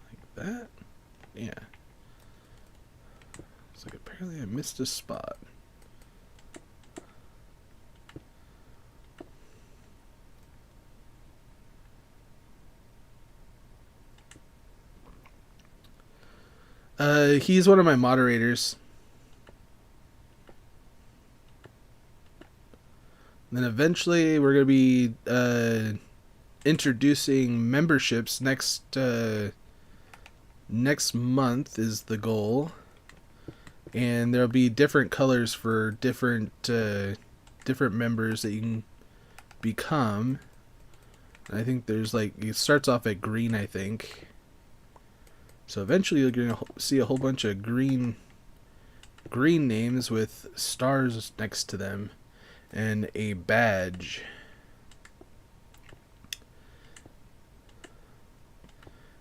Like that? Yeah. It's like apparently I missed a spot. He's one of my moderators. Then eventually we're gonna be introducing memberships next month is the goal, and there'll be different colors for different members that you can become. I think there's like it starts off at green, I think. So eventually you're gonna see a whole bunch of green names with stars next to them and a badge.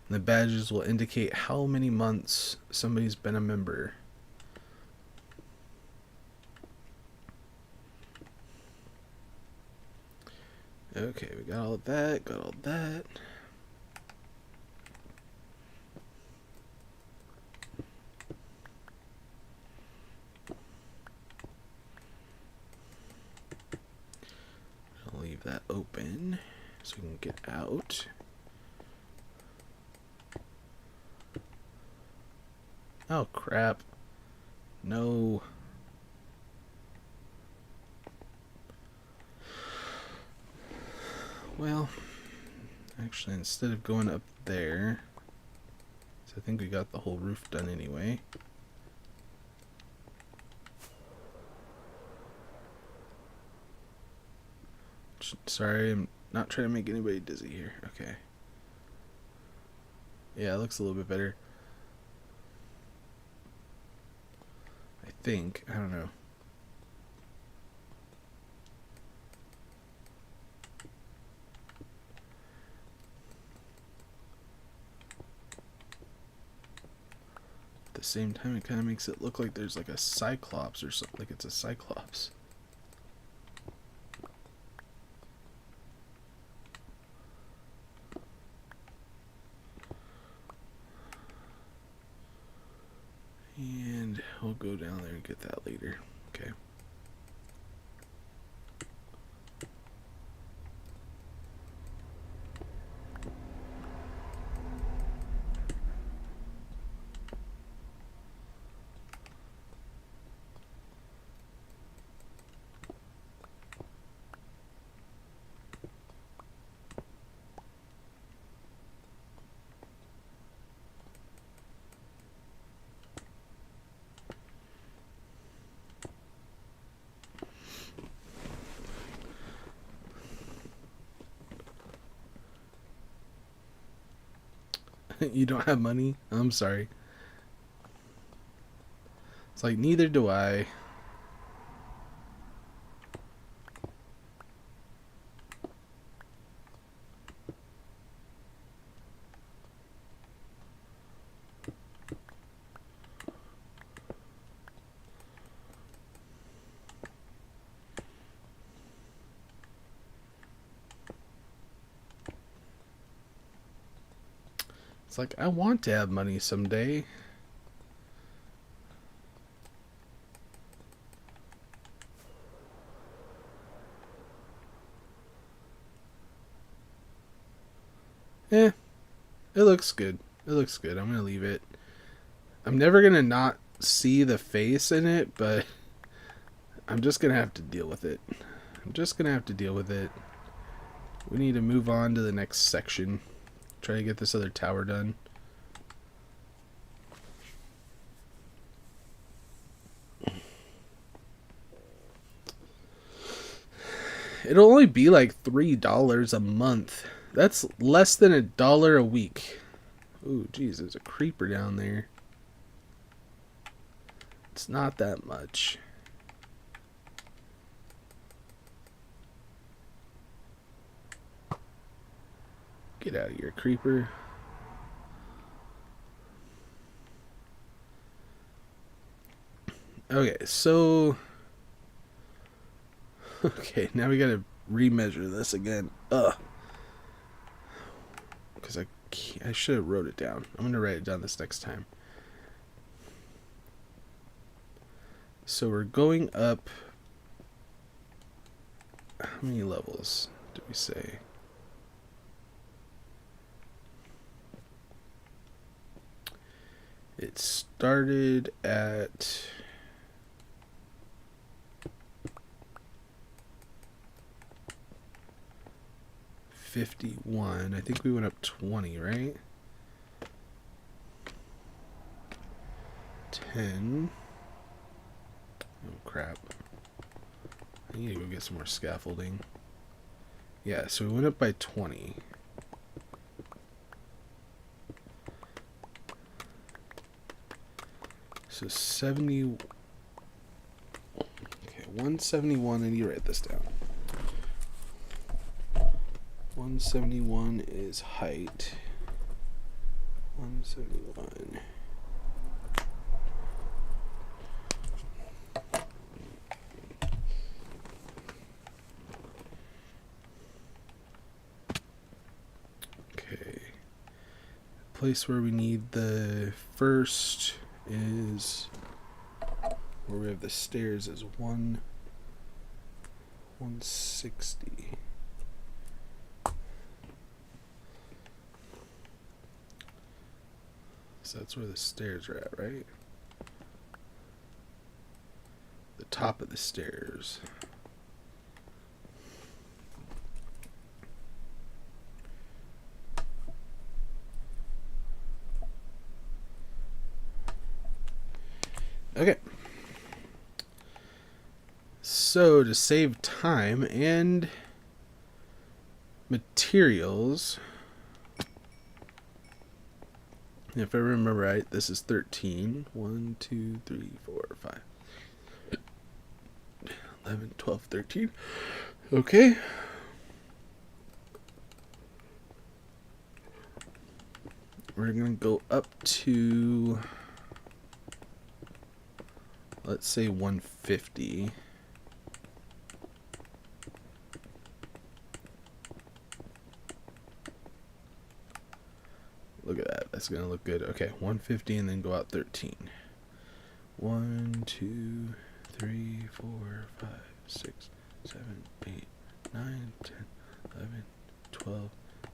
And the badges will indicate how many months somebody's been a member. Okay, we got all of that, got all that. I'll leave that open so we can get out. Oh crap. No. Well, actually, instead of going up there, so I think we got the whole roof done anyway. Sorry, I'm not trying to make anybody dizzy here. Okay. Yeah, it looks a little bit better. I think. I don't know. At the same time, it kind of makes it look like there's like a cyclops or something. Like it's a cyclops. And we'll go down there and get that later. Okay. You don't have money? I'm sorry. It's like, neither do I. It's like, I want to have money someday. Eh, it looks good. It looks good. I'm gonna leave it. I'm never gonna not see the face in it, but I'm just gonna have to deal with it. I'm just gonna have to deal with it. We need to move on to the next section. Try to get this other tower done. It'll only be like $3 a month. That's less than $1 a week. Ooh, geez, there's a creeper down there. It's not that much. Get out of here, creeper. Okay, so... Okay, now we gotta remeasure this again. Ugh. Because I should have wrote it down. I'm gonna write it down this next time. So we're going up... How many levels did we say? It started at... 51. I think we went up 20, right? 10. Oh crap. I need to go get some more scaffolding. Yeah, so we went up by 20. So 70. Okay, 171. I need to write this down. 171 is height. 171. Okay. Place where we need the first is where we have the stairs is 160. So that's where the stairs are at, right? The top of the stairs. Okay. So to save time and materials, if I remember right, this is 13. 1, 2, 3, 4, 5, 11, 12, 13. Okay. We're going to go up to, let's say 150. Look at that. That's going to look good. Okay, 150 and then go out 13. 1, 2, 3, 4, 5, 6, 7, 8, 9, 10, 11, 12,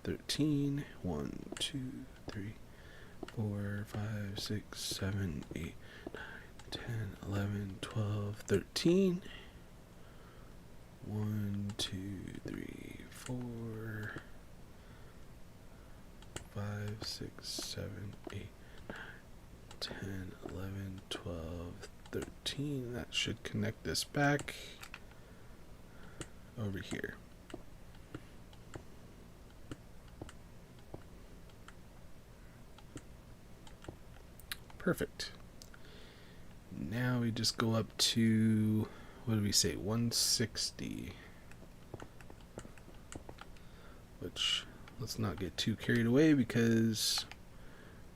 13. 1, 2, 3, 4, 5, 6, 7, 8, 9, 10, 11, 12, 13. 1, 2, 3, 4, 5, 6, 7, 8, 9, 10, 11, 12, 13. That should connect this back over here. Perfect. Now we just go up to, what did we say, 160. Which, let's not get too carried away because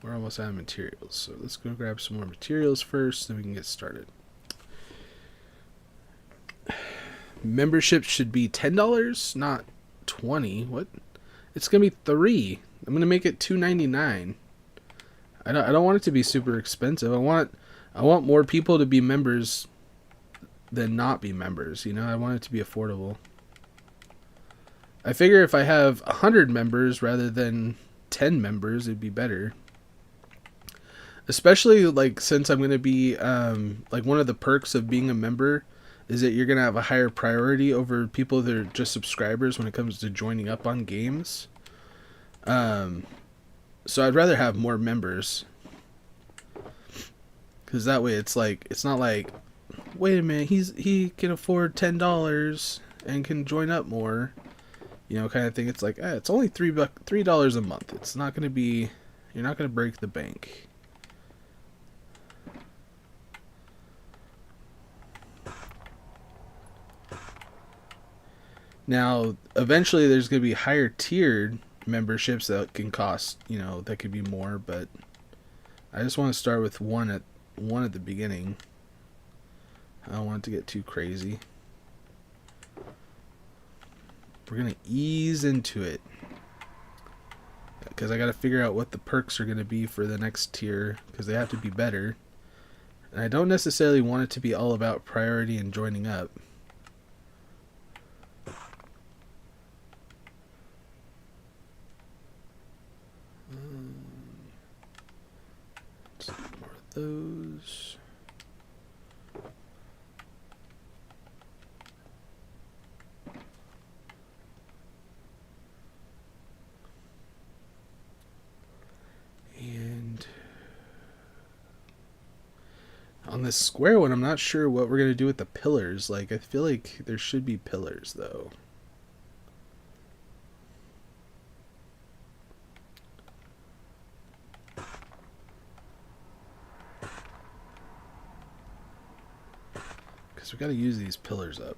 we're almost out of materials. So let's go grab some more materials first, then we can get started. Membership should be $10, not $20. What? It's gonna be $3. I'm gonna make it $2.99. I don't want it to be super expensive. I want more people to be members than not be members. You know, I want it to be affordable. I figure if I have 100 members rather than 10 members, it'd be better. Especially like since I'm going to be like one of the perks of being a member is that you're going to have a higher priority over people that are just subscribers when it comes to joining up on games. So I'd rather have more members. Because that way it's like, it's not like, wait a minute, he can afford $10 and can join up more. You know, kind of thing. It's like, it's only $3 a month. It's not going to be, you're not going to break the bank. Now, eventually there's going to be higher tiered memberships that can cost, you know, that could be more, but I just want to start with one at the beginning. I don't want it to get too crazy. We're going to ease into it because I got to figure out what the perks are going to be for the next tier because they have to be better. And I don't necessarily want it to be all about priority and joining up. Let's do more of those. And on this square one, I'm not sure what we're going to do with the pillars. Like, I feel like there should be pillars, though. Because we got to use these pillars up.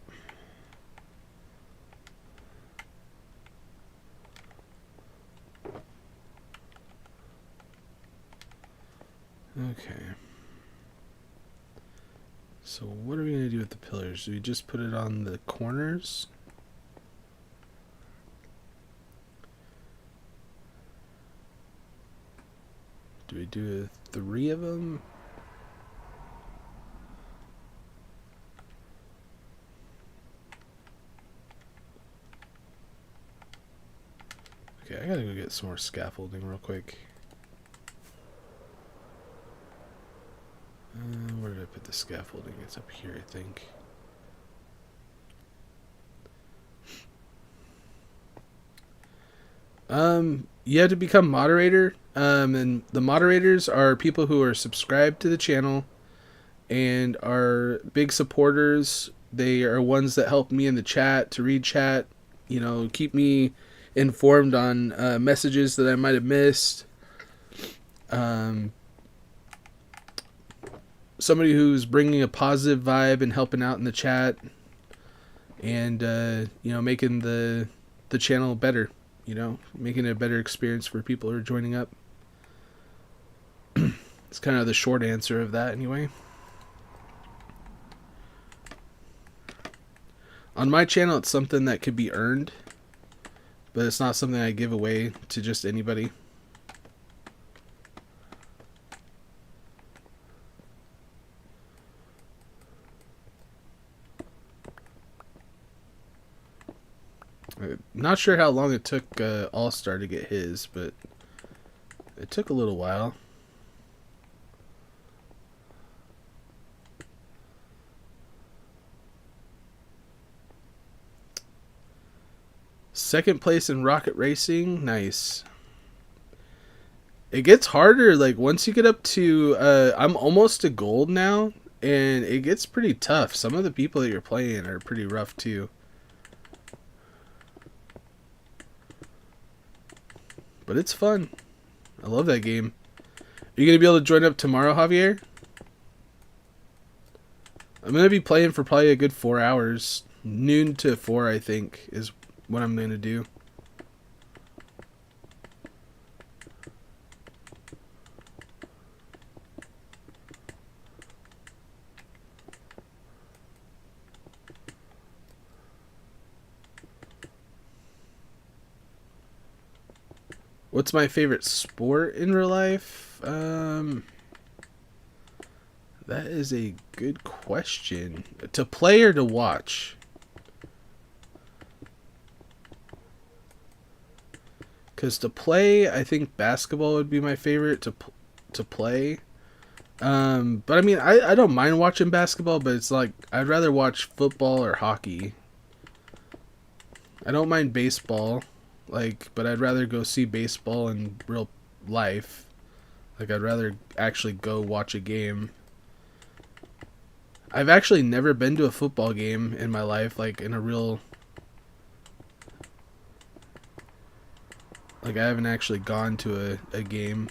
Okay. So what are we going to do with the pillars? Do we just put it on the corners? Do we do 3 of them? Okay, I gotta go get some more scaffolding real quick. Where did I put the scaffolding? It's up here, I think. You have to become moderator. And the moderators are people who are subscribed to the channel and are big supporters. They are ones that help me in the chat to read chat, keep me informed on messages that I might have missed. Somebody who's bringing a positive vibe and helping out in the chat, and making the channel better. Making it a better experience for people who are joining up. It's kind of the short answer of that, anyway. On my channel, it's something that could be earned, but it's not something I give away to just anybody. Not sure how long it took All-Star to get his, but it took a little while. Second place in rocket racing. Nice. It gets harder, like, once you get up to... I'm almost to gold now, and it gets pretty tough. Some of the people that you're playing are pretty rough, too. But it's fun. I love that game. Are you going to be able to join up tomorrow, Javier? I'm going to be playing for probably a good 4 hours. Noon to 4, I think, is what I'm going to do. What's my favorite sport in real life? That is a good question. To play or to watch? Because to play, I think basketball would be my favorite to play. But I mean, I don't mind watching basketball, but it's like I'd rather watch football or hockey. I don't mind baseball. But I'd rather go see baseball in real life. I'd rather actually go watch a game. I've actually never been to a football game in my life, in a real... I haven't actually gone to a game.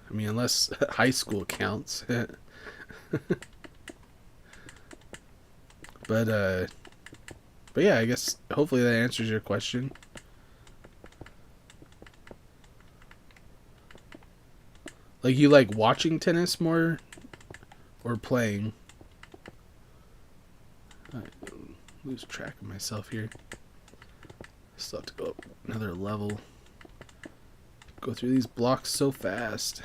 I mean, unless high school counts. But yeah, I guess hopefully that answers your question. You like watching tennis more or playing? I lose track of myself here. Still have to go up another level. Go through these blocks so fast.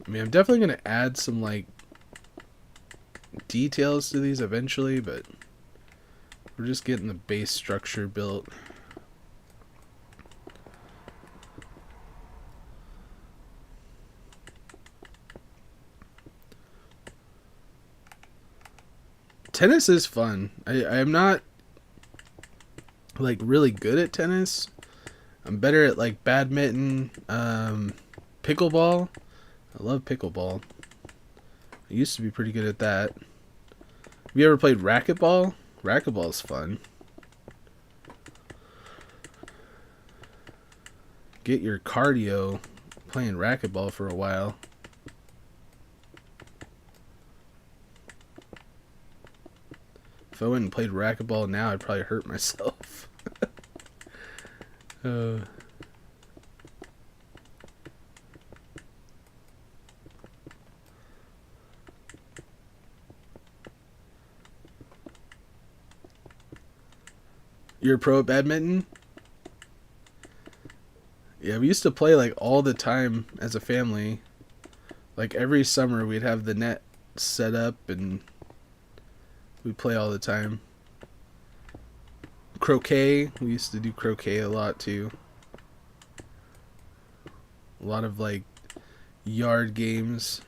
I mean, I'm definitely going to add some, details to these eventually, but we're just getting the base structure built. Tennis is fun. I am not, really good at tennis. I'm better at, badminton, pickleball. I love pickleball. I used to be pretty good at that. Have you ever played racquetball? Racquetball is fun. Get your cardio playing racquetball for a while. If I went and played racquetball now, I'd probably hurt myself. Uh, you're a pro at badminton? Yeah, we used to play like all the time as a family. Like every summer we'd have the net set up and we'd play all the time. Croquet, we used to do croquet a lot too. A lot of like yard games.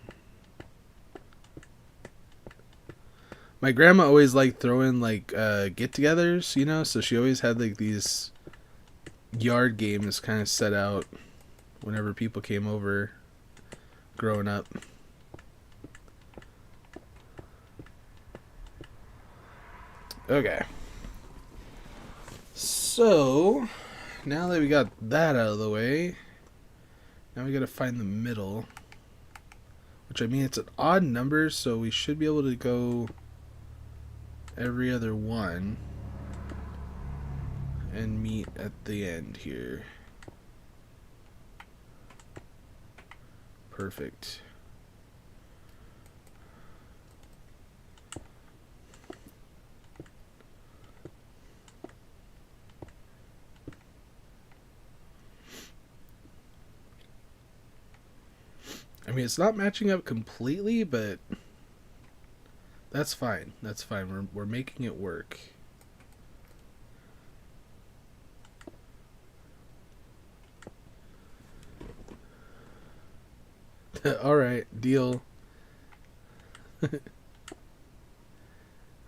My grandma always liked throwing like get-togethers, you know, so she always had like these yard games kind of set out whenever people came over growing up. Okay. So, now that we got that out of the way, now we gotta find the middle. Which, I mean, it's an odd number, so we should be able to go every other one and meet at the end here. Perfect. I mean, it's not matching up completely, but that's fine. That's fine. We're making it work. All right, deal. I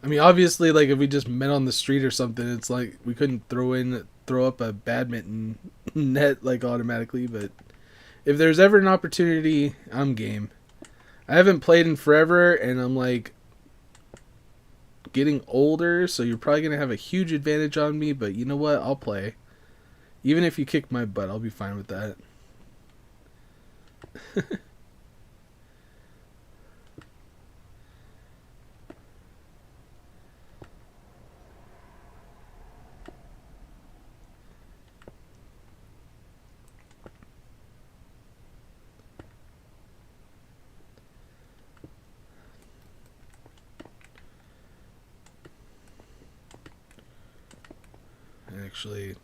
mean, obviously, like if we just met on the street or something, it's like we couldn't throw up a badminton net like automatically, but if there's ever an opportunity, I'm game. I haven't played in forever, and I'm like getting older, so you're probably gonna have a huge advantage on me, but you know what? I'll play. Even if you kick my butt, I'll be fine with that. Actually,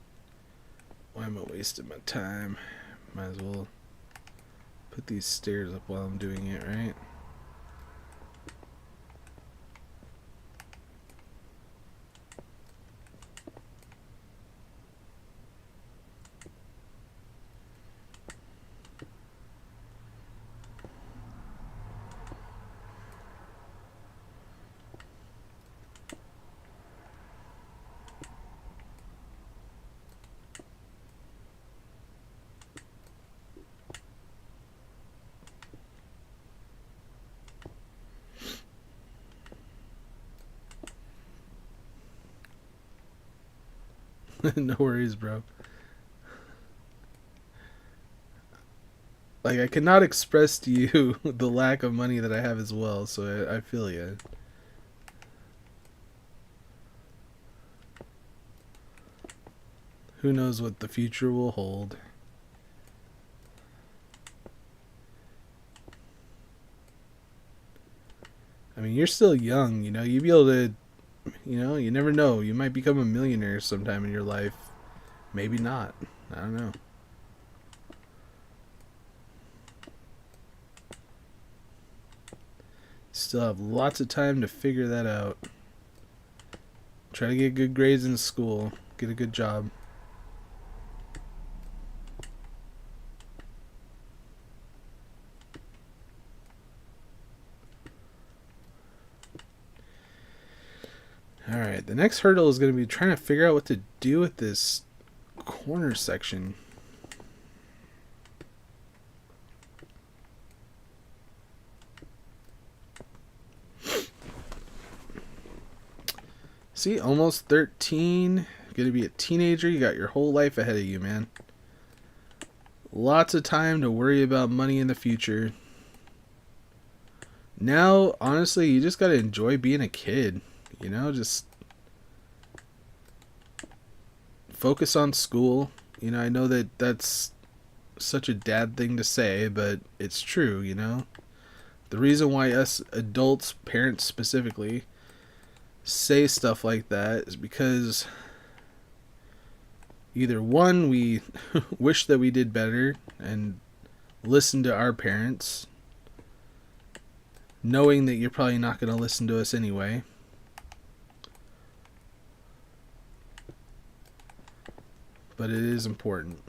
why am I wasting my time? Might as well put these stairs up while I'm doing it, right? No worries, bro. Like, I cannot express to you the lack of money that I have as well, so I feel you. Who knows what the future will hold. I mean, you're still young, you know, you'd be able to, you know, you never know. You might become a millionaire sometime in your life. Maybe not. I don't know. Still have lots of time to figure that out. Try to get good grades in school. Get a good job. Alright, the next hurdle is going to be trying to figure out what to do with this corner section. See, almost 13. Gonna be a teenager. You got your whole life ahead of you, man. Lots of time to worry about money in the future. Now, honestly, you just gotta enjoy being a kid. You know, just focus on school. You know, I know that that's such a dad thing to say, but it's true, you know? The reason why us adults, parents specifically, say stuff like that is because either one, we wish that we did better and listen to our parents, knowing that you're probably not going to listen to us anyway. But it is important.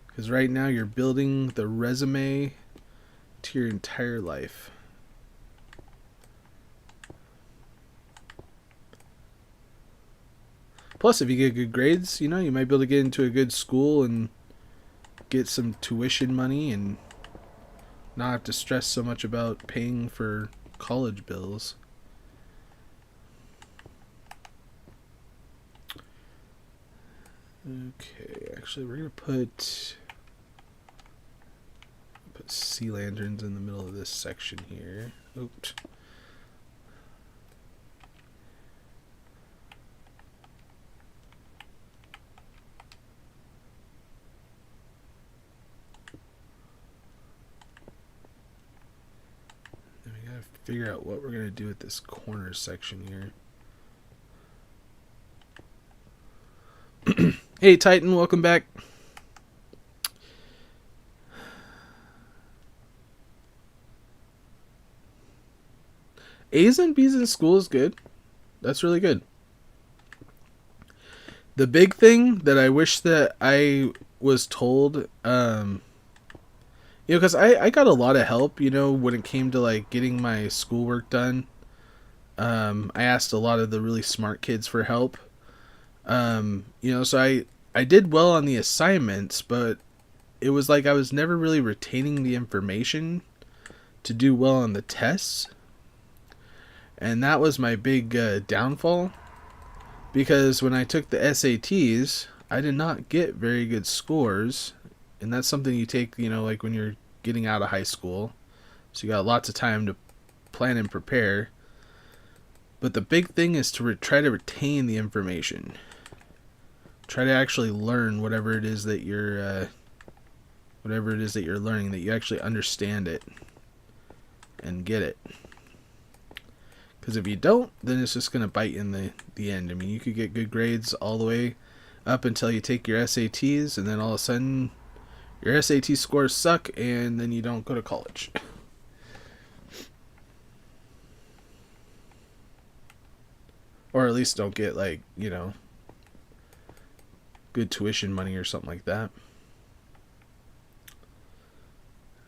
Because right now you're building the resume to your entire life. Plus, if you get good grades, you know, you might be able to get into a good school and get some tuition money and not have to stress so much about paying for college bills. Okay, actually we're going to put sea lanterns in the middle of this section here. Oops. Then we gotta figure out what we're gonna do with this corner section here. Hey Titan, welcome back. A's and B's in school is good. That's really good. The big thing that I wish that I was told, you know, because I got a lot of help, you know, when it came to like getting my schoolwork done. I asked a lot of the really smart kids for help. You know, so I did well on the assignments, but it was like I was never really retaining the information to do well on the tests. And that was my big downfall. Because when I took the SATs, I did not get very good scores. And that's something you take, you know, like when you're getting out of high school. So you got lots of time to plan and prepare. But the big thing is to try to retain the information. Try to actually learn whatever it is that you're learning, that you actually understand it and get it. Because if you don't, then it's just going to bite you in the end. I mean, you could get good grades all the way up until you take your SATs, and then all of a sudden your SAT scores suck, and then you don't go to college. Or at least don't get, like, you know, good tuition money or something like that.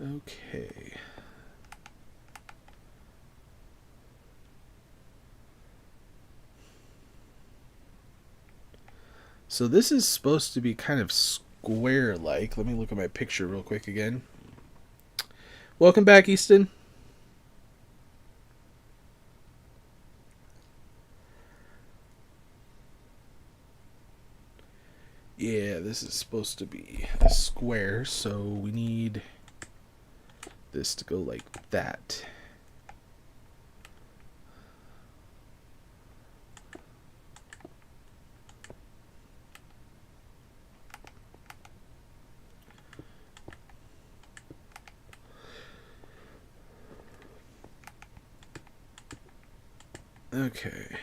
Okay. So this is supposed to be kind of square-like. Let me look at my picture real quick again. Welcome back, Easton. Yeah, this is supposed to be a square, so we need this to go like that. Okay.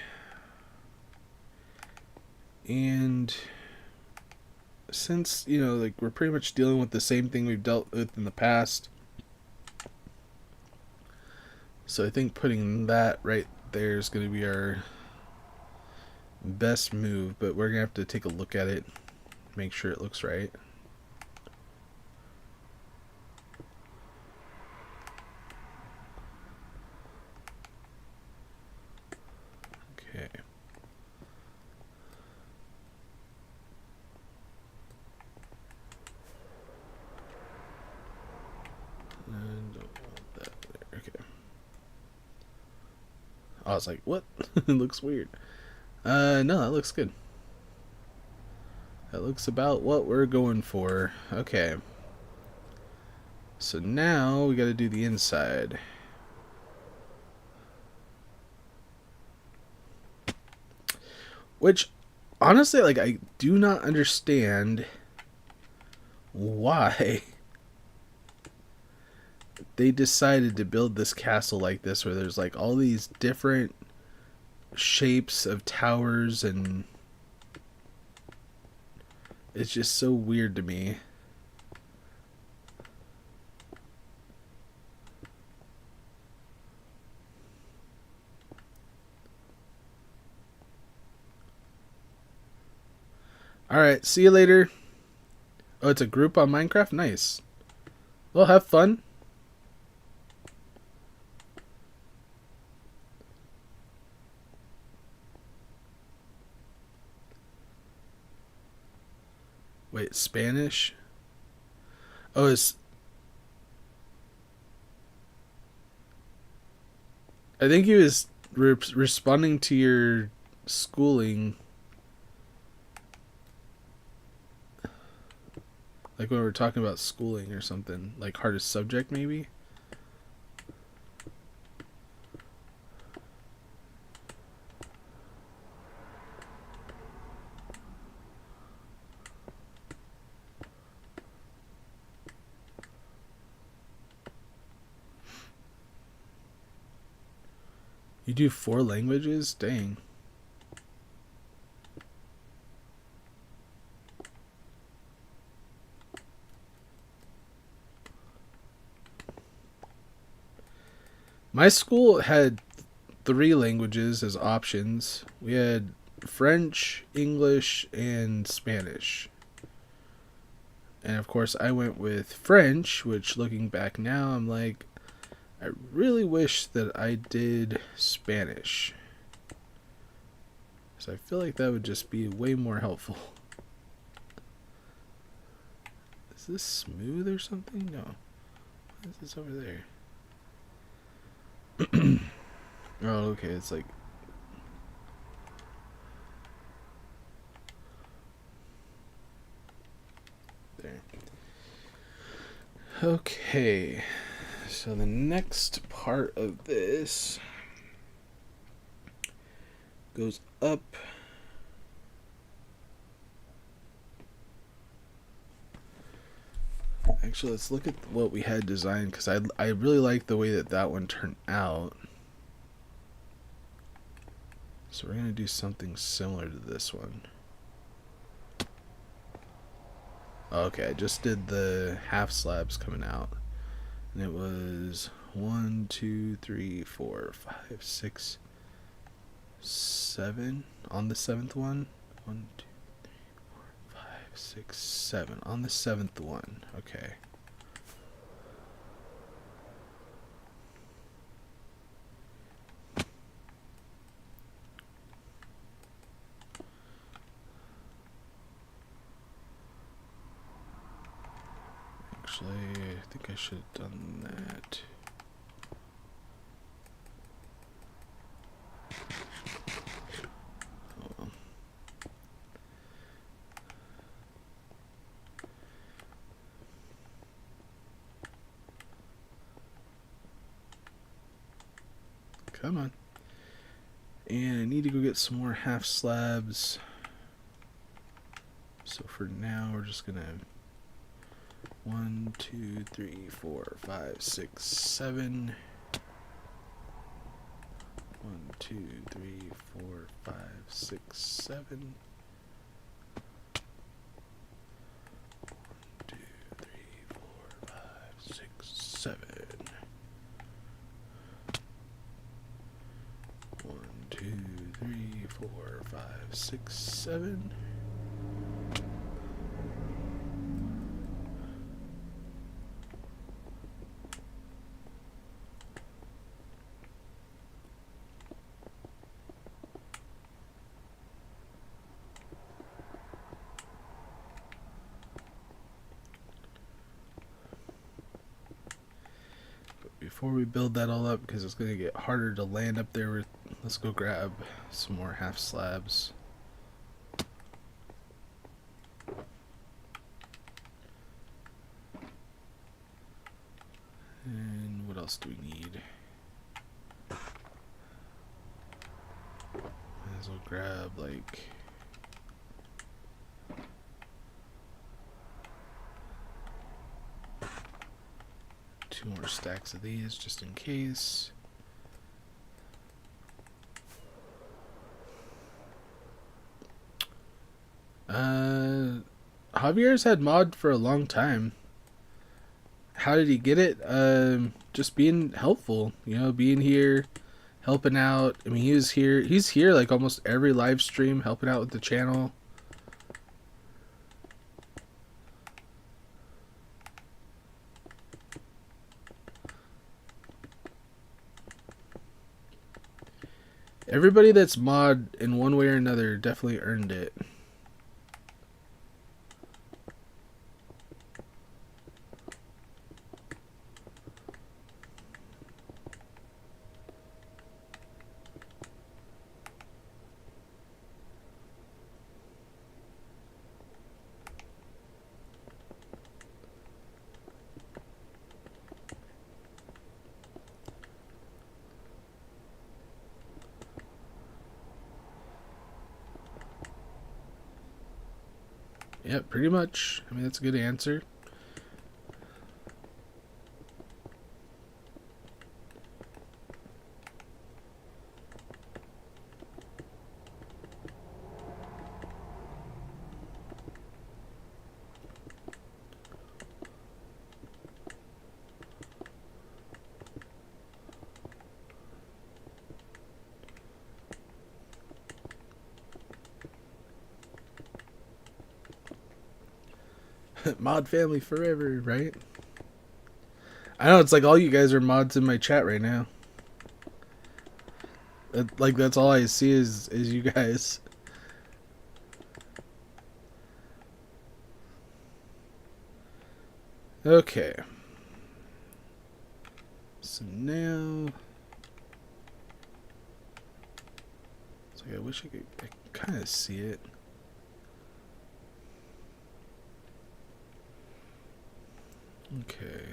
And since, you know, like we're pretty much dealing with the same thing we've dealt with in the past, so I think putting that right there is going to be our best move, but we're going to have to take a look at it, make sure it looks right. Okay. And don't want that there. Okay. I was like, what? It looks weird. No, that looks good. That looks about what we're going for. Okay. So now we got to do the inside. Which, honestly, like, I do not understand why they decided to build this castle like this, where there's like all these different shapes of towers, and it's just so weird to me. Alright, see you later. Oh, it's a group on Minecraft? Nice. Well, have fun. Wait, Spanish? Oh, it's... I think he was responding to your schooling. Like when we were talking about schooling or something. Like hardest subject, maybe? You do 4 languages? Dang. My school had 3 languages as options. We had French, English, and Spanish. And of course, I went with French, which looking back now, I'm like, I really wish that I did Spanish. So I feel like that would just be way more helpful. Is this smooth or something? No. What is this over there? Oh, okay, it's like... there. Okay. So the next part of this goes up. Actually, let's look at what we had designed, because I really like the way that one turned out. So we're going to do something similar to this one. Okay, I just did the half slabs coming out. And it was 1, 2, 3, 4, 5, 6, 7 on the 7th one. 1, 2, 3, 4, 5, 6, 7 on the 7th one. Okay. Actually, I think I should have done that. Oh. Come on. And I need to go get some more half slabs. So for now, we're just gonna 1, 2, 3, 4, 5, 6, 7. 1, 2, 3, 4, 5, 6, 7. 1, 2, 3, 4, 5, 6, 7. 1, 2, 3, 4, 5, 6, 7. Before we build that all up, because it's going to get harder to land up there, let's go grab some more half slabs. And what else do we need? Might as well grab like 2 more stacks of these just in case. Javier's had mod for a long time. How did he get it? Just being helpful, you know, being here, helping out. I mean, he's here like almost every live stream, helping out with the channel. Everybody that's mod in one way or another definitely earned it. Yeah, pretty much. I mean, that's a good answer. Mod family forever, right? I know, it's like all you guys are mods in my chat right now. Like, that's all I see is you guys. Okay. So now... It's like I wish I could kind of see it. Okay.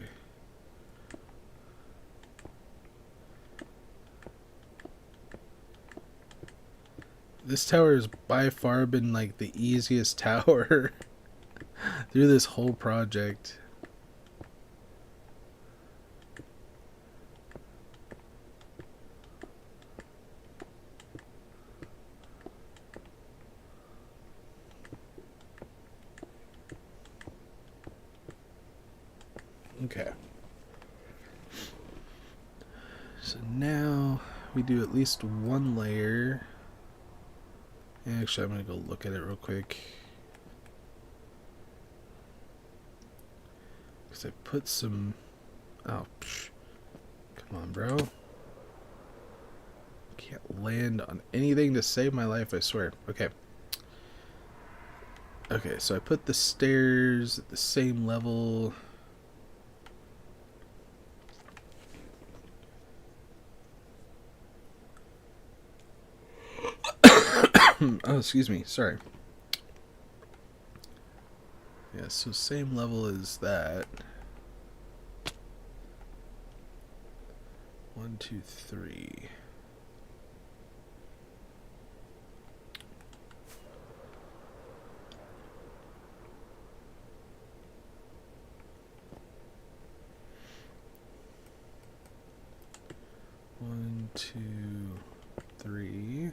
This tower has by far been like the easiest tower through this whole project. Okay. So now we do at least one layer. Actually, I'm going to go look at it real quick. Because I put some... Oh, psh. Come on, bro. Can't land on anything to save my life, I swear. Okay. Okay, so I put the stairs at the same level. Oh, excuse me. Sorry. Yeah, so same level as that. 1, 2, 3. One, two, three.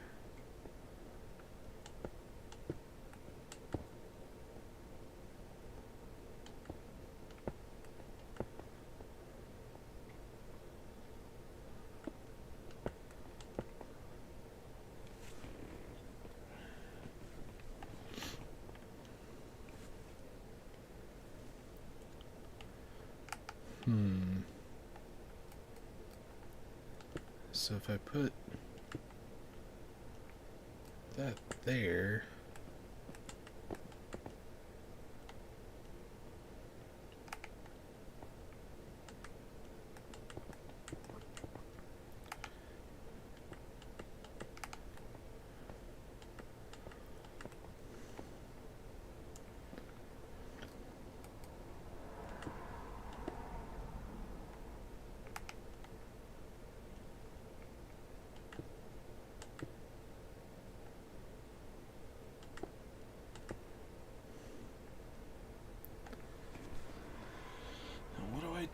So if I put that there,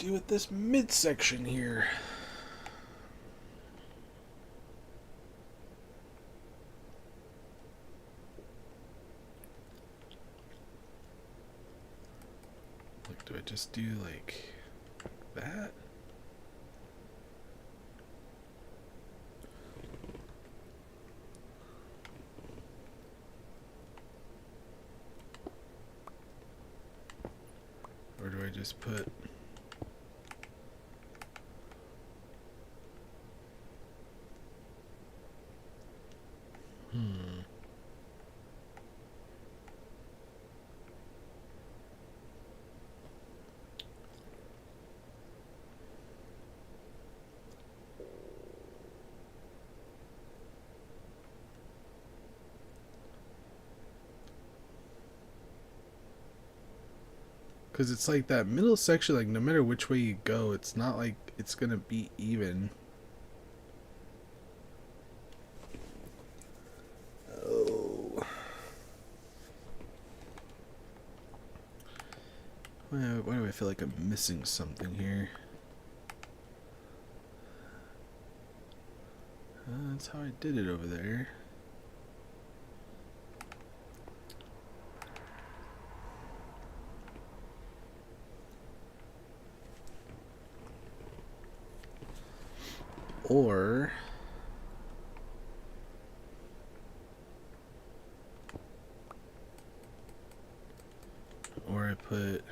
do with this midsection here? Like, do I just do like that? Or do I just put... Because it's like that middle section, like no matter which way you go, it's not like it's gonna be even. Oh. Why do I feel like I'm missing something here? That's how I did it over there. Or I put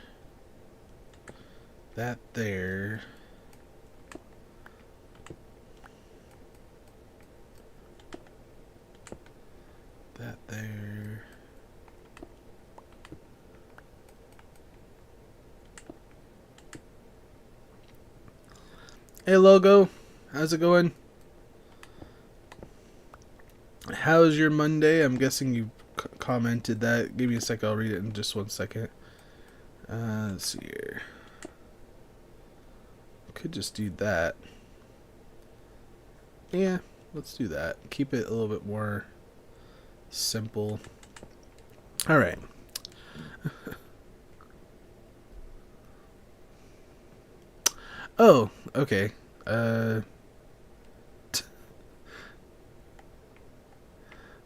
that there. That there. Hey Logo, how's it going? How's your Monday? I'm guessing you commented that. Give me a sec, I'll read it in just 1 second. Let's see here. Could just do that. Yeah, let's do that. Keep it a little bit more simple. All right. Oh, okay.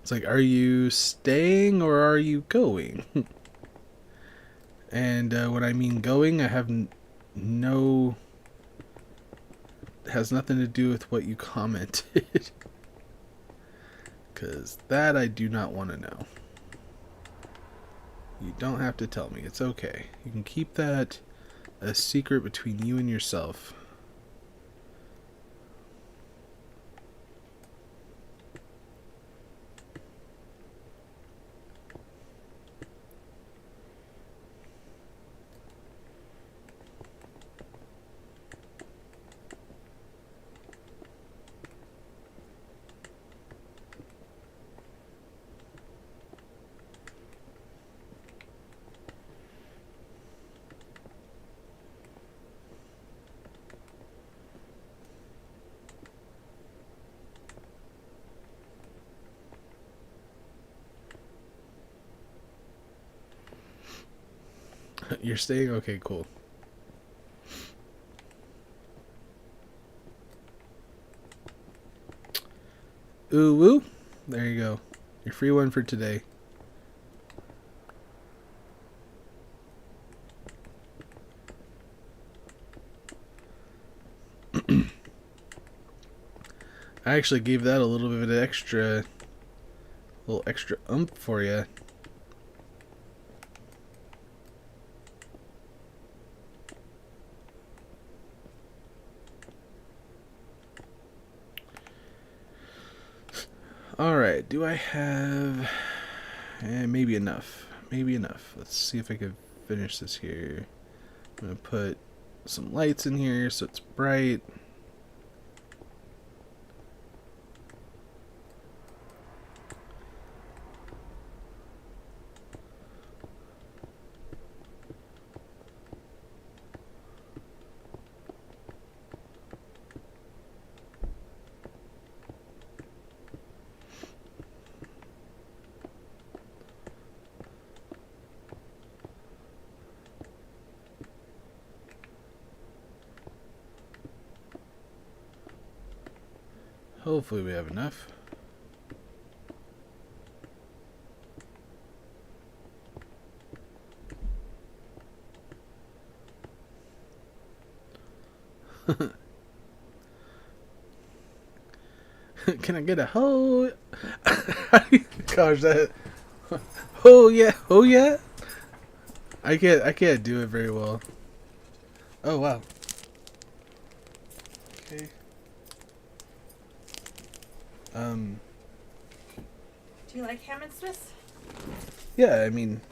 It's like, are you staying or are you going? And when I mean going, I have no... has nothing to do with what you commented. Because that I do not want to know. You don't have to tell me. It's okay. You can keep that a secret between you and yourself. You're staying? Okay, cool. Ooh woo. There you go. Your free one for today. I actually gave that a little bit of an extra, little extra oomph for you. Alright, do I have... maybe enough. Maybe enough. Let's see if I can finish this here. I'm going to put some lights in here so it's bright. Hopefully we have enough. Can I get a ho? Gosh, that. Oh yeah, oh yeah. I can't do it very well. Oh wow. Okay.
Do you like ham and Swiss?
Yeah, I mean.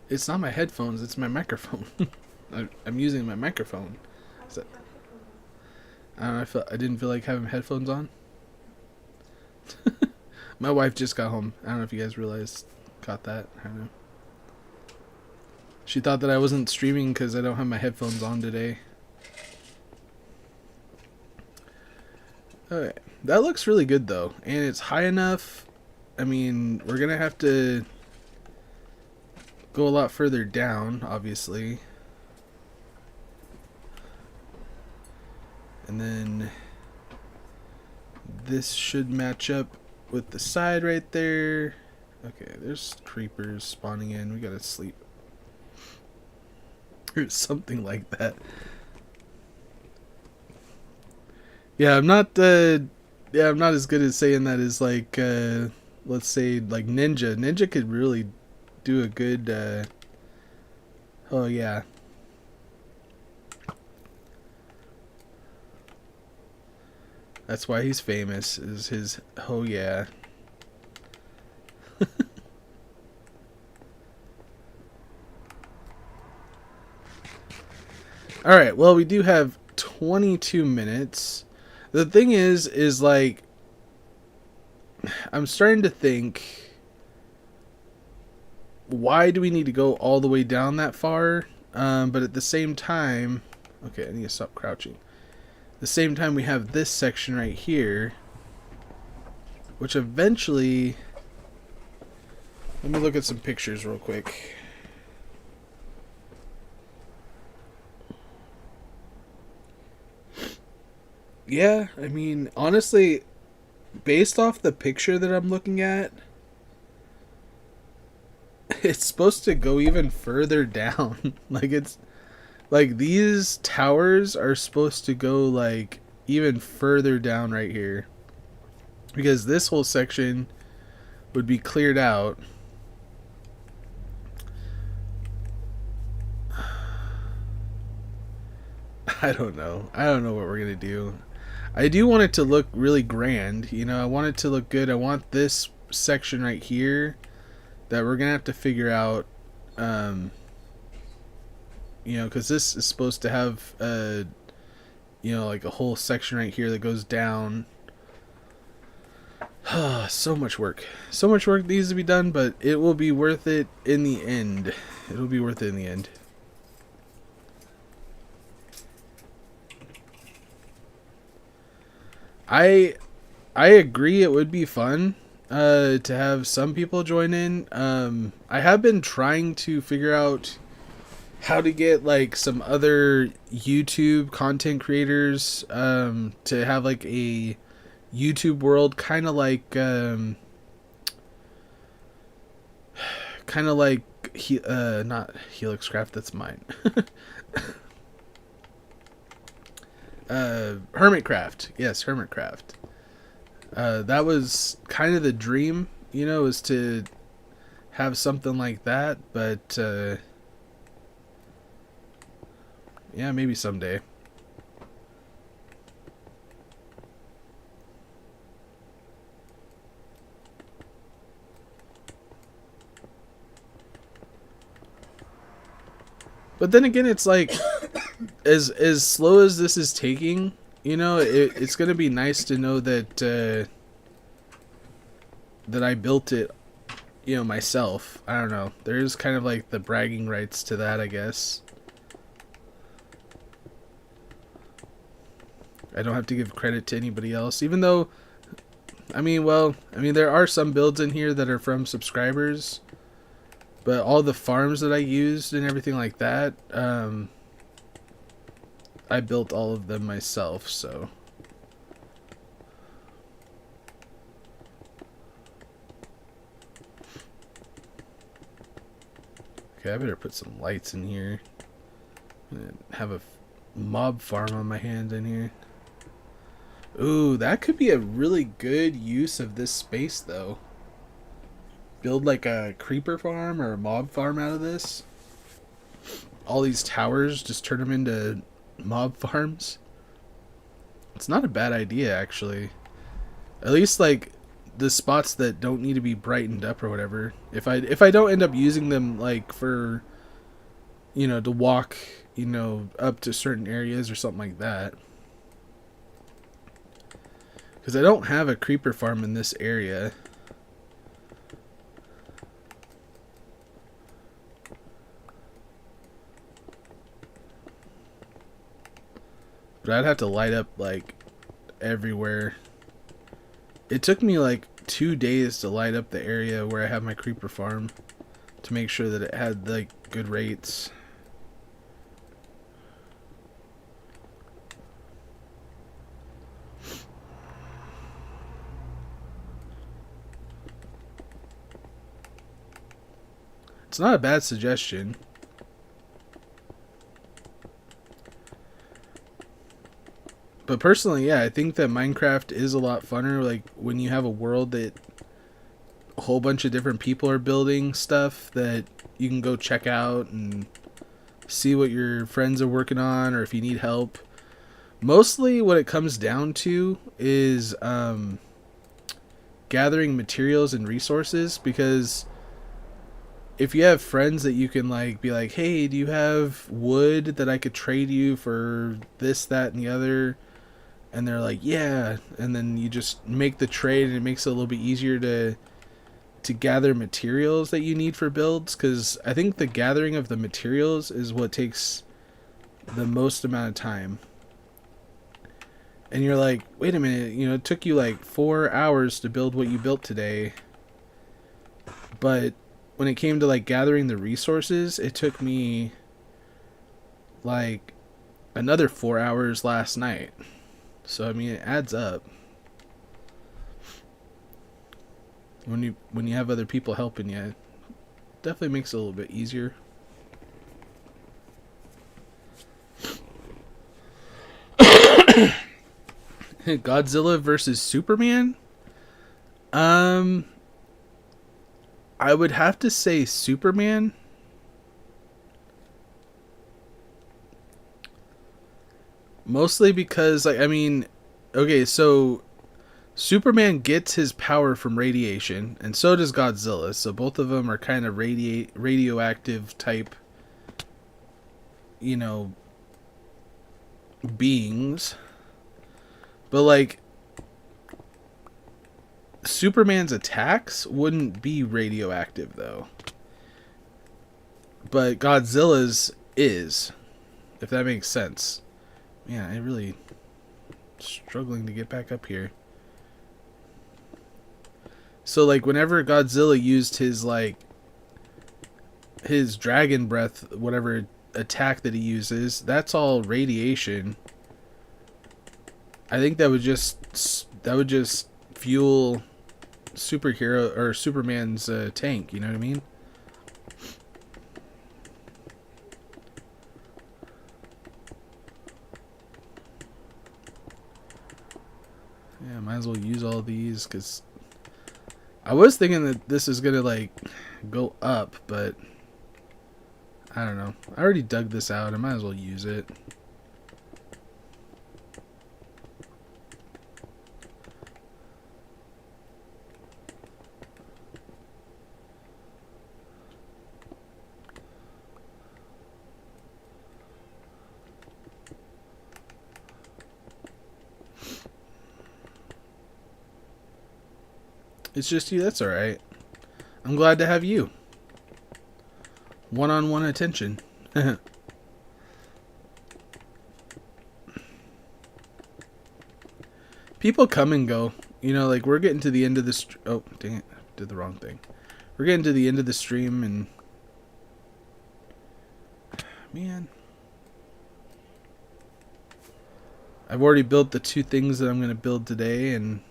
It's not my headphones, it's my microphone. I'm using my microphone. So, I don't know, I didn't feel like having headphones on. My wife just got home. I don't know if you guys realized, caught that. I don't know. She thought that I wasn't streaming because I don't have my headphones on today. Okay, that looks really good though, and it's high enough. I mean, we're gonna have to go a lot further down, obviously. And then this should match up with the side right there. Okay, there's creepers spawning in. We gotta sleep. Or something like that. Yeah, I'm not I'm not as good at saying that as like let's say like Ninja. Ninja could really do a good oh yeah. That's why he's famous, is his oh yeah. Alright, well we do have 22 minutes. The thing is like I'm starting to think, why do we need to go all the way down that far? But at the same time, okay, I need to stop crouching. At the same time, we have this section right here, which eventually, let me look at some pictures real quick. Yeah, I mean, honestly, based off the picture that I'm looking at, it's supposed to go even further down. Like it's like these towers are supposed to go like even further down right here, because this whole section would be cleared out. I don't know what we're gonna do. I do want it to look really grand, you know. I want it to look good. I want this section right here that we're gonna have to figure out, you know, because this is supposed to have you know, like a whole section right here that goes down. So much work needs to be done, but it will be worth it in the end. It'll be worth it in the end. I agree, it would be fun to have some people join in. I have been trying to figure out how to get like some other YouTube content creators to have like a YouTube world, kind of like not Helix Craft, that's mine. Hermitcraft. Yes, Hermitcraft. That was kind of the dream, is to have something like that, but yeah, maybe someday. But then again, it's like as slow as this is taking, it's gonna be nice to know that I built it, myself. I don't know. There's kind of like the bragging rights to that, I guess. I don't have to give credit to anybody else, even though, there are some builds in here that are from subscribers, but all the farms that I used and everything like that, I built all of them myself, so. Okay, I better put some lights in here. I'm gonna have a mob farm on my hand in here. Ooh, that could be a really good use of this space, though. Build like a creeper farm or a mob farm out of this. All these towers, just turn them into mob farms. It's not a bad idea, actually. At least like the spots that don't need to be brightened up or whatever. If I don't end up using them like for, to walk, up to certain areas or something like that. Because I don't have a creeper farm in this area. But I'd have to light up like everywhere. It took me like 2 days to light up the area where I have my creeper farm to make sure that it had like good rates. It's not a bad suggestion. But personally, yeah, I think that Minecraft is a lot funner. Like when you have a world that a whole bunch of different people are building stuff that you can go check out and see what your friends are working on, or if you need help. Mostly what it comes down to is gathering materials and resources, because if you have friends that you can like be like, hey, do you have wood that I could trade you for this, that, and the other? And they're like, yeah. And then you just make the trade, and it makes it a little bit easier to gather materials that you need for builds. Because I think the gathering of the materials is what takes the most amount of time. And you're like, wait a minute, it took you like 4 hours to build what you built today. But when it came to like gathering the resources, it took me like another 4 hours last night. So I mean, it adds up. When you have other people helping you, it definitely makes it a little bit easier. Godzilla versus Superman? I would have to say Superman. Mostly because, okay, so Superman gets his power from radiation, and so does Godzilla. So both of them are kind of radioactive type, beings. But like, Superman's attacks wouldn't be radioactive though. But Godzilla's is, if that makes sense. Man, I really struggling to get back up here. So like whenever Godzilla used his dragon breath, whatever attack that he uses, that's all radiation. I think that would just fuel superhero or Superman's tank, you know what I mean? Yeah, might as well use all these, because I was thinking that this is going to, like, go up, but I don't know. I already dug this out. I might as well use it. It's just you. That's alright. I'm glad to have you. One-on-one attention. People come and go. You know, like, we're getting to the end of this. Oh, dang it. Did the wrong thing. We're getting to the end of the stream, and man, I've already built the 2 things that I'm going to build today, and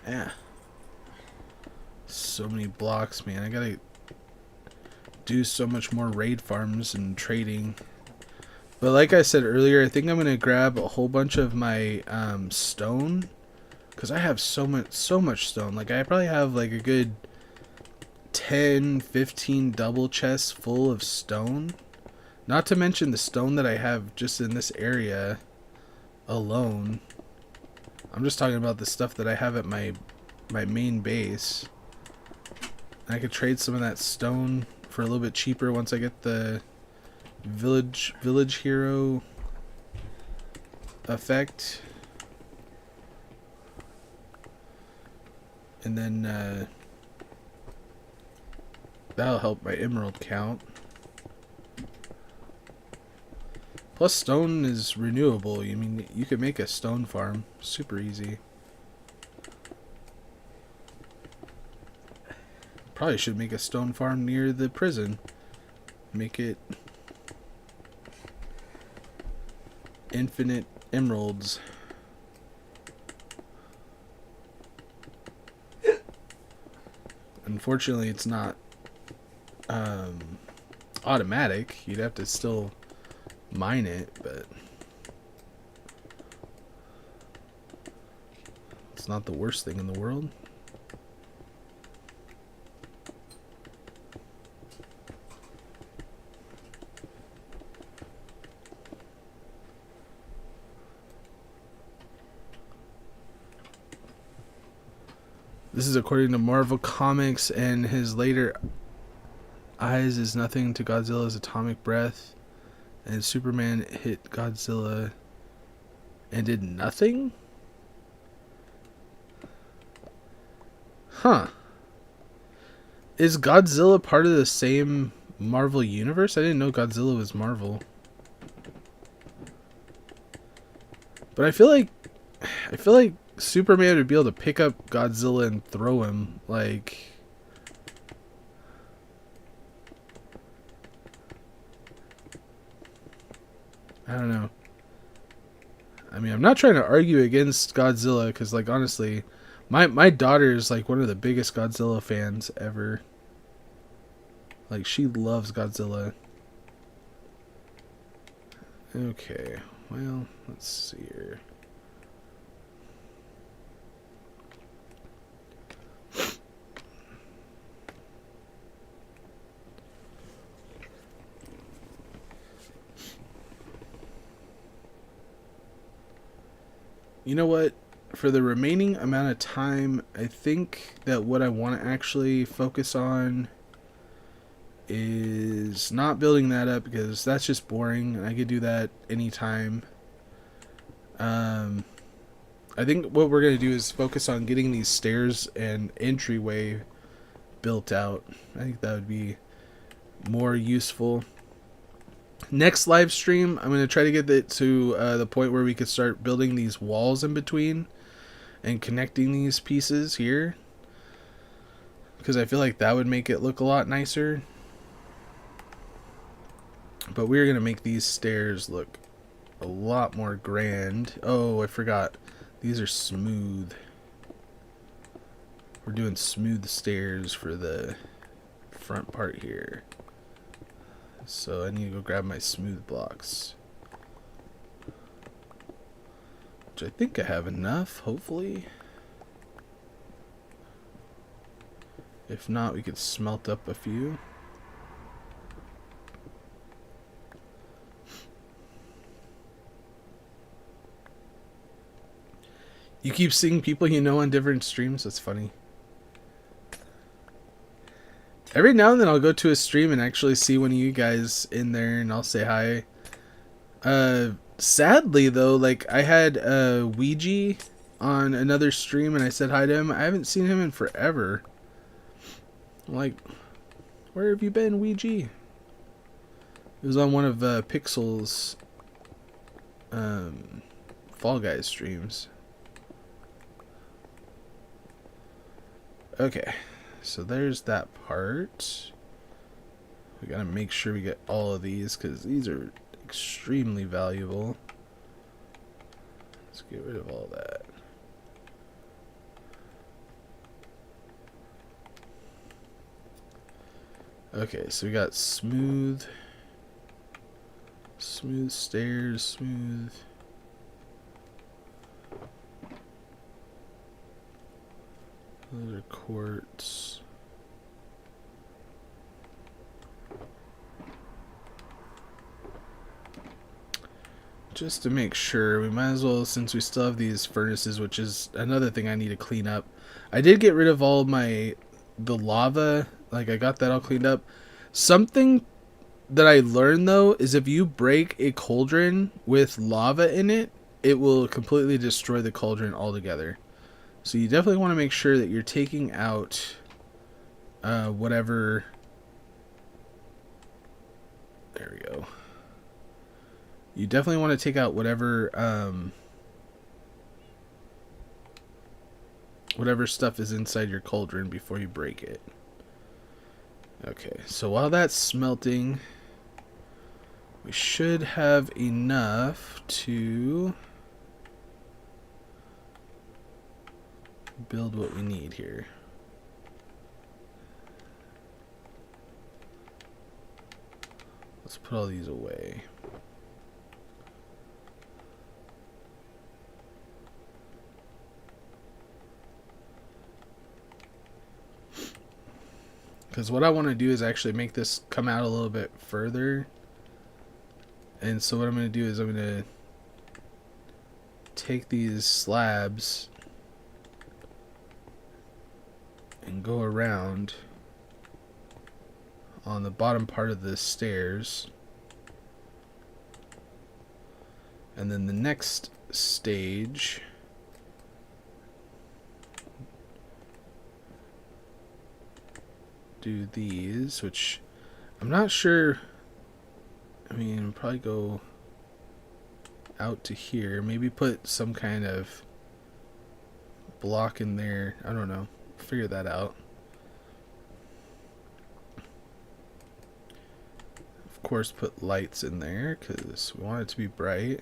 yeah, so many blocks, man. I gotta do so much more raid farms and trading. But like I said earlier, I think I'm gonna grab a whole bunch of my stone, because I have so much stone. Like, I probably have like a good 10-15 double chests full of stone, not to mention the stone that I have just in this area alone. I'm just talking about the stuff that I have at my main base. I could trade some of that stone for a little bit cheaper once I get the village hero effect, and then that'll help my emerald count. Plus, stone is renewable. I mean, you could make a stone farm super easy. Probably should make a stone farm near the prison. Make it infinite emeralds. Unfortunately, it's not automatic. You'd have to still mine it, but it's not the worst thing in the world. This is according to Marvel Comics, and his later eyes is nothing to Godzilla's atomic breath, and Superman hit Godzilla and did nothing? Huh. Is Godzilla part of the same Marvel universe? I didn't know Godzilla was Marvel. But I feel like Superman would be able to pick up Godzilla and throw him, like, I don't know. I mean, I'm not trying to argue against Godzilla, because, like, honestly, my daughter is, like, one of the biggest Godzilla fans ever. Like, she loves Godzilla. Okay, well, let's see here. You know what? For the remaining amount of time, I think that what I want to actually focus on is not building that up, because that's just boring and I could do that anytime. I think what we're going to do is focus on getting these stairs and entryway built out. I think that would be more useful. Next live stream, I'm going to try to get it to the point where we could start building these walls in between and connecting these pieces here, because I feel like that would make it look a lot nicer. But we're going to make these stairs look a lot more grand. Oh, I forgot. These are smooth. We're doing smooth stairs for the front part here. So I need to go grab my smooth blocks. Which I think I have enough, hopefully. If not, we could smelt up a few. You keep seeing people you know on different streams? That's funny. Every now and then I'll go to a stream and actually see one of you guys in there and I'll say hi. Sadly though, like I had Ouija on another stream and I said hi to him. I haven't seen him in forever. I'm like, where have you been, Ouija? It was on one of Pixel's Fall Guys streams. Okay, so there's that part. We gotta make sure we get all of these because these are extremely valuable. Let's get rid of all that. Okay, so we got smooth stairs, smooth. Those are quartz. Just to make sure, we might as well, since we still have these furnaces, which is another thing I need to clean up. I did get rid of all the lava, like I got that all cleaned up. Something that I learned though is if you break a cauldron with lava in it, it will completely destroy the cauldron altogether. So you definitely want to make sure that you're taking out whatever. There we go. You definitely want to take out whatever whatever stuff is inside your cauldron before you break it. Okay, so while that's smelting, we should have enough to build what we need here. Let's put all these away. Because what I want to do is actually make this come out a little bit further. And so what I'm going to do is I'm going to take these slabs and go around on the bottom part of the stairs. And then the next stage, do these, which I'm not sure. I mean, probably go out to here. Maybe put some kind of block in there. I don't know. Figure that out. Of course, put lights in there because we want it to be bright.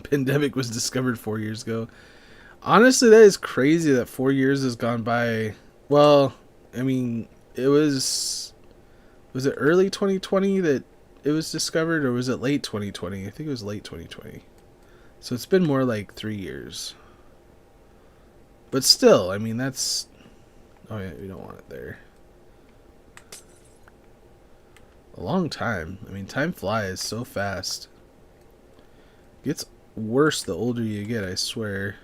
Pandemic was discovered 4 years ago. Honestly, that is crazy that 4 years has gone by. Well, I mean, it was it early 2020 that it was discovered, or was it late 2020? I think it was late 2020. So it's been more like 3 years. But still, I mean, that's... Oh yeah, we don't want it there. A long time. I mean, time flies so fast. Gets worse the older you get, I swear.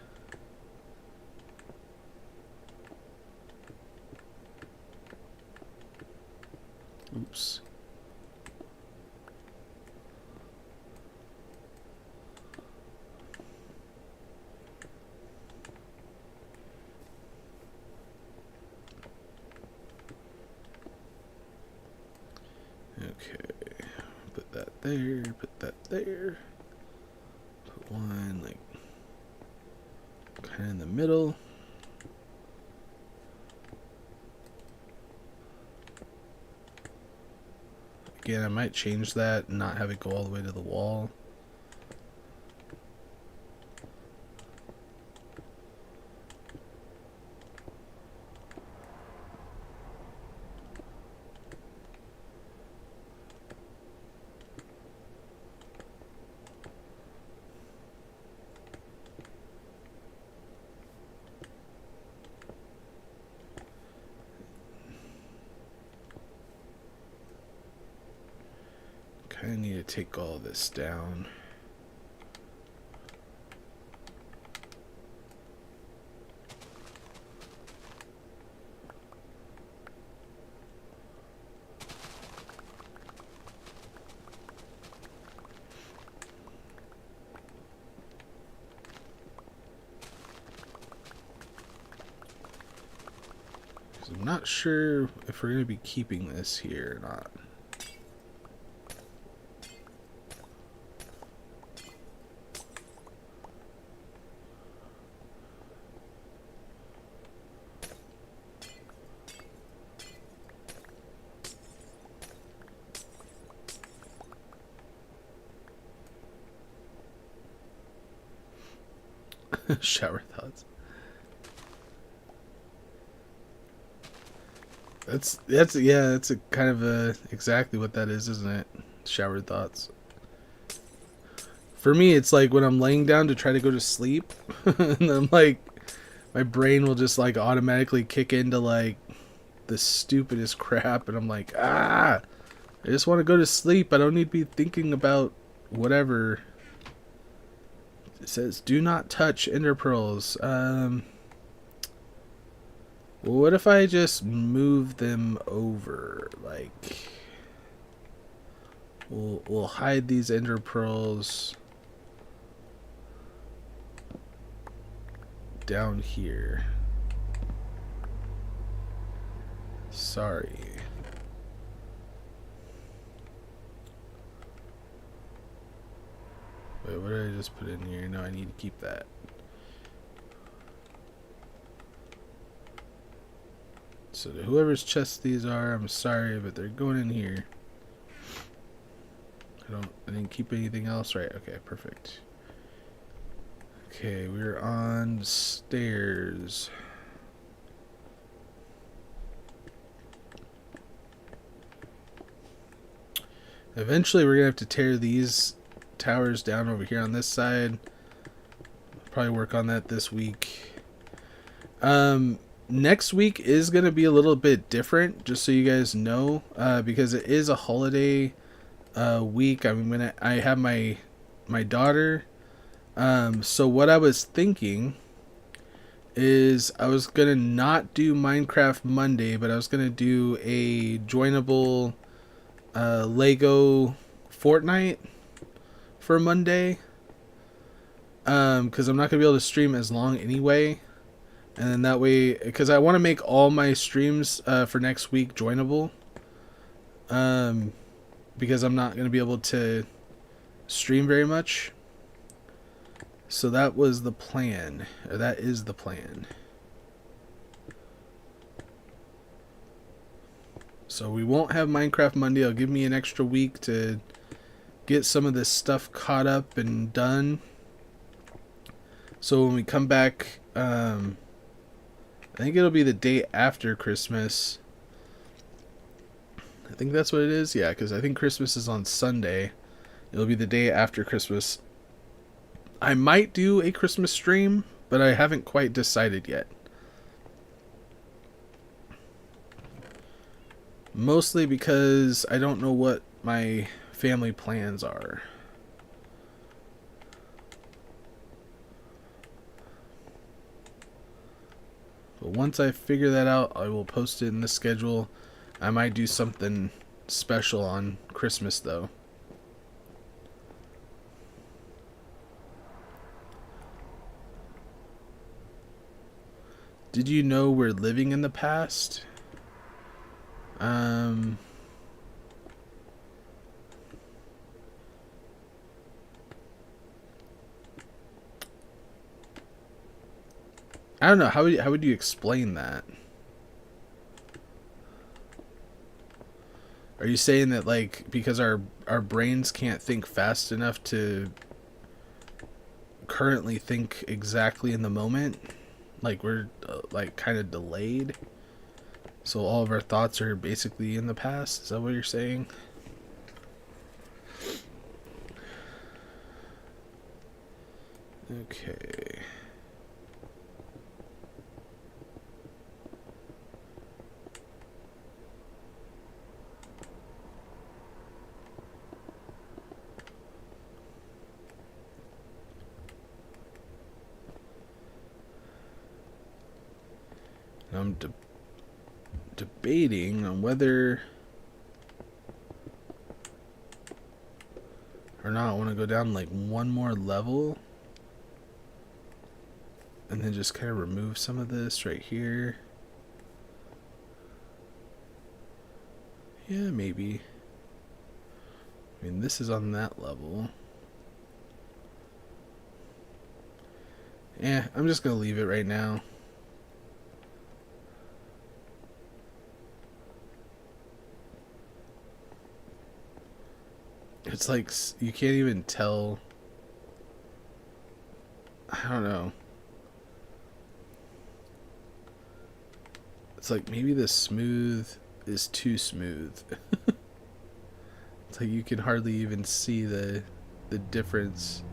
Oops. there, put that there. Put one like kind of in the middle. Again, I might change that and not have it go all the way to the wall. Kind of need to take all this down. I'm not sure if we're going to be keeping this here or not. Shower thoughts. That's a kind of exactly what that is, isn't it? Shower thoughts. For me, it's like when I'm laying down to try to go to sleep, and I'm like, my brain will just like automatically kick into like the stupidest crap, and I'm like, I just want to go to sleep. I don't need to be thinking about whatever. It says, do not touch ender pearls. What if I just move them over? Like, we'll hide these ender pearls down here. Sorry. Wait, what did I just put in here? No, I need to keep that. So to whoever's chests these are, I'm sorry, but they're going in here. I didn't keep anything else, right? Okay, perfect. Okay, we're on stairs. Eventually we're gonna have to tear these towers down over here on this side. Probably work on that this week. Next week is gonna be a little bit different, just so you guys know, because it is a holiday week. I have my daughter. So what I was thinking is I was gonna not do Minecraft Monday, but I was gonna do a joinable Lego Fortnite for Monday, because I'm not gonna be able to stream as long anyway, and then that way, because I want to make all my streams for next week joinable, because I'm not gonna be able to stream very much. So that was the plan, or that is the plan. So we won't have Minecraft Monday. It'll give me an extra week to get some of this stuff caught up and done. So when we come back, I think it'll be the day after Christmas. I think that's what it is. Yeah, because I think Christmas is on Sunday. It'll be the day after Christmas. I might do a Christmas stream, but I haven't quite decided yet. Mostly because I don't know what my family plans are. But once I figure that out, I will post it in the schedule. I might do something special on Christmas, though. Did you know we're living in the past? I don't know. How would you explain that? Are you saying that, like, because our brains can't think fast enough to currently think exactly in the moment? Like, we're like kind of delayed? So all of our thoughts are basically in the past? Is that what you're saying? Okay. I'm debating on whether or not I want to go down like one more level and then just kind of remove some of this right here. Yeah, maybe. I mean, this is on that level. Yeah, I'm just going to leave it right now. It's like you can't even tell. I don't know. It's like maybe the smooth is too smooth. It's like you can hardly even see the difference.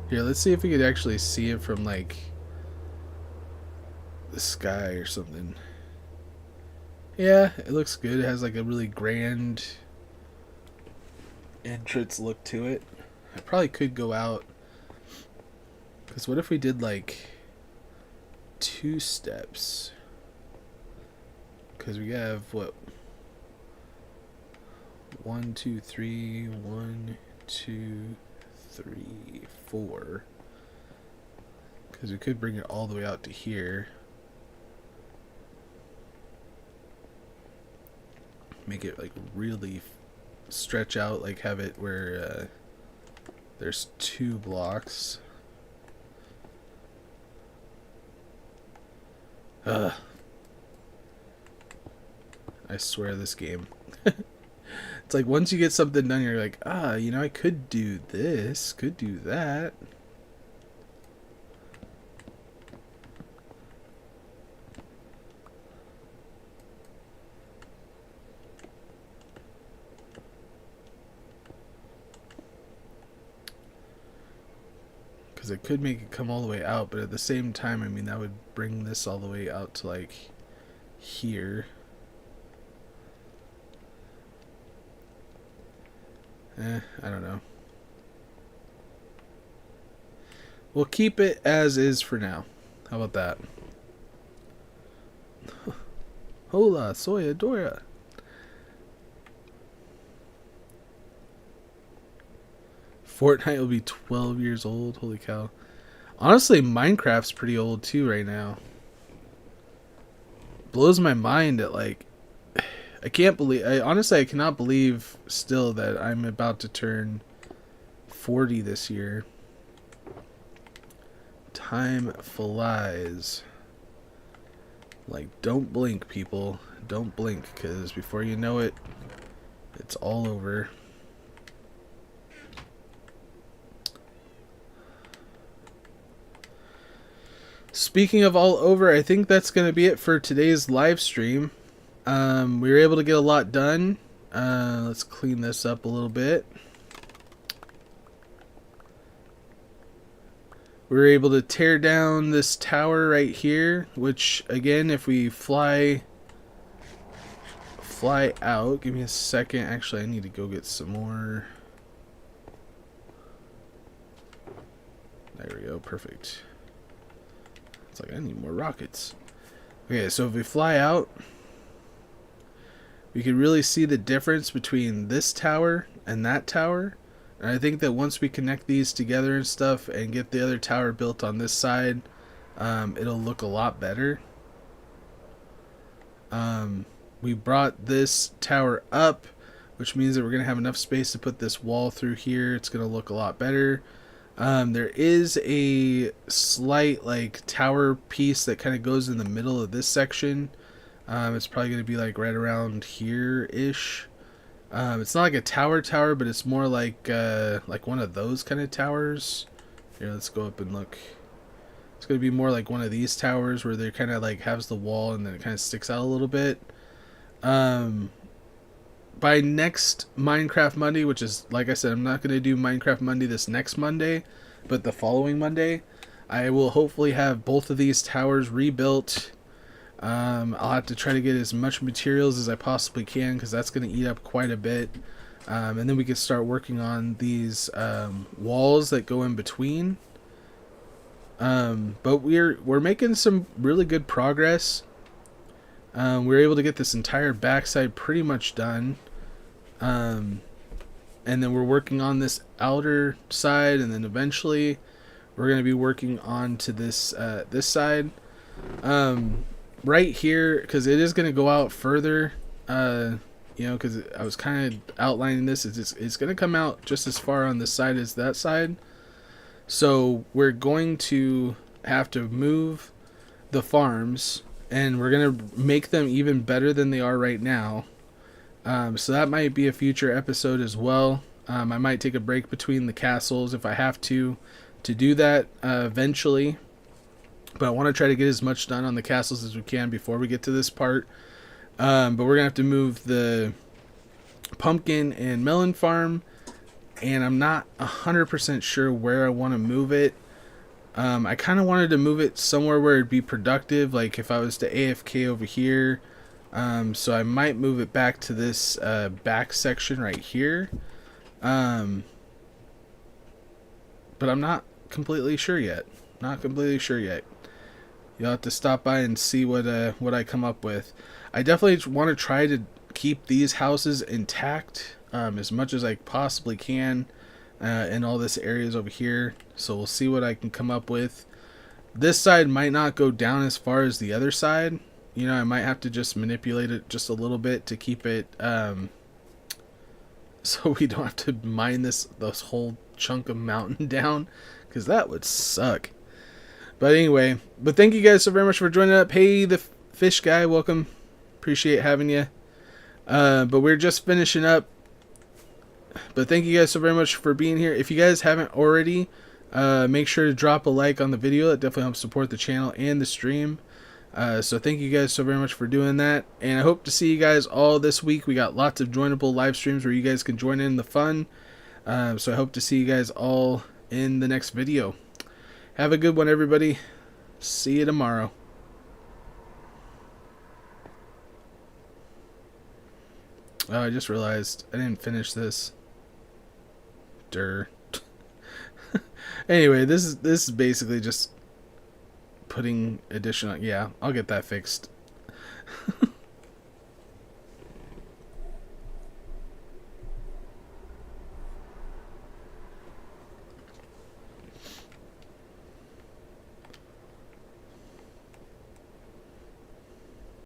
Here, let's see if we could actually see it from like the sky or something. Yeah, it looks good. It has like a really grand entrance look to it. I probably could go out. Because what if we did like 2 steps? Because we have what? 1, 2, 3, 1, 2, 3, 4. Because we could bring it all the way out to here. Make it like really stretch out, like have it where there's 2 blocks. Ugh. I swear this game. It's like once you get something done, you're like, you know, I could do this, could do that. Because it could make it come all the way out, but at the same time, I mean, that would bring this all the way out to like here. I don't know. We'll keep it as is for now. How about that? Hola, soy Adora. Fortnite will be 12 years old. Holy cow. Honestly, Minecraft's pretty old too right now. Blows my mind at like I can't believe I cannot believe still that I'm about to turn 40 this year. Time flies. Like, don't blink, people. Don't blink, because before you know it, it's all over. Speaking of all over, I think that's going to be it for today's live stream. We were able to get a lot done. Let's clean this up a little bit. We were able to tear down this tower right here, which again, if we fly out, give me a second. Actually, I need to go get some more. There we go, perfect. It's like I need more rockets. Okay, so if we fly out, we can really see the difference between this tower and that tower. And I think that once we connect these together and stuff and get the other tower built on this side, it'll look a lot better. We brought this tower up, which means that we're going to have enough space to put this wall through here. It's going to look a lot better. There is a slight like tower piece that kind of goes in the middle of this section. It's probably going to be like right around here ish. It's not like a tower, but it's more like one of those kind of towers. Here, let's go up and look. It's going to be more like one of these towers where they kind of like has the wall and then it kind of sticks out a little bit. By next Minecraft Monday, which is, like I said, I'm not going to do Minecraft Monday this next Monday, but the following Monday, I will hopefully have both of these towers rebuilt. I'll have to try to get as much materials as I possibly can because that's going to eat up quite a bit. And then we can start working on these walls that go in between. But we're making some really good progress. We were able to get this entire backside pretty much done. And then we're working on this outer side, and then eventually we're going to be working on to this this side. Right here, because it is going to go out further, because I was kind of outlining this. It's going to come out just as far on this side as that side. So we're going to have to move the farms, and we're going to make them even better than they are right now. So that might be a future episode as well. I might take a break between the castles if I have to do that eventually. But I want to try to get as much done on the castles as we can before we get to this part. But we're going to have to move the pumpkin and melon farm. And I'm not 100% sure where I want to move it. I kind of wanted to move it somewhere where it'd be productive. Like if I was to AFK over here. So I might move it back to this back section right here. But I'm not completely sure yet. You'll have to stop by and see what I come up with. I definitely want to try to keep these houses intact as much as I possibly can in all this areas over here. So we'll see what I can come up with. This side might not go down as far as the other side. You know, I might have to just manipulate it just a little bit to keep it so we don't have to mine this whole chunk of mountain down, because that would suck. But anyway, thank you guys so very much for joining up. Hey, the fish guy, welcome. Appreciate having you. But we're just finishing up. But thank you guys so very much for being here. If you guys haven't already, make sure to drop a like on the video. It definitely helps support the channel and the stream. So thank you guys so very much for doing that. And I hope to see you guys all this week. We got lots of joinable live streams where you guys can join in the fun. So I hope to see you guys all in the next video. Have a good one, everybody. See you tomorrow. Oh, I just realized I didn't finish this. Anyway, this is basically just putting additional. Yeah, I'll get that fixed.